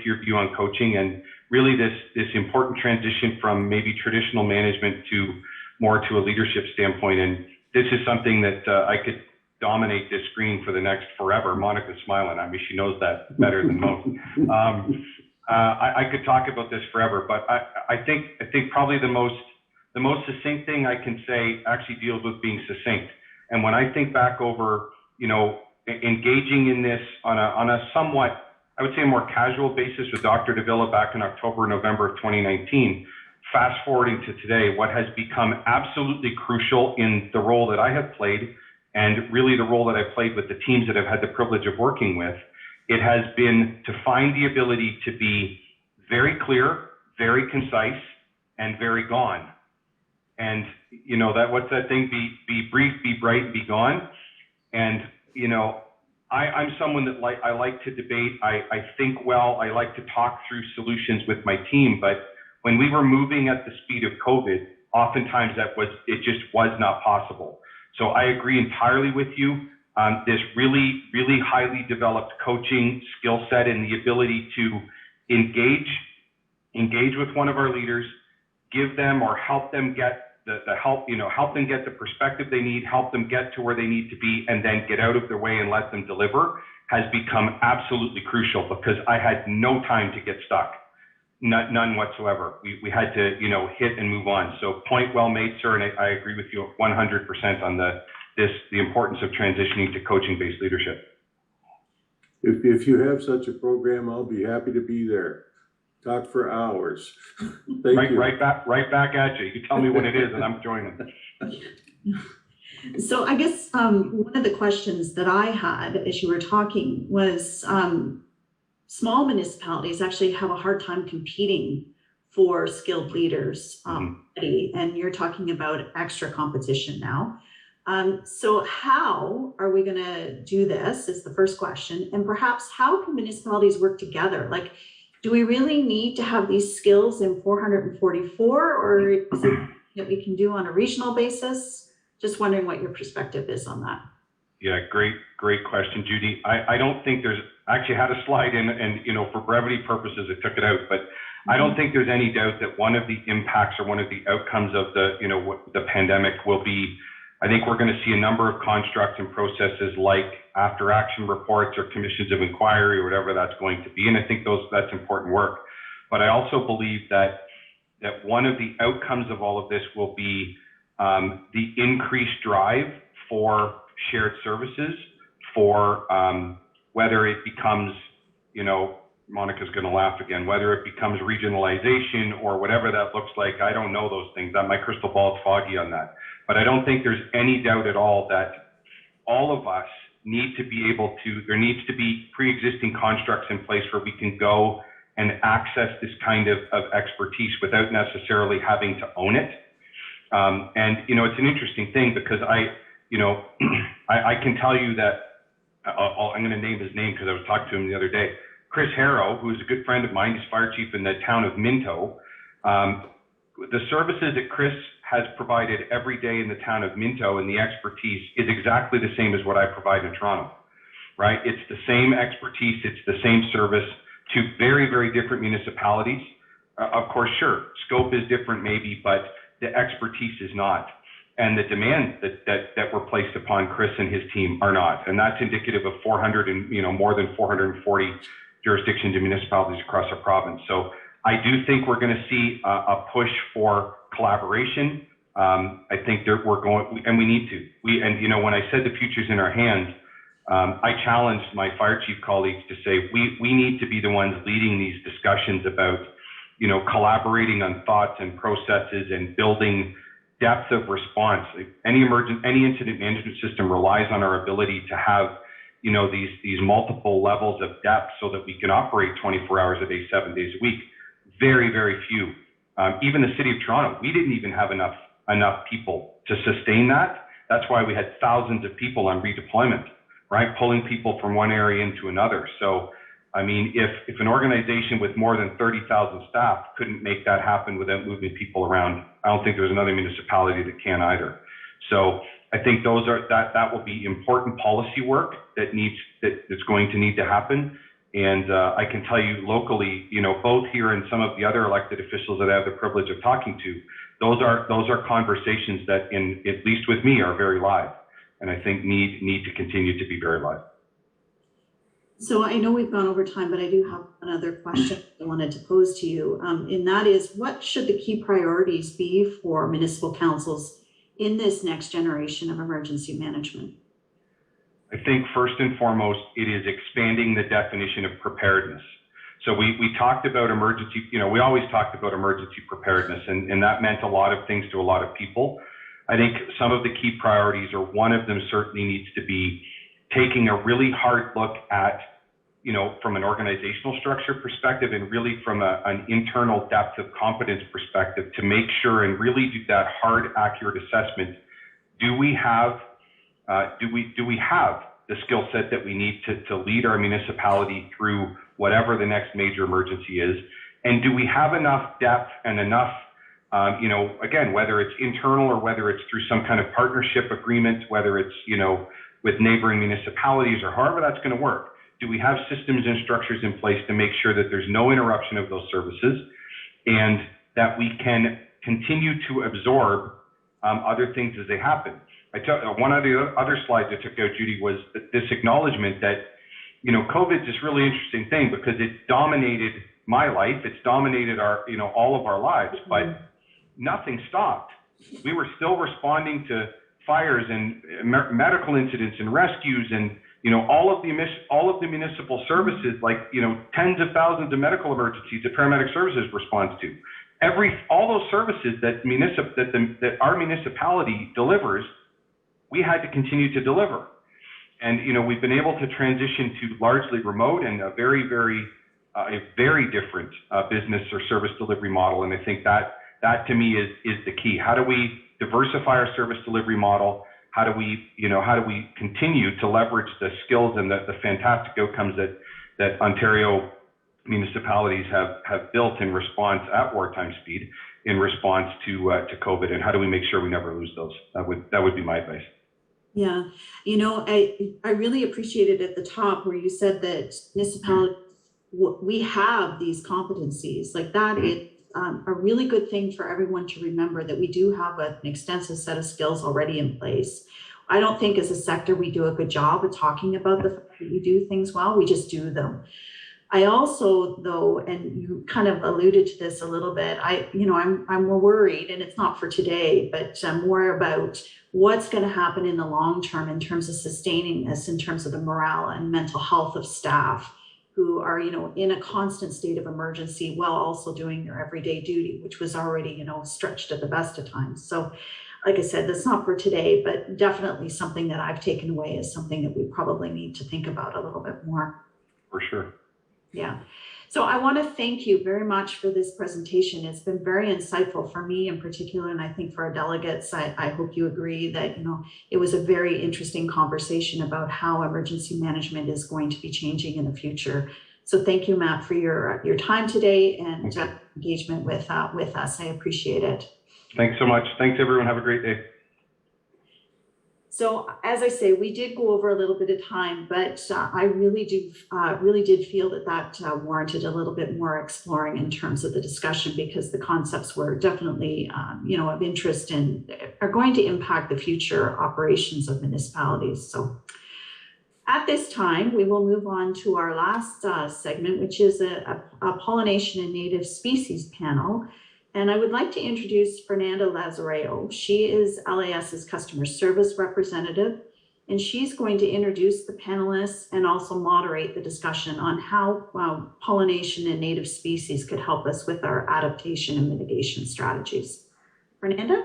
your view on coaching and really this important transition from maybe traditional management to more to a leadership standpoint. And this is something that I could dominate this screen for the next forever. Monica's smiling. I mean, she knows that better than most. I could talk about this forever, but I think probably the most succinct thing I can say actually deals with being succinct. And when I think back over, engaging in this on a somewhat, I would say, a more casual basis with Dr. Davila back in October, November of 2019, fast forwarding to today, what has become absolutely crucial in the role that I have played, and really the role that I've played with the teams that I've had the privilege of working with, it has been to find the ability to be very clear, very concise, and very gone. And what's that thing? Be brief, be bright, be gone. And I'm someone that I like to debate. I think well. I like to talk through solutions with my team. But when we were moving at the speed of COVID, oftentimes it just was not possible. So I agree entirely with you. This really, really highly developed coaching skill set and the ability to engage with one of our leaders, give them or help them get the help, help them get the perspective they need, help them get to where they need to be, and then get out of their way and let them deliver, has become absolutely crucial, because I had no time to get stuck. None whatsoever. We had to, hit and move on. So point well made, sir, and I agree with you 100% on the importance of transitioning to coaching-based leadership. If you have such a program, I'll be happy to be there. Talk for hours. Thank you. Right back at you. You tell me when it is, and I'm joining. So I guess one of the questions that I had as you were talking was, small municipalities actually have a hard time competing for skilled leaders Mhm. already, and you're talking about extra competition now. So how are we going to do this is the first question. And perhaps how can municipalities work together? Like, do we really need to have these skills in 444, or is it that we can do on a regional basis? Just wondering what your perspective is on that. Yeah, great question, Judy. I don't think there's, I actually had a slide in, and you know, for brevity purposes, I took it out, but I don't think there's any doubt that one of the impacts or one of the outcomes of the, you know, what the pandemic will be. I think we're going to see a number of constructs and processes like after action reports or commissions of inquiry or whatever that's going to be. And I think that's important work. But I also believe that one of the outcomes of all of this will be the increased drive for shared services, for whether it becomes, you know, Monica's going to laugh again, whether it becomes regionalization or whatever that looks like. I don't know those things. My crystal ball is foggy on that. But I don't think there's any doubt at all that all of us need to be able to, there needs to be pre-existing constructs in place where we can go and access this kind of expertise without necessarily having to own it. And, you know, it's an interesting thing because I can tell you that, I'm going to name his name because I was talking to him the other day. Chris Harrow, who's a good friend of mine, he's fire chief in the town of Minto. The services that Chris has provided every day in the town of Minto and the expertise is exactly the same as what I provide in Toronto, right? It's the same expertise, it's the same service to very, very different municipalities. Of course, sure, scope is different maybe, but the expertise is not. And the demands that were placed upon Chris and his team are not. And that's indicative of 400 and, you know, more than 440 jurisdictions and municipalities across our province. So I do think we're going to see a push for collaboration. I think that we're going, and we need to. And you know, when I said the future's in our hands, I challenged my fire chief colleagues to say we need to be the ones leading these discussions about, you know, collaborating on thoughts and processes and building depth of response. Any incident management system relies on our ability to have, you know, these multiple levels of depth so that we can operate 24 hours a day, 7 days a week. Very, very few. Even the city of Toronto, we didn't even have enough people to sustain that. That's why we had thousands of people on redeployment, right? Pulling people from one area into another. So, I mean, if an organization with more than 30,000 staff couldn't make that happen without moving people around, I don't think there's another municipality that can either. So I think that will be important policy work that's going to need to happen. And I can tell you locally, you know, both here and some of the other elected officials that I have the privilege of talking to, those are conversations that, at least with me, are very live, and I think need to continue to be very live. So I know we've gone over time, but I do have another question I wanted to pose to you. And that is, what should the key priorities be for municipal councils in this next generation of emergency management? I think first and foremost, it is expanding the definition of preparedness. So we talked about emergency, you know, we always talked about emergency preparedness, and that meant a lot of things to a lot of people. I think some of the key priorities, or one of them certainly needs to be taking a really hard look at, you know, from an organizational structure perspective and really from an internal depth of competence perspective to make sure and really do that hard, accurate assessment. Do we have the skill set that we need to lead our municipality through whatever the next major emergency is? And do we have enough depth and enough, you know, again, whether it's internal or whether it's through some kind of partnership agreement, whether it's, you know, with neighboring municipalities or however that's going to work, do we have systems and structures in place to make sure that there's no interruption of those services and that we can continue to absorb other things as they happen? One of the other slides I took out, Judy, was this acknowledgement that, you know, COVID's this really interesting thing because it dominated my life. It's dominated our, you know, all of our lives, but nothing stopped. We were still responding to fires and medical incidents and rescues and, you know, all of the municipal services, like, you know, tens of thousands of medical emergencies that paramedic services responds to. All those services that our municipality delivers, we had to continue to deliver. And, you know, we've been able to transition to largely remote and a very, very a very different business or service delivery model. And I think that to me is the key. How do we diversify our service delivery model? How do we continue to leverage the skills and the fantastic outcomes that Ontario municipalities have built in response at wartime speed in response to COVID, and how do we make sure we never lose those? That would be my advice. Yeah, I really appreciated at the top where you said that municipalities, we have these competencies. Like that is a really good thing for everyone to remember, that we do have an extensive set of skills already in place. I don't think as a sector we do a good job of talking about the fact that we do things well, we just do them. I also, though, and you kind of alluded to this a little bit, I'm more worried, and it's not for today, but more about what's going to happen in the long term in terms of sustaining this, in terms of the morale and mental health of staff who are, in a constant state of emergency while also doing their everyday duty, which was already, stretched at the best of times. So, like I said, that's not for today, but definitely something that I've taken away as something that we probably need to think about a little bit more. For sure. Yeah. So I want to thank you very much for this presentation. It's been very insightful for me in particular, and I think for our delegates. I hope you agree that, it was a very interesting conversation about how emergency management is going to be changing in the future. So thank you, Matt, for your time today and engagement with us. I appreciate it. Thanks so much. Thanks, everyone. Have a great day. So as I say, we did go over a little bit of time, but I really did feel that warranted a little bit more exploring in terms of the discussion, because the concepts were definitely, of interest and are going to impact the future operations of municipalities. So at this time, we will move on to our last segment, which is a pollination and native species panel. And I would like to introduce Fernanda Lazareo. She is LAS's customer service representative, and she's going to introduce the panelists and also moderate the discussion on how pollination and native species could help us with our adaptation and mitigation strategies. Fernanda?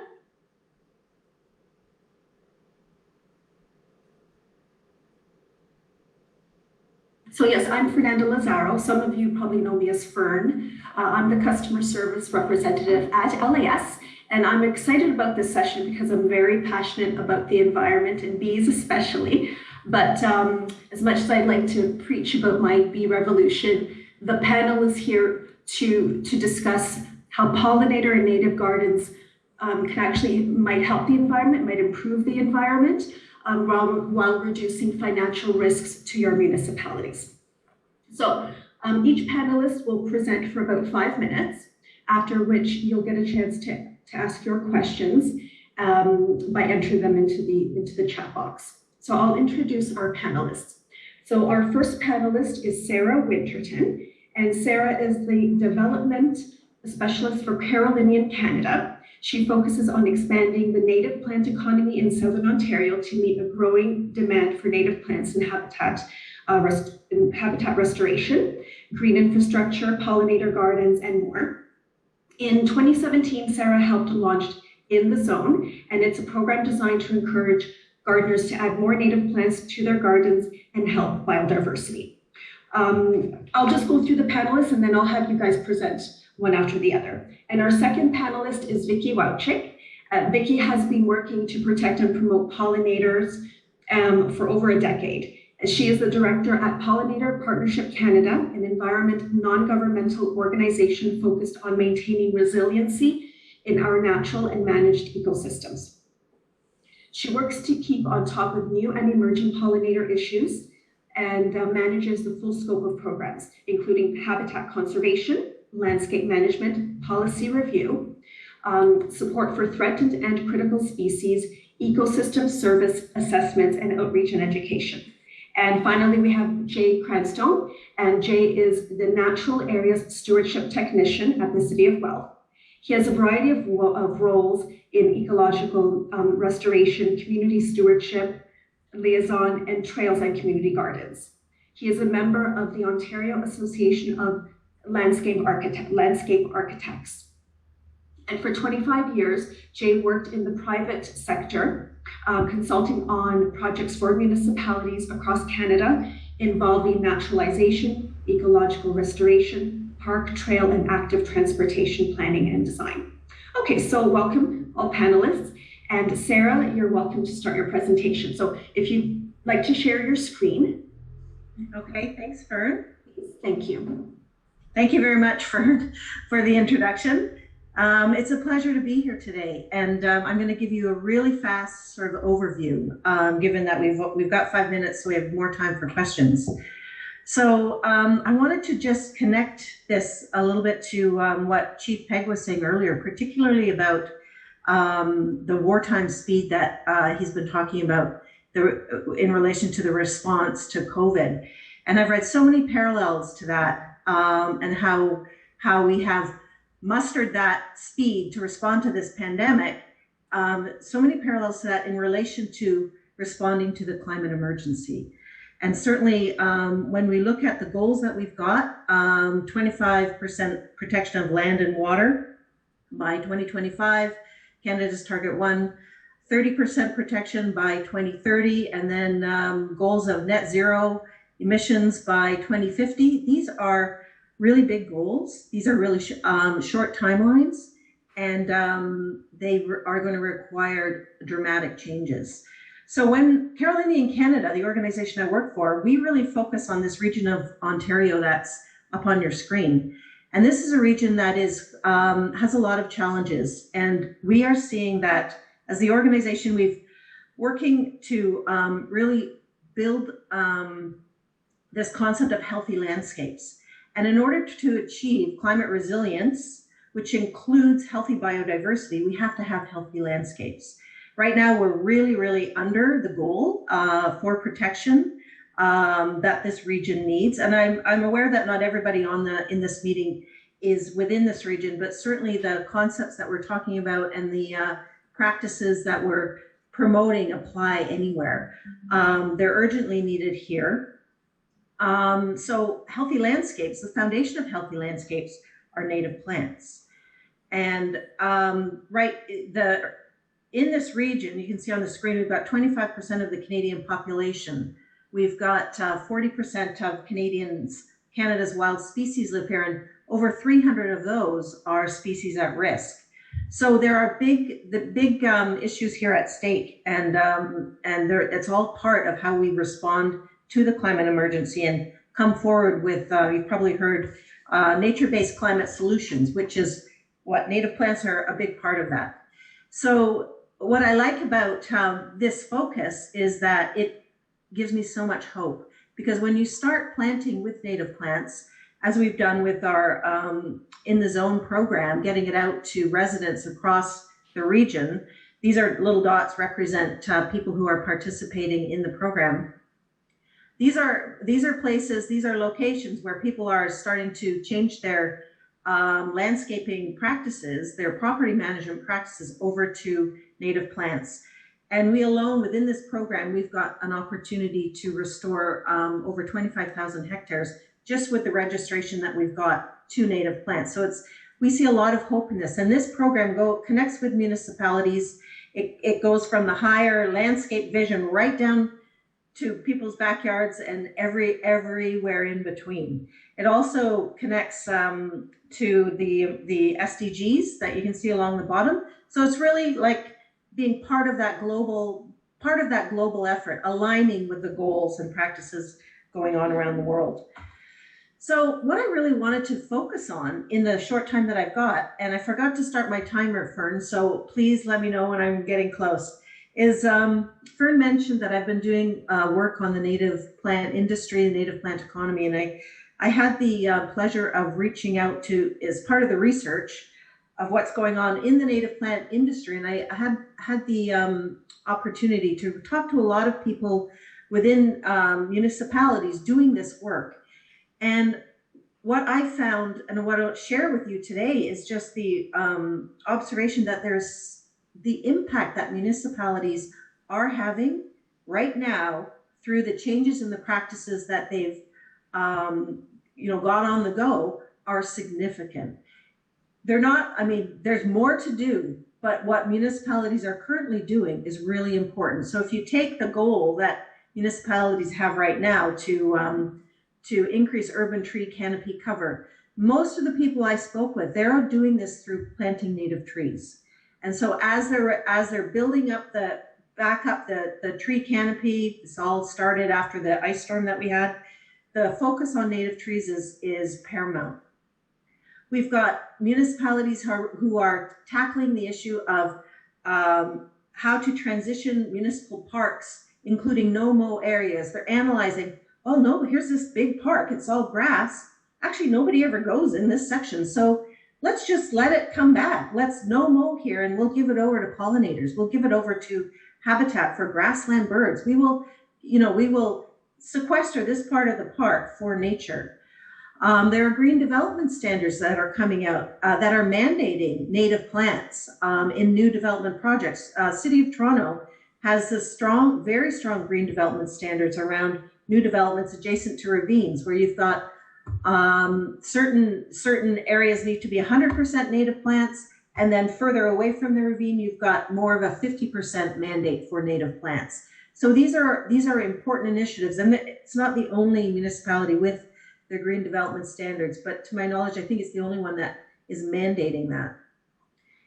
So yes, I'm Fernanda Lazaro. Some of you probably know me as Fern. I'm the customer service representative at LAS, and I'm excited about this session because I'm very passionate about the environment and bees especially. But as much as I'd like to preach about my bee revolution, the panel is here to discuss how pollinator and native gardens might help the environment, might improve the environment, while reducing financial risks to your municipalities. So each panelist will present for about 5 minutes, after which you'll get a chance to ask your questions by entering them into the chat box. So I'll introduce our panelists. So our first panelist is Sarah Winterton, and Sarah is the development specialist for Carolinian Canada. She focuses on expanding the native plant economy in Southern Ontario to meet a growing demand for native plants and habitat restoration, green infrastructure, pollinator gardens, and more. In 2017, Sarah helped launch In the Zone, and it's a program designed to encourage gardeners to add more native plants to their gardens and help biodiversity. I'll just go through the panelists and then I'll have you guys present one after the other. And our second panelist is Vicki Wowczyk. Vicki has been working to protect and promote pollinators for over a decade. She is the director at Pollinator Partnership Canada, an environment non-governmental organization focused on maintaining resiliency in our natural and managed ecosystems. She works to keep on top of new and emerging pollinator issues and manages the full scope of programs, including habitat conservation, landscape management, policy review, support for threatened and critical species, ecosystem service assessments, and outreach and education. And finally, we have Jay Cranstone, and Jay is the Natural Areas Stewardship Technician at the City of Guelph. He has a variety of roles in ecological restoration, community stewardship, liaison, and trails and community gardens. He is a member of the Ontario Association of Landscape Architects. And for 25 years, Jay worked in the private sector, consulting on projects for municipalities across Canada involving naturalization, ecological restoration, park, trail, and active transportation planning and design. Okay, so welcome all panelists. And Sarah, you're welcome to start your presentation. So if you'd like to share your screen. Okay, thanks, Fern. Thank you. Thank you very much for the introduction. It's a pleasure to be here today, and I'm going to give you a really fast sort of overview, given that we've got 5 minutes, so we have more time for questions. So I wanted to just connect this a little bit to what Chief Peg was saying earlier, particularly about the wartime speed that he's been talking about in relation to the response to COVID. And I've read so many parallels to that, and how we have mustered that speed to respond to this pandemic. So many parallels to that in relation to responding to the climate emergency. And certainly when we look at the goals that we've got, 25% protection of land and water by 2025, Canada's target 1, 30% protection by 2030, and then goals of net zero emissions by 2050. These are really big goals. These are really short timelines, and they are going to require dramatic changes. So when Carolinian Canada, the organization I work for, we really focus on this region of Ontario that's up on your screen. And this is a region that is has a lot of challenges. And we are seeing that as the organization, we've working to really build this concept of healthy landscapes. And in order to achieve climate resilience, which includes healthy biodiversity, we have to have healthy landscapes. Right now, we're really, really under the goal for protection that this region needs. And I'm aware that not everybody in this meeting is within this region, but certainly the concepts that we're talking about and the practices that we're promoting apply anywhere. They're urgently needed here. So healthy landscapes, the foundation of healthy landscapes are native plants. And in this region, you can see on the screen, we've got 25% of the Canadian population. We've got 40% of Canada's wild species live here, and over 300 of those are species at risk. So there are big issues here at stake, and it's all part of how we respond to the climate emergency and come forward with, you've probably heard, nature-based climate solutions, which is what native plants are a big part of that. So what I like about this focus is that it gives me so much hope, because when you start planting with native plants, as we've done with our In the Zone program, getting it out to residents across the region, these are little dots represent people who are participating in the program. These are places, these are locations where people are starting to change their landscaping practices, their property management practices over to native plants. And we alone within this program, we've got an opportunity to restore over 25,000 hectares just with the registration that we've got to native plants. So we see a lot of hope in this. And this program connects with municipalities. It goes from the higher landscape vision right down to people's backyards and everywhere in between. It also connects to the SDGs that you can see along the bottom. So it's really like being part of that global effort, aligning with the goals and practices going on around the world. So what I really wanted to focus on in the short time that I've got, and I forgot to start my timer, Fern, so please let me know when I'm getting close, is Fern mentioned that I've been doing work on the native plant industry, the native plant economy, and I had the pleasure of reaching out to, as part of the research of what's going on in the native plant industry, and I had the opportunity to talk to a lot of people within municipalities doing this work. And what I found and what I'll share with you today is just the observation that there's the impact that municipalities are having right now through the changes in the practices that they've got on the go are significant. They're not, there's more to do, but what municipalities are currently doing is really important. So if you take the goal that municipalities have right now to to increase urban tree canopy cover. Most of the people I spoke with, they're doing this through planting native trees. And so as they're building up the tree canopy, this all started after the ice storm that we had, the focus on native trees is paramount. We've got municipalities who are tackling the issue of how to transition municipal parks, including no-mow areas. They're analyzing, oh no, here's this big park, it's all grass. Actually, nobody ever goes in this section. So let's just let it come back. Let's no-mow here and we'll give it over to pollinators. We'll give it over to habitat for grassland birds. We will sequester this part of the park for nature. There are green development standards that are coming out that are mandating native plants in new development projects. City of Toronto has this very strong green development standards around new developments adjacent to ravines, where you've got certain areas need to be 100% native plants, and then further away from the ravine, you've got more of a 50% mandate for native plants. So these are important initiatives, and it's not the only municipality with their green development standards, but to my knowledge, I think it's the only one that is mandating that.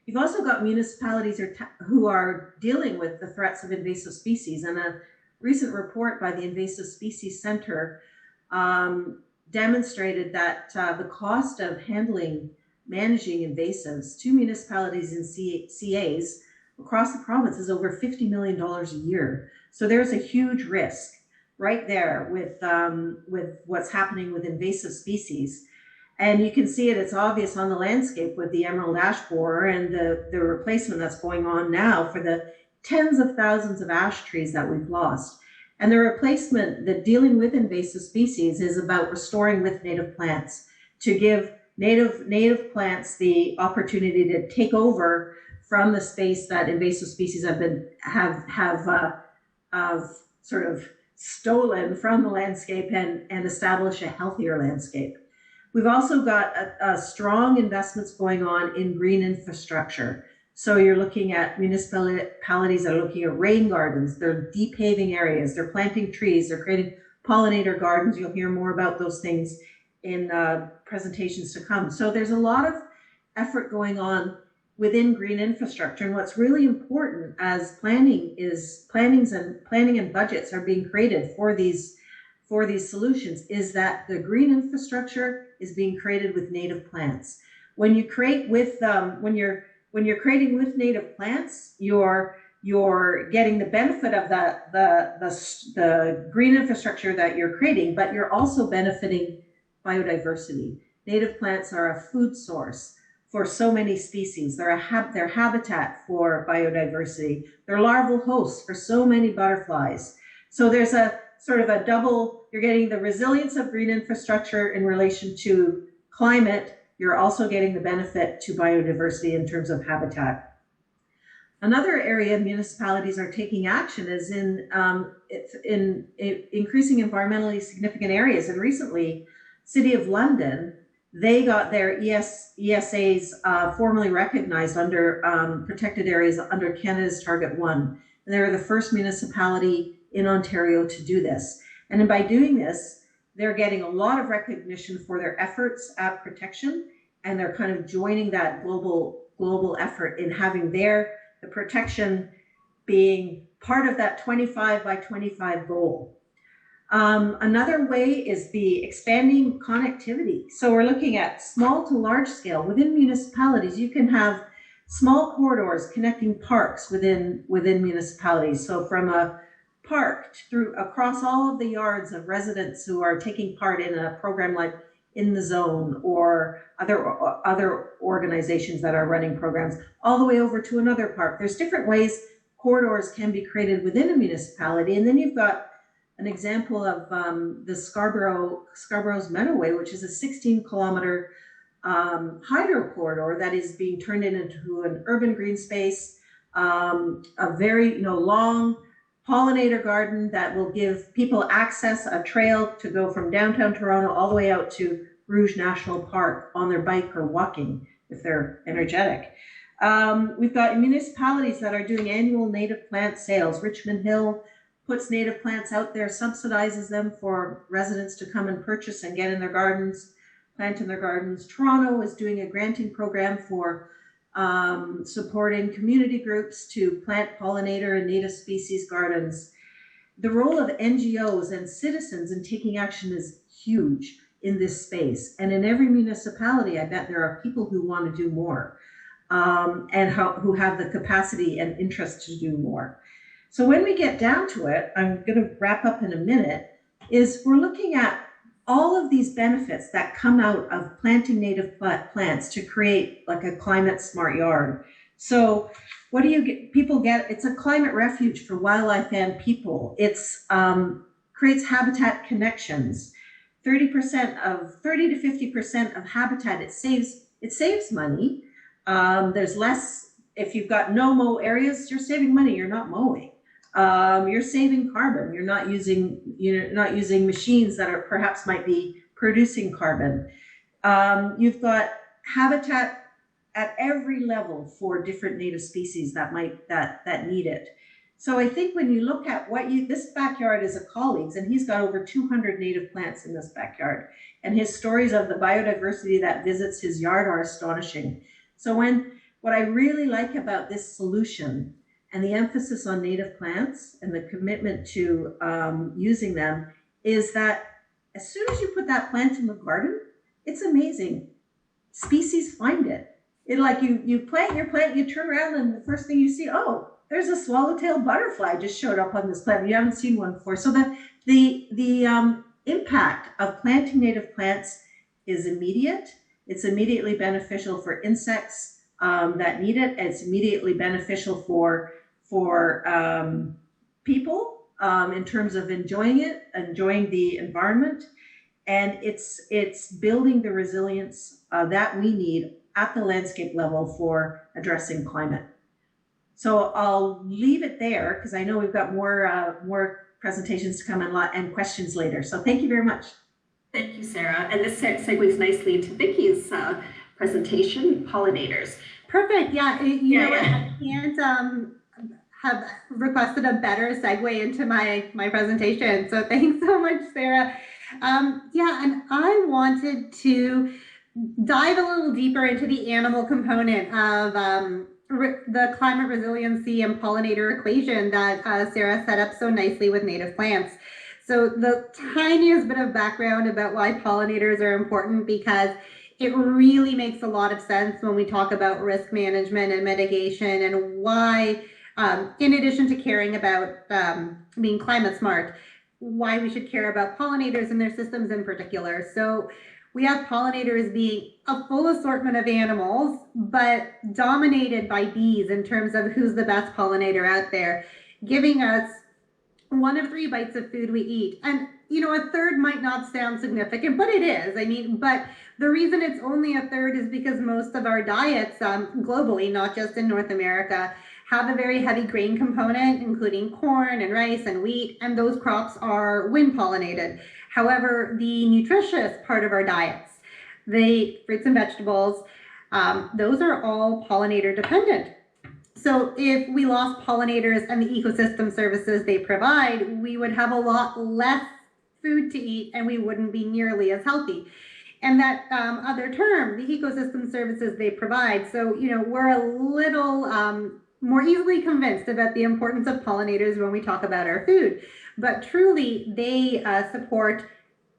You've also got municipalities who are dealing with the threats of invasive species, and a recent report by the Invasive Species Center demonstrated that the cost of managing invasives to municipalities and CAs across the province is over $50 million a year. So there's a huge risk right there with what's happening with invasive species. And you can see it's obvious on the landscape with the emerald ash borer and the replacement that's going on now for the tens of thousands of ash trees that we've lost. And the replacement, the dealing with invasive species, is about restoring with native plants, to give native plants the opportunity to take over from the space that invasive species have sort of stolen from the landscape and establish a healthier landscape. We've also got strong investments going on in green infrastructure. So you're looking at municipalities that are looking at rain gardens, they're depaving areas, they're planting trees, they're creating pollinator gardens. You'll hear more about those things in presentations to come. So there's a lot of effort going on within green infrastructure. And what's really important as planning and budgets are being created for these solutions is that the green infrastructure is being created with native plants. When you create with when you're creating with native plants, you're getting the benefit of the green infrastructure that you're creating, but you're also benefiting biodiversity. Native plants are a food source for so many species. They're habitat for biodiversity. They're larval hosts for so many butterflies. So there's a sort of a double, you're getting the resilience of green infrastructure in relation to climate. You're also getting the benefit to biodiversity in terms of habitat. Another area municipalities are taking action is in increasing environmentally significant areas. And recently, City of London, they got their ESAs formally recognized under protected areas under Canada's Target 1. And they were the first municipality in Ontario to do this. And by doing this, they're getting a lot of recognition for their efforts at protection, and they're kind of joining that global effort in having the protection being part of that 25 by 25 goal. Another way is the expanding connectivity. So we're looking at small to large scale. Within municipalities, you can have small corridors connecting parks within municipalities. So from a park across all of the yards of residents who are taking part in a program like In the Zone or other organizations that are running programs, all the way over to another park. There's different ways corridors can be created within a municipality. And then you've got an example of the Scarborough's Meadowway, which is a 16-kilometer hydro corridor that is being turned into an urban green space, a very long pollinator garden that will give people access, a trail to go from downtown Toronto all the way out to Rouge National Park on their bike or walking if they're energetic. We've got municipalities that are doing annual native plant sales. Richmond Hill, puts native plants out there, subsidizes them for residents to come and purchase and get in their gardens, plant in their gardens. Toronto is doing a granting program for supporting community groups to plant pollinator and native species gardens. The role of NGOs and citizens in taking action is huge in this space. And in every municipality, I bet there are people who want to do more and who have the capacity and interest to do more. So when we get down to it, I'm going to wrap up in a minute, is we're looking at all of these benefits that come out of planting native plants to create like a climate smart yard. So what do you get? People get, it's a climate refuge for wildlife and people. It's creates habitat connections. 30 to 50% of habitat, it saves money. There's less, if you've got no mow areas, you're saving money, you're not mowing. You're saving carbon. You're not using machines that are perhaps might be producing carbon. You've got habitat at every level for different native species that need it. So I think when you look at this backyard is a colleague's, and he's got over 200 native plants in this backyard, and his stories of the biodiversity that visits his yard are astonishing. So what I really like about this solution and the emphasis on native plants and the commitment to using them is that as soon as you put that plant in the garden, it's amazing. Species find it. It like you plant your plant, you turn around and the first thing you see, oh, there's a swallowtail butterfly just showed up on this plant. You haven't seen one before. So the impact of planting native plants is immediate. It's immediately beneficial for insects that need it. It's immediately beneficial for people in terms of enjoying the environment, and it's building the resilience that we need at the landscape level for addressing climate. So I'll leave it there because I know we've got more presentations to come and questions later. So thank you very much. Thank you, Sarah. And this segues nicely into Vicky's presentation, pollinators. Perfect. Yeah. I can't have requested a better segue into my presentation. So thanks so much, Sarah. And I wanted to dive a little deeper into the animal component of the climate resiliency and pollinator equation that Sarah set up so nicely with native plants. So the tiniest bit of background about why pollinators are important, because it really makes a lot of sense when we talk about risk management and mitigation, and why, in addition to caring about being climate smart, why we should care about pollinators and their systems in particular. So we have pollinators being a full assortment of animals, but dominated by bees in terms of who's the best pollinator out there, giving us 1 of 3 bites of food we eat. And, a third might not sound significant, but it is. But the reason it's only a third is because most of our diets globally, not just in North America, have a very heavy grain component, including corn and rice and wheat, and those crops are wind pollinated. However, the nutritious part of our diets, the fruits and vegetables, those are all pollinator dependent. So if we lost pollinators and the ecosystem services they provide, we would have a lot less food to eat and we wouldn't be nearly as healthy. And that other term, the ecosystem services they provide. So, we're a little more easily convinced about the importance of pollinators when we talk about our food. But truly, they support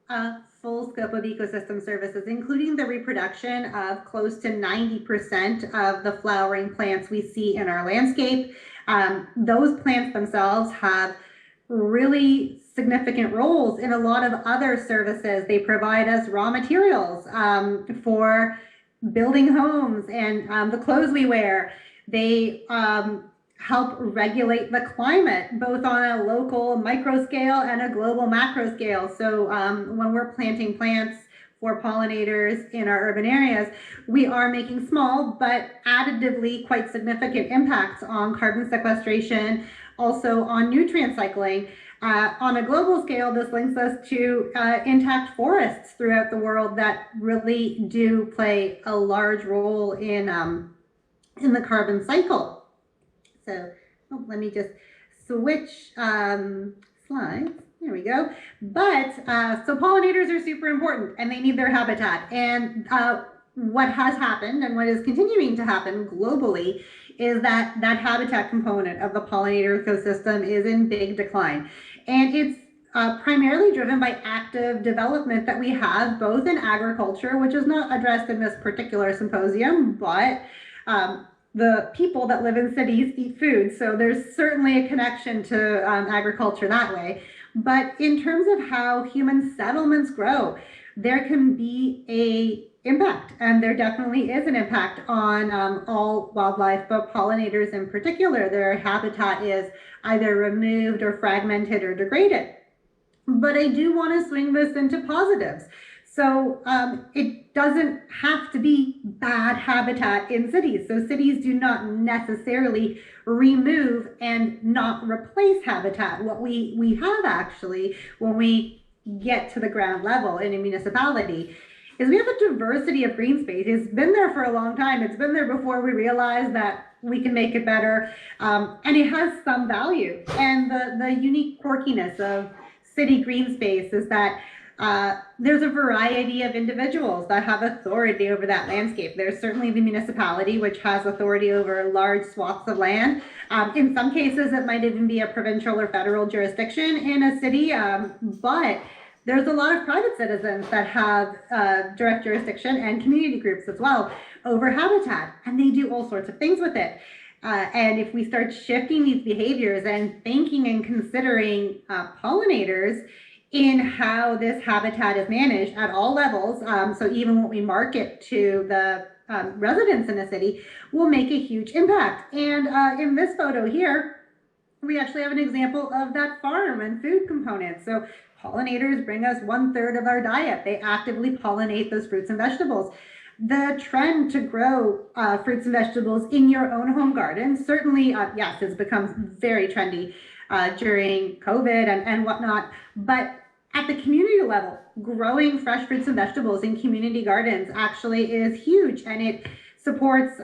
a full scope of ecosystem services, including the reproduction of close to 90% of the flowering plants we see in our landscape. Those plants themselves have really significant roles in a lot of other services. They provide us raw materials for building homes and the clothes we wear. They help regulate the climate, both on a local micro scale and a global macro scale. So when we're planting plants for pollinators in our urban areas, we are making small but additively quite significant impacts on carbon sequestration, also on nutrient cycling. On a global scale, this links us to intact forests throughout the world that really do play a large role in the carbon cycle. So let me just switch slides. There we go. But so pollinators are super important and they need their habitat. And what has happened and what is continuing to happen globally is that habitat component of the pollinator ecosystem is in big decline. And it's primarily driven by active development that we have both in agriculture, which is not addressed in this particular symposium, but the people that live in cities eat food. So there's certainly a connection to agriculture that way. But in terms of how human settlements grow, there can be a impact, and there definitely is an impact on all wildlife, but pollinators in particular. Their habitat is either removed or fragmented or degraded. But I do want to swing this into positives. So it doesn't have to be bad habitat in cities. So cities do not necessarily remove and not replace habitat. What we have actually, when we get to the ground level in a municipality, is we have a diversity of green space. It's been there for a long time. It's been there before we realized that we can make it better. And it has some value. And the unique quirkiness of city green space is that there's a variety of individuals that have authority over that landscape. There's certainly the municipality, which has authority over large swaths of land. In some cases, it might even be a provincial or federal jurisdiction in a city, but there's a lot of private citizens that have direct jurisdiction and community groups as well over habitat, and they do all sorts of things with it. And if we start shifting these behaviors and thinking and considering pollinators in how this habitat is managed at all levels, so even what we market to the residents in a city will make a huge impact. And in this photo here, we actually have an example of that farm and food component. So pollinators bring us 1/3 of our diet. They actively pollinate those fruits and vegetables. The trend to grow fruits and vegetables in your own home garden, certainly, yes, it's become very trendy during COVID and whatnot. But at the community level, growing fresh fruits and vegetables in community gardens actually is huge, and it supports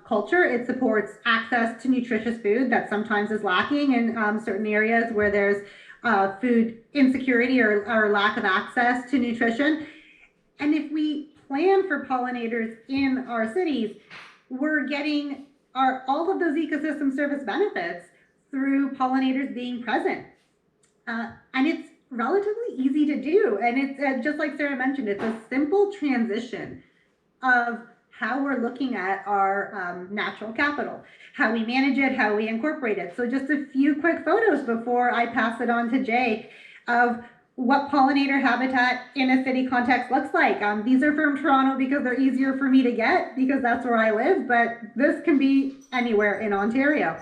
culture. It supports access to nutritious food that sometimes is lacking in certain areas where there's food insecurity or lack of access to nutrition. And if we plan for pollinators in our cities, we're getting all of those ecosystem service benefits through pollinators being present. And it's relatively easy to do. And it's just like Sarah mentioned, it's a simple transition of how we're looking at our natural capital, how we manage it, how we incorporate it. So just a few quick photos before I pass it on to Jay of what pollinator habitat in a city context looks like. These are from Toronto because they're easier for me to get because that's where I live, but this can be anywhere in Ontario.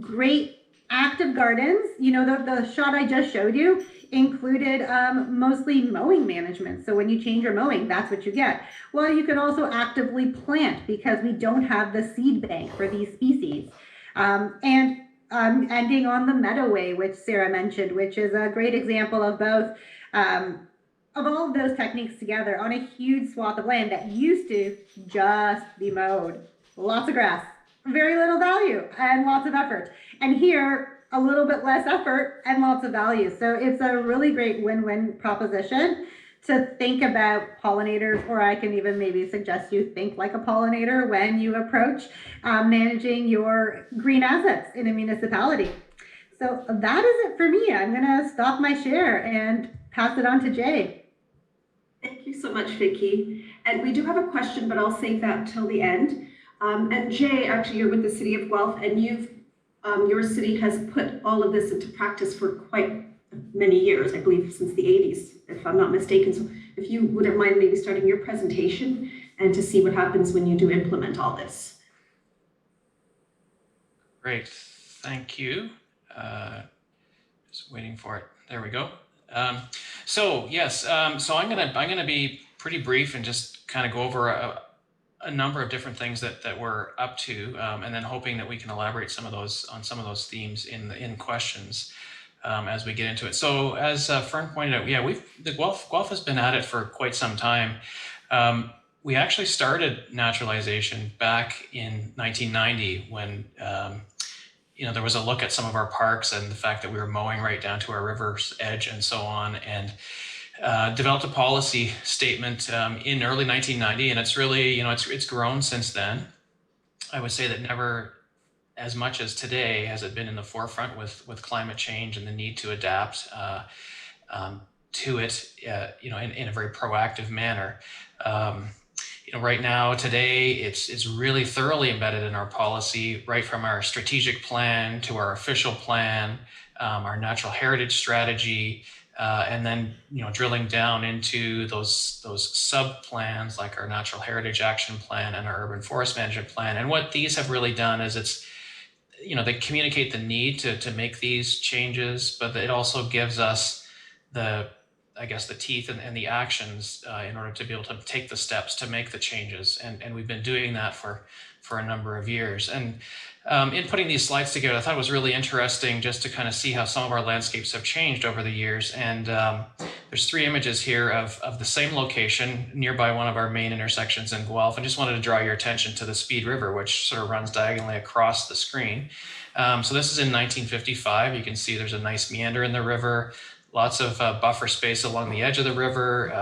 Great active gardens. You know, the shot I just showed you included mostly mowing management. So when you change your mowing, that's what you get. Well, you can also actively plant because we don't have the seed bank for these species. And ending on the meadowway, which Sarah mentioned, which is a great example of both of all of those techniques together on a huge swath of land that used to just be mowed. Lots of grass, very little value, and lots of effort. And here, a little bit less effort and lots of value. So it's a really great win-win proposition to think about pollinators, or I can even maybe suggest you think like a pollinator when you approach managing your green assets in a municipality. So that is it for me. I'm gonna stop my share and pass it on to Jay. Thank you so much, Vicki. And we do have a question, but I'll save that till the end. And Jay, actually, you're with the City of Guelph, and your city has put all of this into practice for quite many years, I believe since the 80s, if I'm not mistaken. So if you wouldn't mind maybe starting your presentation and to see what happens when you do implement all this. Great, thank you. Just waiting for it. There we go. So yes, so I'm gonna be pretty brief and just kind of go over a number of different things that we're up to, and then hoping that we can elaborate on some of those themes in questions as we get into it. So as Fern pointed out, yeah, Guelph has been at it for quite some time. We actually started naturalization back in 1990 when there was a look at some of our parks and the fact that we were mowing right down to our river's edge and so on, and developed a policy statement in early 1990, and it's really, it's grown since then. I would say that never as much as today has it been in the forefront with climate change and the need to adapt to it, in a very proactive manner. Right now, today, it's really thoroughly embedded in our policy, right from our strategic plan to our official plan, our natural heritage strategy, and then drilling down into those sub plans like our natural heritage action plan and our urban forest management plan. And what these have really done is they communicate the need to make these changes, but it also gives us the teeth and the actions in order to be able to take the steps to make the changes. And we've been doing that for a number of years. And in putting these slides together, I thought it was really interesting just to kind of see how some of our landscapes have changed over the years. And there's 3 images here of the same location nearby one of our main intersections in Guelph. I just wanted to draw your attention to the Speed River, which sort of runs diagonally across the screen. So this is in 1955. You can see there's a nice meander in the river. Lots of buffer space along the edge of the river,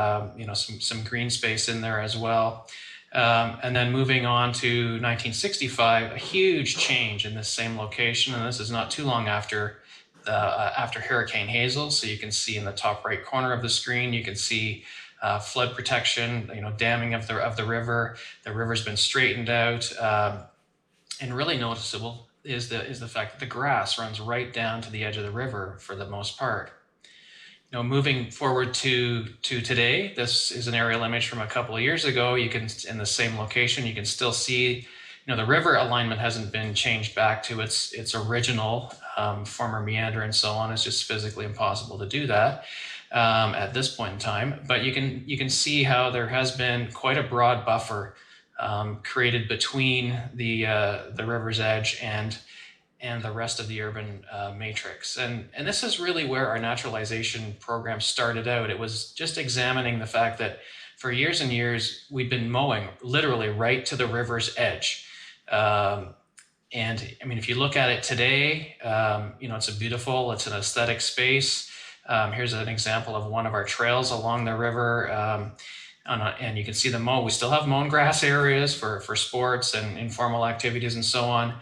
some green space in there as well. And then moving on to 1965, a huge change in this same location. And this is not too long after Hurricane Hazel. So you can see in the top right corner of the screen, you can see flood protection, damming of the river. The river's been straightened out. And really noticeable is the fact that the grass runs right down to the edge of the river for the most part. Moving forward to today, this is an aerial image from a couple of years ago. You can, in the same location, you can still see, the river alignment hasn't been changed back to its original former meander and so on. It's just physically impossible to do that at this point in time. But you can see how there has been quite a broad buffer created between the river's edge and the rest of the urban matrix. And this is really where our naturalization program started out. It was just examining the fact that for years and years, we've been mowing literally right to the river's edge. And I mean, if you look at it today, it's it's an aesthetic space. Here's an example of one of our trails along the river. And you can see the mow. We still have mown grass areas for sports and informal activities and so on.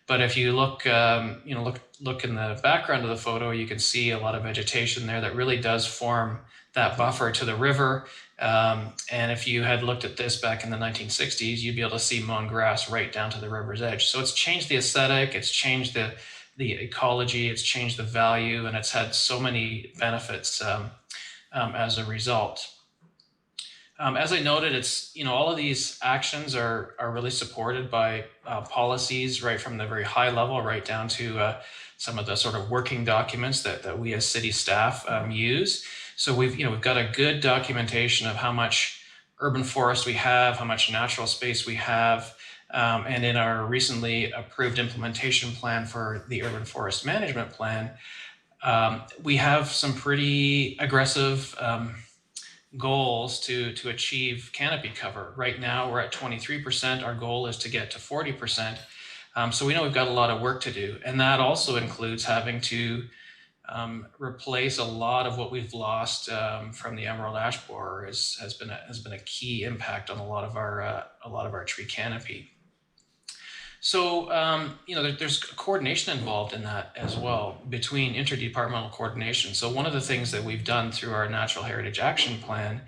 But if you look in the background of the photo, you can see a lot of vegetation there that really does form that buffer to the river. And if you had looked at this back in the 1960s, you'd be able to see mown grass right down to the river's edge. So it's changed the aesthetic, it's changed the ecology, it's changed the value, and it's had so many benefits as a result. As I noted, it's, all of these actions are really supported by policies right from the very high level right down to some of the sort of working documents that we as city staff use. So we've got a good documentation of how much urban forest we have, how much natural space we have, and in our recently approved implementation plan for the urban forest management plan, we have some pretty aggressive goals to achieve canopy cover. Right now, we're at 23%. Our goal is to get to 40%. So we know we've got a lot of work to do. And that also includes having to replace a lot of what we've lost from the emerald ash borer has been a key impact on a lot of our tree canopy. So, there's coordination involved in that as well, between interdepartmental coordination. So one of the things that we've done through our Natural Heritage Action Plan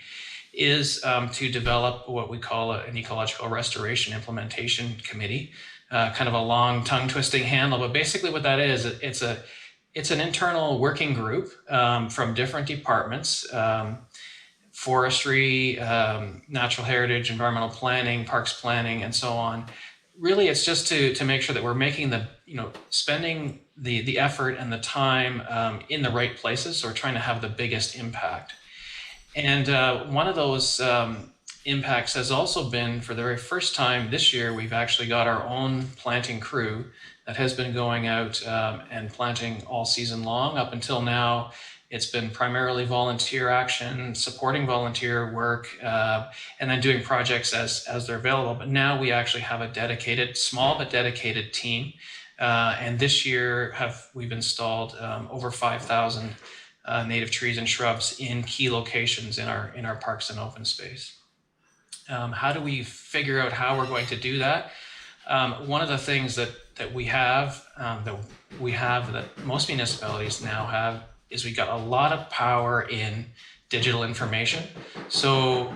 is to develop what we call an Ecological Restoration Implementation Committee, kind of a long tongue-twisting handle, but basically what that is, it's an internal working group from different departments, forestry, natural heritage, environmental planning, parks planning, and so on. Really, it's just to make sure that we're making spending the effort and the time in the right places. So we're trying to have the biggest impact. And one of those impacts has also been, for the very first time this year, we've actually got our own planting crew that has been going out and planting all season long. Up until now, it's been primarily volunteer action, supporting volunteer work, and then doing projects as they're available. But now we actually have a dedicated, small but dedicated team And this year we've installed over 5,000 native trees and shrubs in key locations in our parks and open space. How do we figure out how we're going to do that? One of the things that we have that most municipalities now have is we got a lot of power in digital information. So,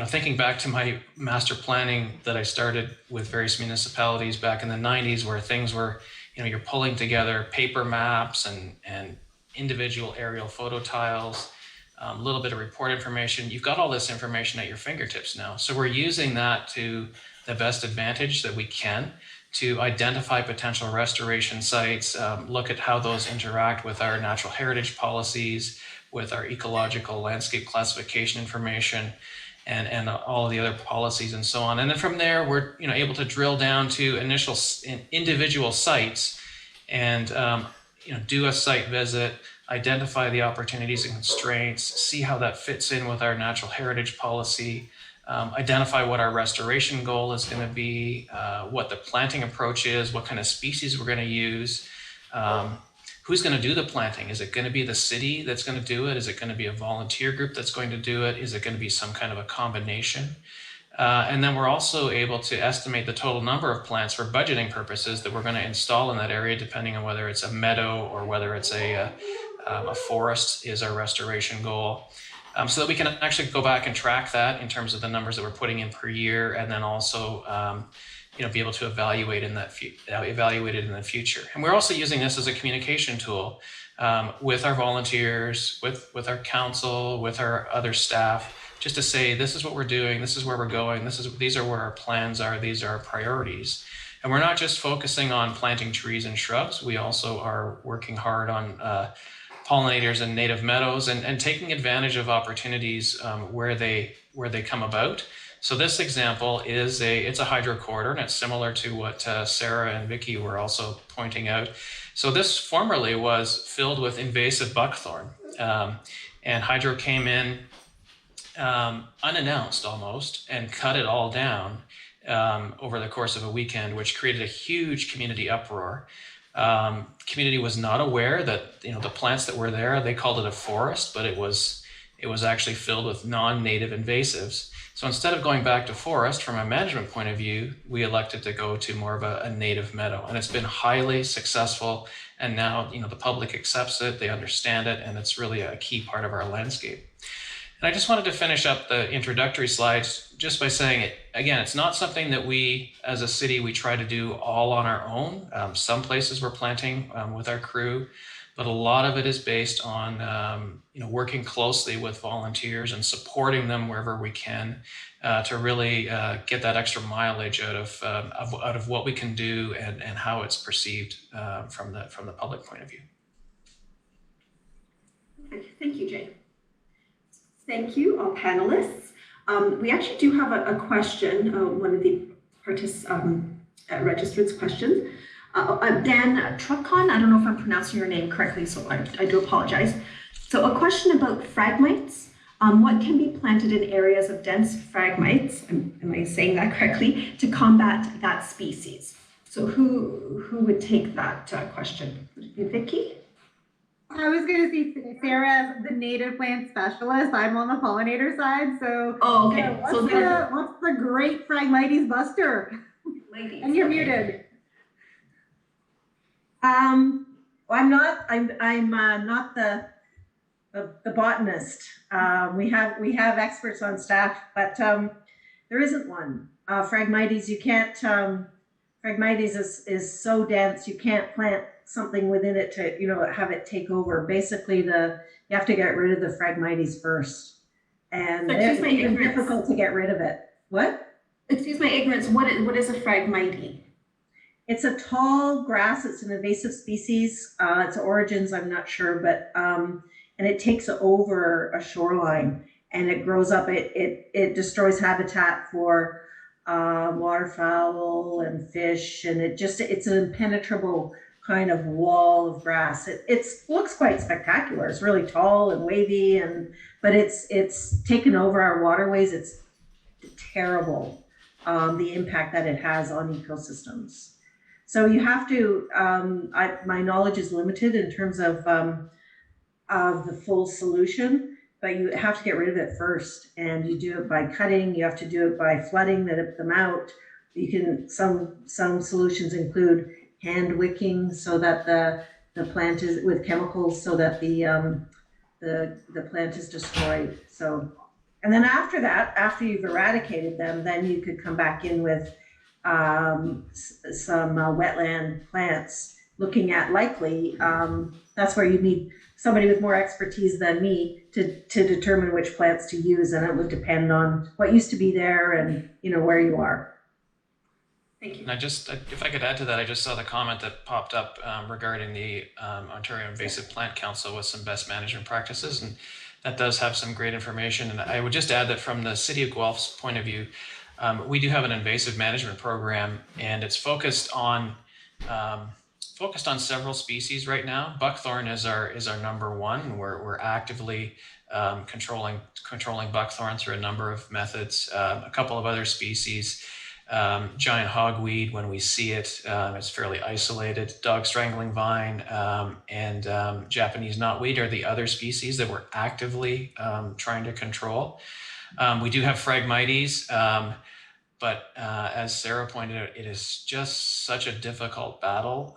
thinking back to my master planning that I started with various municipalities back in the 90s, where things were, you're pulling together paper maps and individual aerial photo tiles, a little bit of report information. You've got all this information at your fingertips now. So we're using that to the best advantage that we can to identify potential restoration sites, look at how those interact with our natural heritage policies, with our ecological landscape classification information, and all of the other policies and so on. And then from there, we're able to drill down to individual sites and do a site visit, identify the opportunities and constraints, see how that fits in with our natural heritage policy, identify what our restoration goal is going to be, what the planting approach is, what kind of species we're going to use, who's going to do the planting. Is it going to be the city that's going to do it? Is it going to be a volunteer group that's going to do it? Is it going to be some kind of a combination? And then we're also able to estimate the total number of plants for budgeting purposes that we're going to install in that area, depending on whether it's a meadow or whether it's a forest is our restoration goal. So that we can actually go back and track that in terms of the numbers that we're putting in per year, and then also be able to evaluate it in the future. And we're also using this as a communication tool with our volunteers, with our council, with our other staff, just to say, this is what we're doing, this is where we're going, these are where our plans are, these are our priorities. And we're not just focusing on planting trees and shrubs, we also are working hard on pollinators and native meadows and taking advantage of opportunities where they come about. So this example is it's a hydrocorridor, and it's similar to what Sarah and Vicky were also pointing out. So this formerly was filled with invasive buckthorn, and hydro came in unannounced almost and cut it all down over the course of a weekend, which created a huge community uproar. Community was not aware that the plants that were there, they called it a forest, but it was actually filled with non-native invasives. So instead of going back to forest from a management point of view, we elected to go to more of a native meadow, and it's been highly successful. And now the public accepts it, they understand it, and it's really a key part of our landscape. And I just wanted to finish up the introductory slides just by saying, again, it's not something that we, as a city, we try to do all on our own. Some places we're planting with our crew, but a lot of it is based on working closely with volunteers and supporting them wherever we can to really get that extra mileage out of what we can do and how it's perceived from the public point of view. Okay, thank you, Jay. Thank you, all panelists. We actually do have a question, one of the registrants' questions. Dan Truckon, I don't know if I'm pronouncing your name correctly, so I do apologize. So a question about phragmites. What can be planted in areas of dense phragmites, am I saying that correctly, to combat that species? So who would take that question? Would it be Vicky? I was going to say Sarah, the native plant specialist. I'm on the pollinator side, so. Oh, okay. What's the great Phragmites buster? Ladies. And you're muted. I'm not the botanist. We have experts on staff, but there isn't one. Phragmites, you can't. Phragmites is so dense, you can't plant something within it to have it take over. Basically, you have to get rid of the Phragmites first, and it's even difficult to get rid of it. What? Excuse my ignorance. What is a Phragmite? It's a tall grass. It's an invasive species. Its origins I'm not sure, but and it takes over a shoreline and it grows up. It destroys habitat for waterfowl and fish, and it's an impenetrable kind of wall of grass. It looks quite spectacular. It's really tall and wavy, but it's taken over our waterways. It's terrible, the impact that it has on ecosystems. So you have to, my knowledge is limited in terms of the full solution, but you have to get rid of it first. And you do it by cutting, you have to do it by flooding them out. You can, some solutions include hand wicking so that the plant is with chemicals so that the plant is destroyed. So, and then after that, after you've eradicated them, then you could come back in with some wetland plants, looking at likely, that's where you need somebody with more expertise than me to determine which plants to use, and it would depend on what used to be there and, you know, where you are. Thank you. And if I could add to that, I just saw the comment that popped up regarding the Ontario Invasive Plant Council with some best management practices, and that does have some great information. And I would just add that from the City of Guelph's point of view, we do have an invasive management program, and it's focused on several species right now. Buckthorn is our number one. We're actively controlling buckthorn through a number of methods. A couple of other species. Giant hogweed, when we see it, it's fairly isolated. Dog strangling vine and Japanese knotweed are the other species that we're actively trying to control. We do have Phragmites, but as Sarah pointed out, it is just such a difficult battle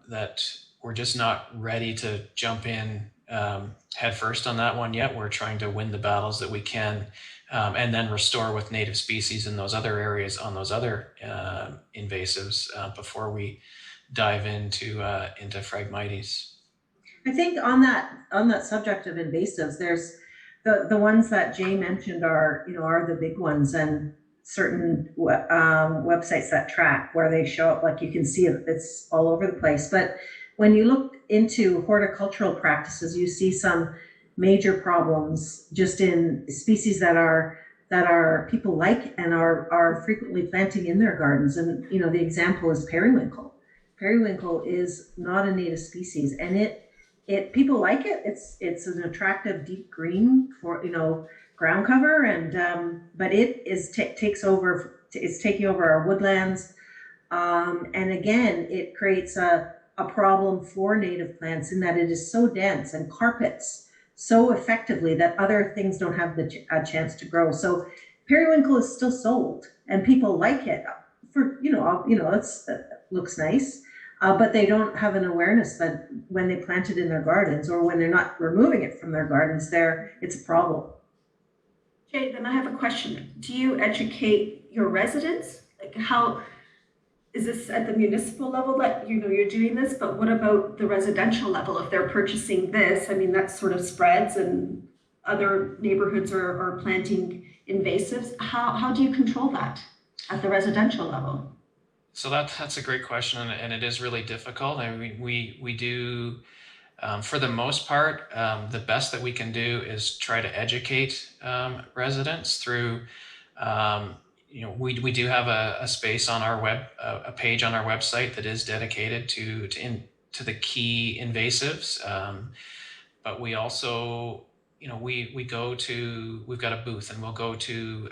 that we're just not ready to jump in head first on that one yet. We're trying to win the battles that we can. And then restore with native species in those other areas on those other invasives before we dive into Phragmites. I think on that subject of invasives, there's the ones that Jay mentioned are the big ones, and certain websites that track where they show up, like you can see it's all over the place. But when you look into horticultural practices, you see some major problems just in species that are people like and are frequently planting in their gardens. And the example is periwinkle. Periwinkle is not a native species, and it people like it. It's an attractive deep green for ground cover, and but it is takes over. It's taking over our woodlands, and again it creates a problem for native plants in that it is so dense and carpets so effectively that other things don't have a chance to grow. So periwinkle is still sold, and people like it for it looks nice, but they don't have an awareness that when they plant it in their gardens or when they're not removing it from their gardens, it's a problem. Jay, then I have a question. Do you educate your residents? Like, how is this at the municipal level that you're doing this, but what about the residential level? If they're purchasing this, I mean, that sort of spreads and other neighborhoods are planting invasives. How do you control that at the residential level? So that's a great question, and it is really difficult. I mean, we do, for the most part, the best that we can do is try to educate residents through we do have a space on our a page on our website that is dedicated to the key invasives. But we also, we've got a booth, and we'll go to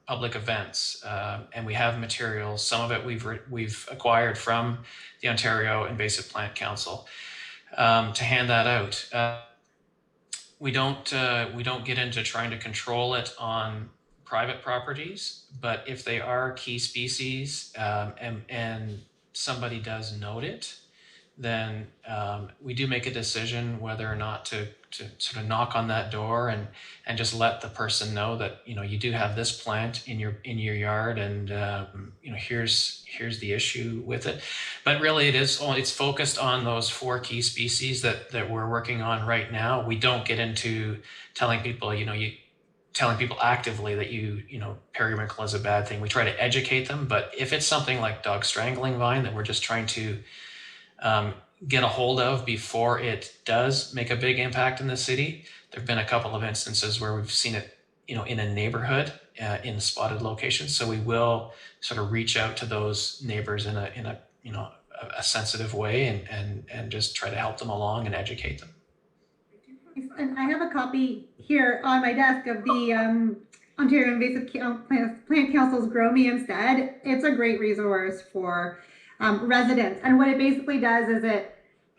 public events, and we have materials. Some of it we've acquired from the Ontario Invasive Plant Council to hand that out. We don't get into trying to control it on private properties, but if they are key species and somebody does note it, then we do make a decision whether or not to sort of knock on that door and just let the person know that you do have this plant in your yard, and here's the issue with it. But really it's focused on those 4 key species that we're working on right now. We don't get into telling people telling people actively that periwinkle is a bad thing. We try to educate them, but if it's something like dog strangling vine that we're just trying to get a hold of before it does make a big impact in the city, there've been a couple of instances where we've seen it in a neighborhood in spotted locations. So we will sort of reach out to those neighbors in a sensitive way and just try to help them along and educate them. And I have a copy here on my desk of the Ontario Invasive Plant Council's Grow Me Instead. It's a great resource for residents. And what it basically does is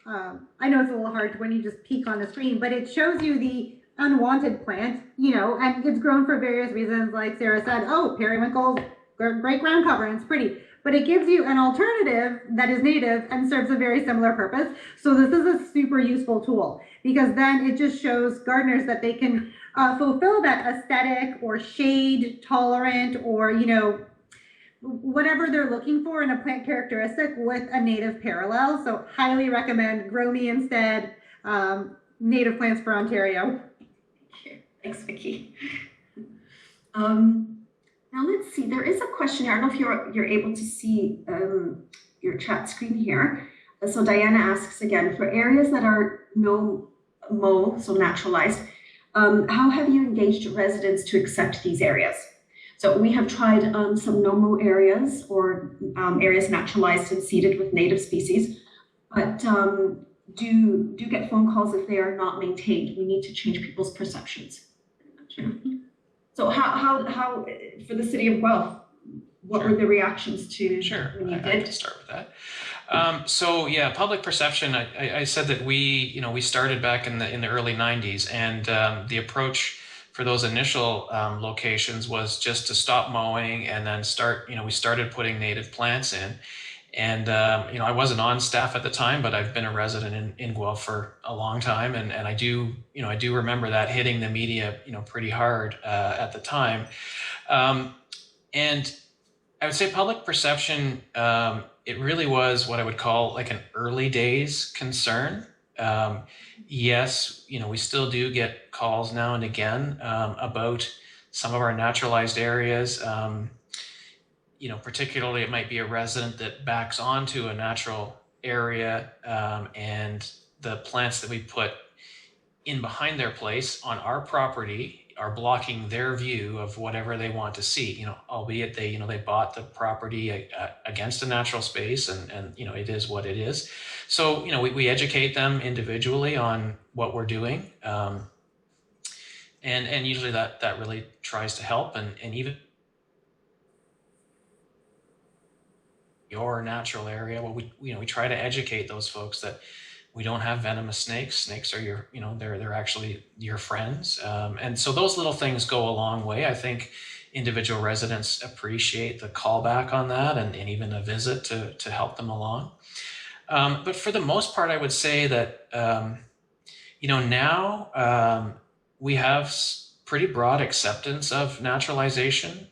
I know it's a little hard when you just peek on the screen, but it shows you the unwanted plant, and it's grown for various reasons. Like Sarah said, oh, periwinkle, great ground cover, and it's pretty. But it gives you an alternative that is native and serves a very similar purpose. So this is a super useful tool, because then it just shows gardeners that they can fulfill that aesthetic or shade tolerant or, whatever they're looking for in a plant characteristic with a native parallel. So highly recommend Grow Me Instead, native plants for Ontario. Thanks, Vicki. Now let's see, there is a question here. I don't know if you're able to see your chat screen here. So Diana asks again, for areas that are no mow, so naturalized, how have you engaged residents to accept these areas? So we have tried some no-mow areas or areas naturalized and seeded with native species, but do get phone calls if they are not maintained. We need to change people's perceptions. So how for the city of Guelph, what were the reactions to when you I did? can start with that. So yeah, public perception. I said that we started back in the early 90s, and the approach for those initial locations was just to stop mowing and then we started putting native plants in. And, I wasn't on staff at the time, but I've been a resident in Guelph for a long time. And I do remember that hitting the media, pretty hard at the time. And I would say public perception, it really was what I would call like an early days concern. Yes, we still do get calls now and again about some of our naturalized areas. Particularly it might be a resident that backs onto a natural area, and the plants that we put in behind their place on our property are blocking their view of whatever they want to see, albeit they bought the property against a natural space, and it is what it is. So, we educate them individually on what we're doing. And usually that really tries to help, and even your natural area, well, we try to educate those folks that we don't have venomous snakes. Snakes are they're actually your friends. And so those little things go a long way. I think individual residents appreciate the callback on that, and even a visit to help them along. But for the most part, I would say that, now we have pretty broad acceptance of naturalization.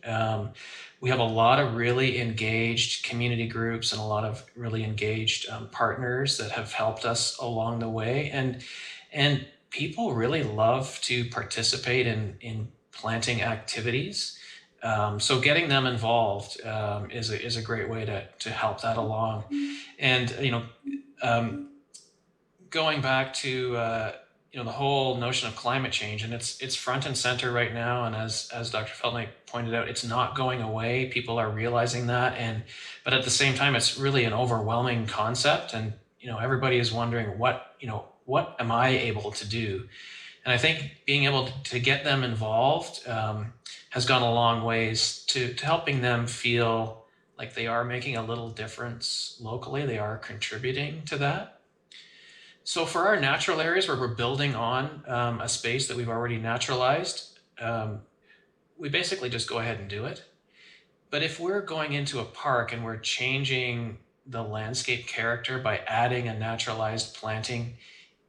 We have a lot of really engaged community groups and a lot of really engaged partners that have helped us along the way. And people really love to participate in planting activities. So getting them involved is a great way to help that along. And, going back to, the whole notion of climate change, and it's front and center right now. And as Dr. Feldknight pointed out, it's not going away. People are realizing that, but at the same time, it's really an overwhelming concept. And everybody is wondering what am I able to do? And I think being able to get them involved has gone a long ways to helping them feel like they are making a little difference locally. They are contributing to that. So for our natural areas where we're building on a space that we've already naturalized, we basically just go ahead and do it. But if we're going into a park and we're changing the landscape character by adding a naturalized planting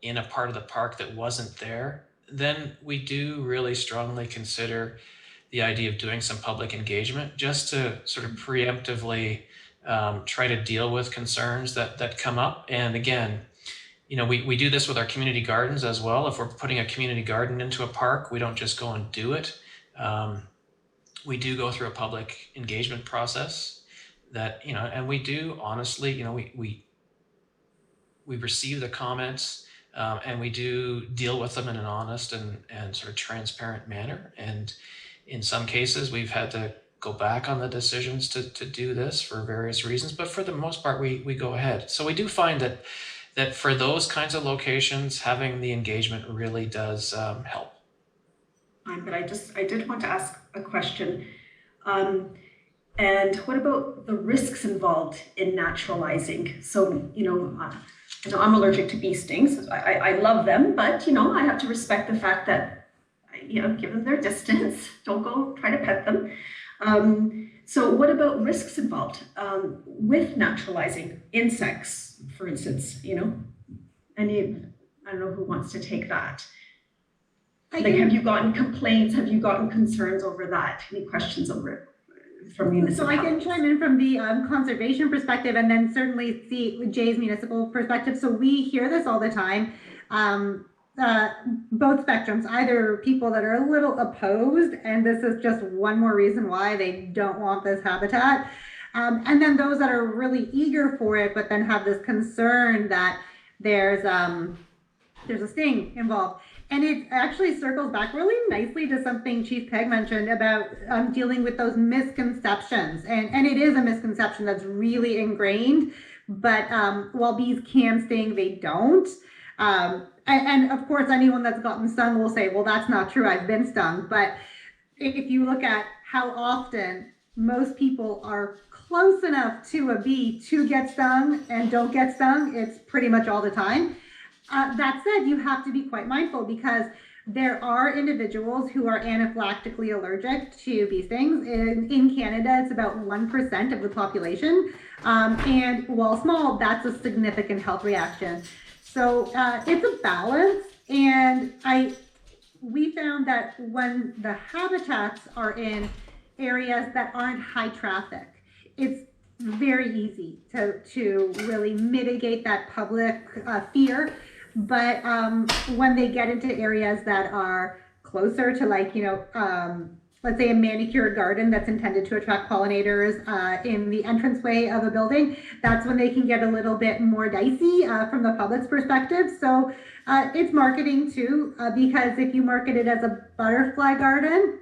in a part of the park that wasn't there, then we do really strongly consider the idea of doing some public engagement just to sort of preemptively try to deal with concerns that come up. And again, we do this with our community gardens as well. If we're putting a community garden into a park, we don't just go and do it. We do go through a public engagement process that, and we do honestly, we receive the comments and we do deal with them in an honest and sort of transparent manner. And in some cases, we've had to go back on the decisions to do this for various reasons, but for the most part, we go ahead. So we do find that for those kinds of locations, having the engagement really does help. But I did want to ask a question. And what about the risks involved in naturalizing? So, I know I'm allergic to bee stings. I love them, but, I have to respect the fact that, give them their distance. Don't go try to pet them. So what about risks involved with naturalizing insects, for instance, I don't know who wants to take that. Have you gotten complaints? Have you gotten concerns over that? Any questions over it from municipalities? So I can chime in from the conservation perspective, and then certainly see Jay's municipal perspective. So we hear this all the time. Both spectrums, either people that are a little opposed, and this is just one more reason why they don't want this habitat. And then those that are really eager for it, but then have this concern that there's a sting involved. And it actually circles back really nicely to something Chief Pegg mentioned about dealing with those misconceptions. And it is a misconception that's really ingrained, but while bees can sting, they don't. And of course, anyone that's gotten stung will say, well, that's not true, I've been stung. But if you look at how often most people are close enough to a bee to get stung and don't get stung, it's pretty much all the time. That said, you have to be quite mindful because there are individuals who are anaphylactically allergic to bee stings. In Canada, it's about 1% of the population. And while small, that's a significant health reaction. So it's a balance. And we found that when the habitats are in areas that aren't high traffic, it's very easy to really mitigate that public fear. But when they get into areas that are closer to let's say a manicured garden that's intended to attract pollinators in the entranceway of a building, that's when they can get a little bit more dicey from the public's perspective. So it's marketing too, because if you market it as a butterfly garden,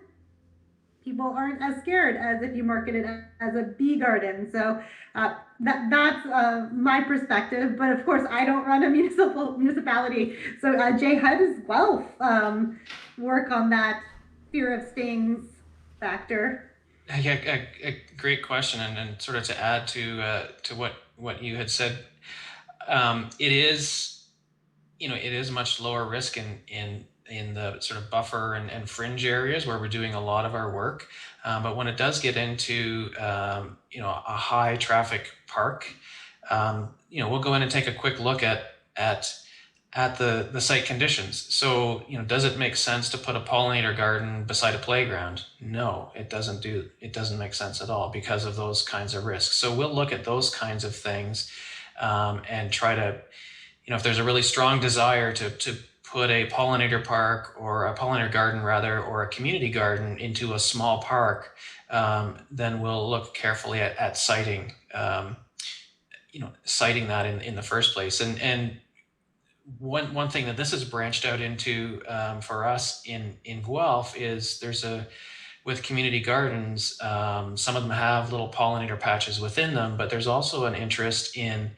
people aren't as scared as if you market it as a bee garden. So that's my perspective. But of course, I don't run a municipality. So Jay, how does Guelph work on that fear of stings factor? Yeah, a great question, and sort of to add to what you had said, it is much lower risk in the sort of buffer and fringe areas where we're doing a lot of our work. But when it does get into a high traffic park, we'll go in and take a quick look at the site conditions. So, does it make sense to put a pollinator garden beside a playground? No, it doesn't make sense at all because of those kinds of risks. So we'll look at those kinds of things and try to, if there's a really strong desire to put a pollinator park or a pollinator garden rather, or a community garden into a small park, then we'll look carefully at citing, citing that in the first place. And one thing that this has branched out into for us in Guelph is with community gardens, some of them have little pollinator patches within them, but there's also an interest in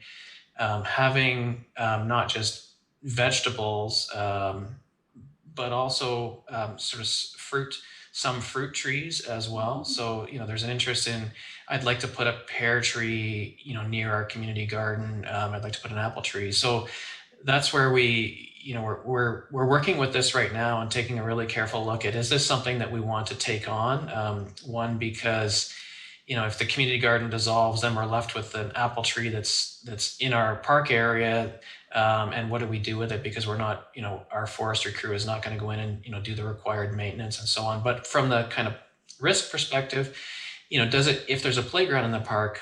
having not just vegetables, but also sort of some fruit trees as well. So, there's an interest in, I'd like to put a pear tree, near our community garden. I'd like to put an apple tree. So that's where we're working with this right now and taking a really careful look at, is this something that we want to take on? One, because if the community garden dissolves, then we're left with an apple tree that's in our park area. And what do we do with it? Because we're not, our forestry crew is not going to go in and, do the required maintenance and so on. But from the kind of risk perspective, if there's a playground in the park,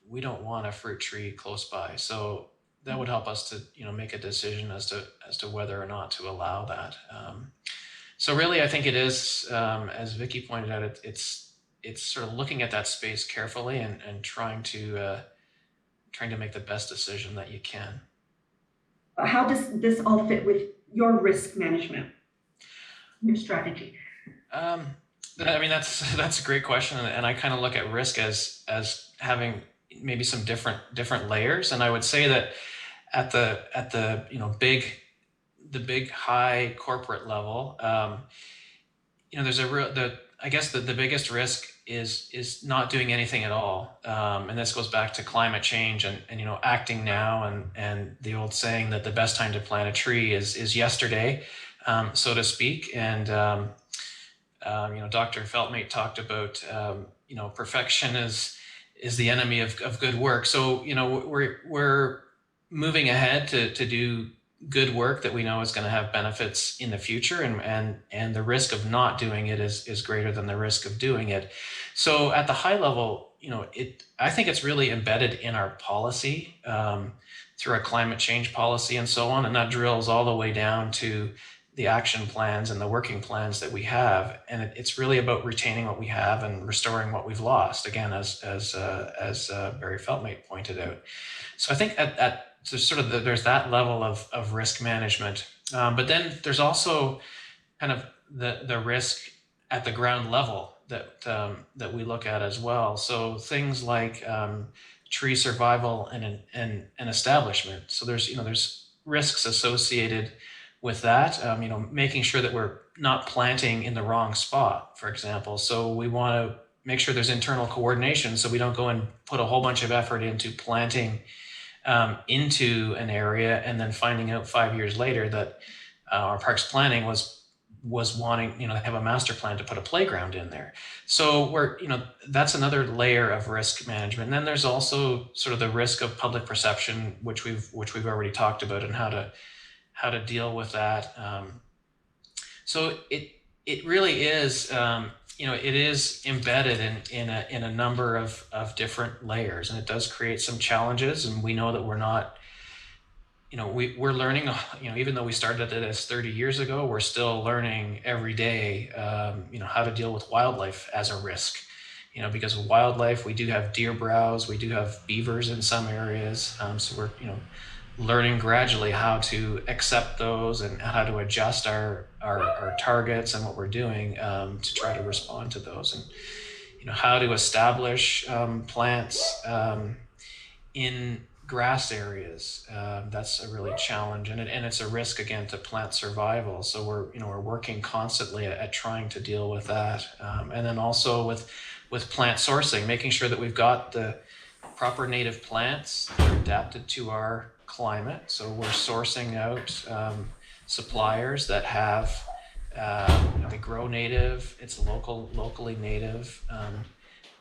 we don't want a fruit tree close by. So that would help us to, make a decision as to whether or not to allow that. So really, I think it is, as Vicky pointed out, it's sort of looking at that space carefully and trying to make the best decision that you can. How does this all fit with your risk management, your strategy? That's a great question, and I kind of look at risk as having maybe some different layers. And I would say that at the big high corporate level, there's I guess the biggest risk is not doing anything at all. And this goes back to climate change and acting now, and the old saying that the best time to plant a tree is yesterday, so to speak. And Dr. Feltmate talked about perfection is the enemy of good work. So we're moving ahead to do good work that we know is going to have benefits in the future, and the risk of not doing it is greater than the risk of doing it. So at the high level, I think it's really embedded in our policy, through our climate change policy and so on, and that drills all the way down to the action plans and the working plans that we have, and it's really about retaining what we have and restoring what we've lost. Again, as Barry Feltmate pointed out. So I think so sort of there's that level of risk management, but then there's also kind of the risk at the ground level that we look at as well. So things like tree survival and establishment. So there's risks associated with that. Making sure that we're not planting in the wrong spot, for example. So we want to make sure there's internal coordination, so we don't go and put a whole bunch of effort into planting into an area and then finding out 5 years later that our parks planning was wanting, they have a master plan to put a playground in there. So that's another layer of risk management. And then there's also sort of the risk of public perception, which we've already talked about, and how to deal with that. So it really is, it is embedded in a number of different layers, and it does create some challenges. And we know that we're not, we're learning, even though we started it as 30 years ago, we're still learning every day, how to deal with wildlife as a risk. Because with wildlife, we do have deer browse, we do have beavers in some areas. So we're, learning gradually how to accept those and how to adjust our targets and what we're doing to try to respond to those, and how to establish plants in grass areas. That's a really challenge, and it's a risk again to plant survival. So we're working constantly at trying to deal with that, and then also with plant sourcing, making sure that we've got the proper native plants that are adapted to our climate. So we're sourcing out suppliers that have they grow native, it's locally native,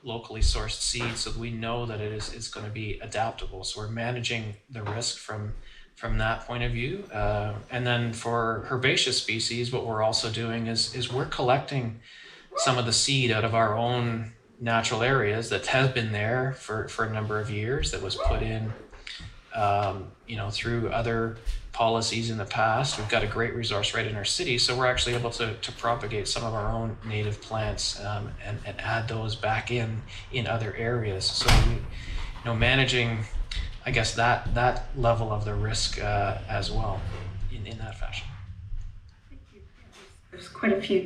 locally sourced seeds, so we know that it's going to be adaptable. So we're managing the risk from that point of view. And then for herbaceous species, what we're also doing is we're collecting some of the seed out of our own natural areas that has been there for a number of years, that was put in through other policies in the past. We've got a great resource right in our city, so we're actually able to propagate some of our own native plants and add those back in other areas. So managing, I guess, that level of the risk as well in that fashion. There's quite a few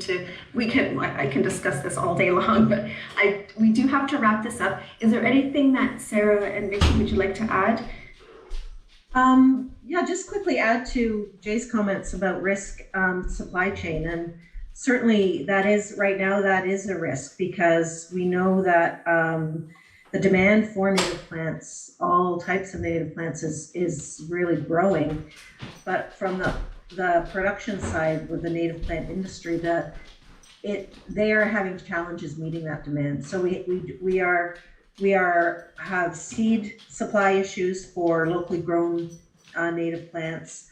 I can discuss this all day long, but we do have to wrap this up. Is there anything that Sarah and Vicky would you like to add? Yeah, just quickly add to Jay's comments about risk, supply chain, and certainly that is a risk, because we know that the demand for native plants, all types of native plants, is really growing, but from the production side with the native plant industry, they are having challenges meeting that demand. So we have seed supply issues for locally grown native plants.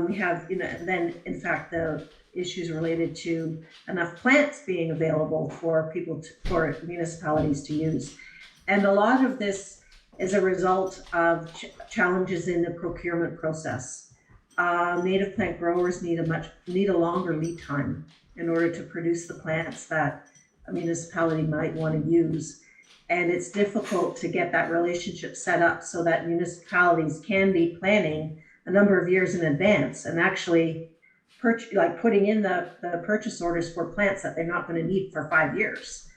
We have, then in fact the issues related to enough plants being available for for municipalities to use, and a lot of this is a result of challenges in the procurement process. Native plant growers need a longer lead time in order to produce the plants that a municipality might want to use. And it's difficult to get that relationship set up so that municipalities can be planning a number of years in advance and actually putting in the purchase orders for plants that they're not going to need for 5 years.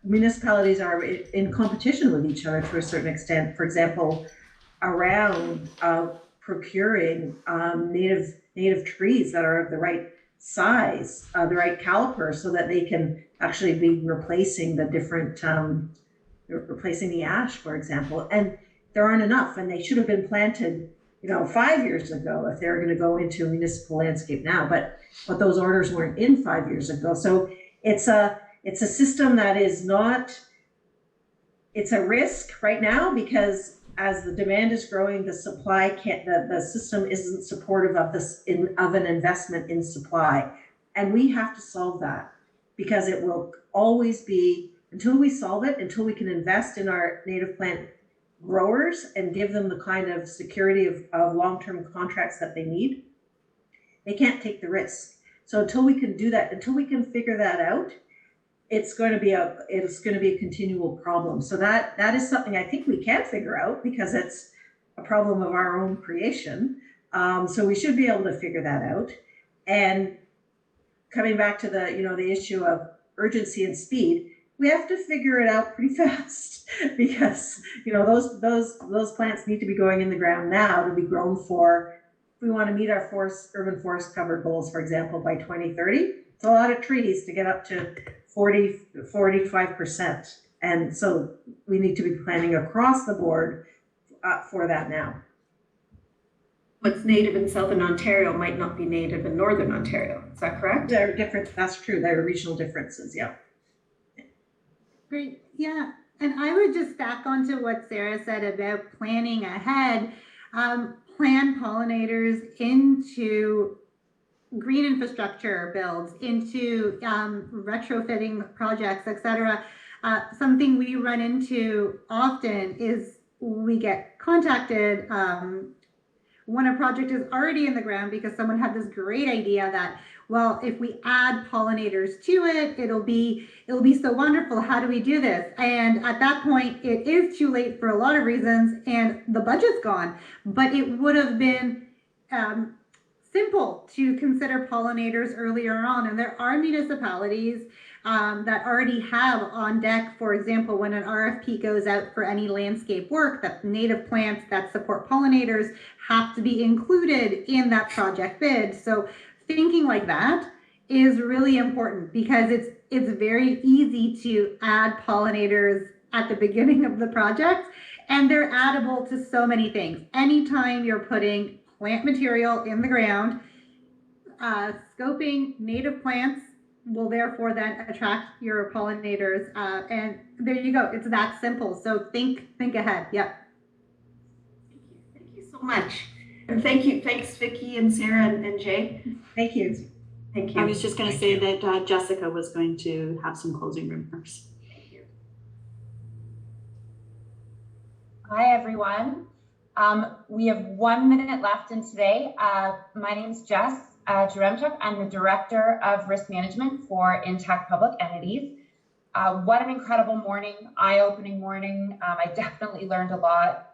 Municipalities are in competition with each other to a certain extent. For example, around procuring native trees that are of the right size, the right caliper, so that they can actually be replacing the different, replacing the ash, for example. And there aren't enough, and they should have been planted, 5 years ago if they're going to go into a municipal landscape now. But those orders weren't in 5 years ago. So it's a system that is not. It's a risk right now because as the demand is growing, the supply can't. The system isn't supportive of of an investment in supply, and we have to solve that because it will always be until we solve it, until we can invest in our native plant growers and give them the kind of security of long-term contracts that they need. They can't take the risk. So until we can do that, until we can figure that out, it's going to be a continual problem. So that is something I think we can figure out because it's a problem of our own creation. So we should be able to figure that out. And coming back to the issue of urgency and speed, we have to figure it out pretty fast because those plants need to be going in the ground now to be grown for. If we want to meet our urban forest cover goals, for example, by 2030, it's a lot of trees to get up to 45%. And so we need to be planning across the board for that now. What's native in Southern Ontario might not be native in Northern Ontario. Is that correct? There are different, that's true. There are regional differences, yeah. Great, yeah. And I would just stack onto what Sarah said about planning ahead. Plan pollinators into green infrastructure builds, into retrofitting projects, etc. Something we run into often is we get contacted when a project is already in the ground because someone had this great idea that, well, if we add pollinators to it, it'll be so wonderful. How do we do this? And at that point, it is too late for a lot of reasons, and the budget's gone. But it would have been simple to consider pollinators earlier on, and there are municipalities that already have on deck, for example, when an RFP goes out for any landscape work, that native plants that support pollinators have to be included in that project bid. So thinking like that is really important because it's very easy to add pollinators at the beginning of the project, and they're addable to so many things. Anytime you're putting plant material in the ground, scoping native plants will therefore then attract your pollinators, and there you go. It's that simple. So think ahead. Yep. Thank you so much. And thanks Vicki and Sarah and Jay. Thank you. Thank you. I was just going to say that Jessica was going to have some closing remarks. Thank you. Hi, everyone. We have 1 minute left in today. My name is Jess Jaremchuk. I'm the Director of Risk Management for Intact Public Entities. What an incredible morning, eye-opening morning. I definitely learned a lot.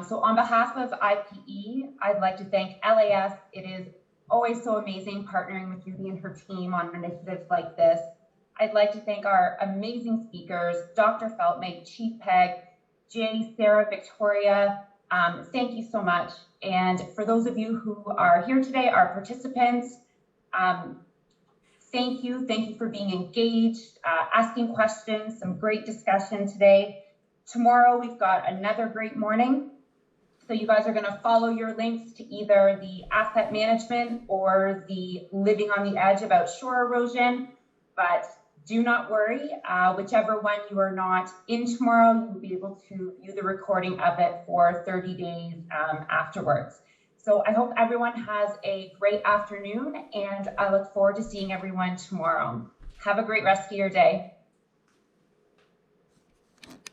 So on behalf of IPE, I'd like to thank LAS. It is always so amazing partnering with Judy and her team on initiatives like this. I'd like to thank our amazing speakers, Dr. Feltmake, Chief Peg, Jay, Sarah, Victoria. Thank you so much. And for those of you who are here today, our participants, thank you. Thank you for being engaged, asking questions, some great discussion today. Tomorrow, we've got another great morning. So you guys are going to follow your links to either the asset management or the living on the edge about shore erosion. But do not worry, whichever one you are not in tomorrow, you will be able to view the recording of it for 30 days afterwards. So I hope everyone has a great afternoon, and I look forward to seeing everyone tomorrow. Have a great rest of your day.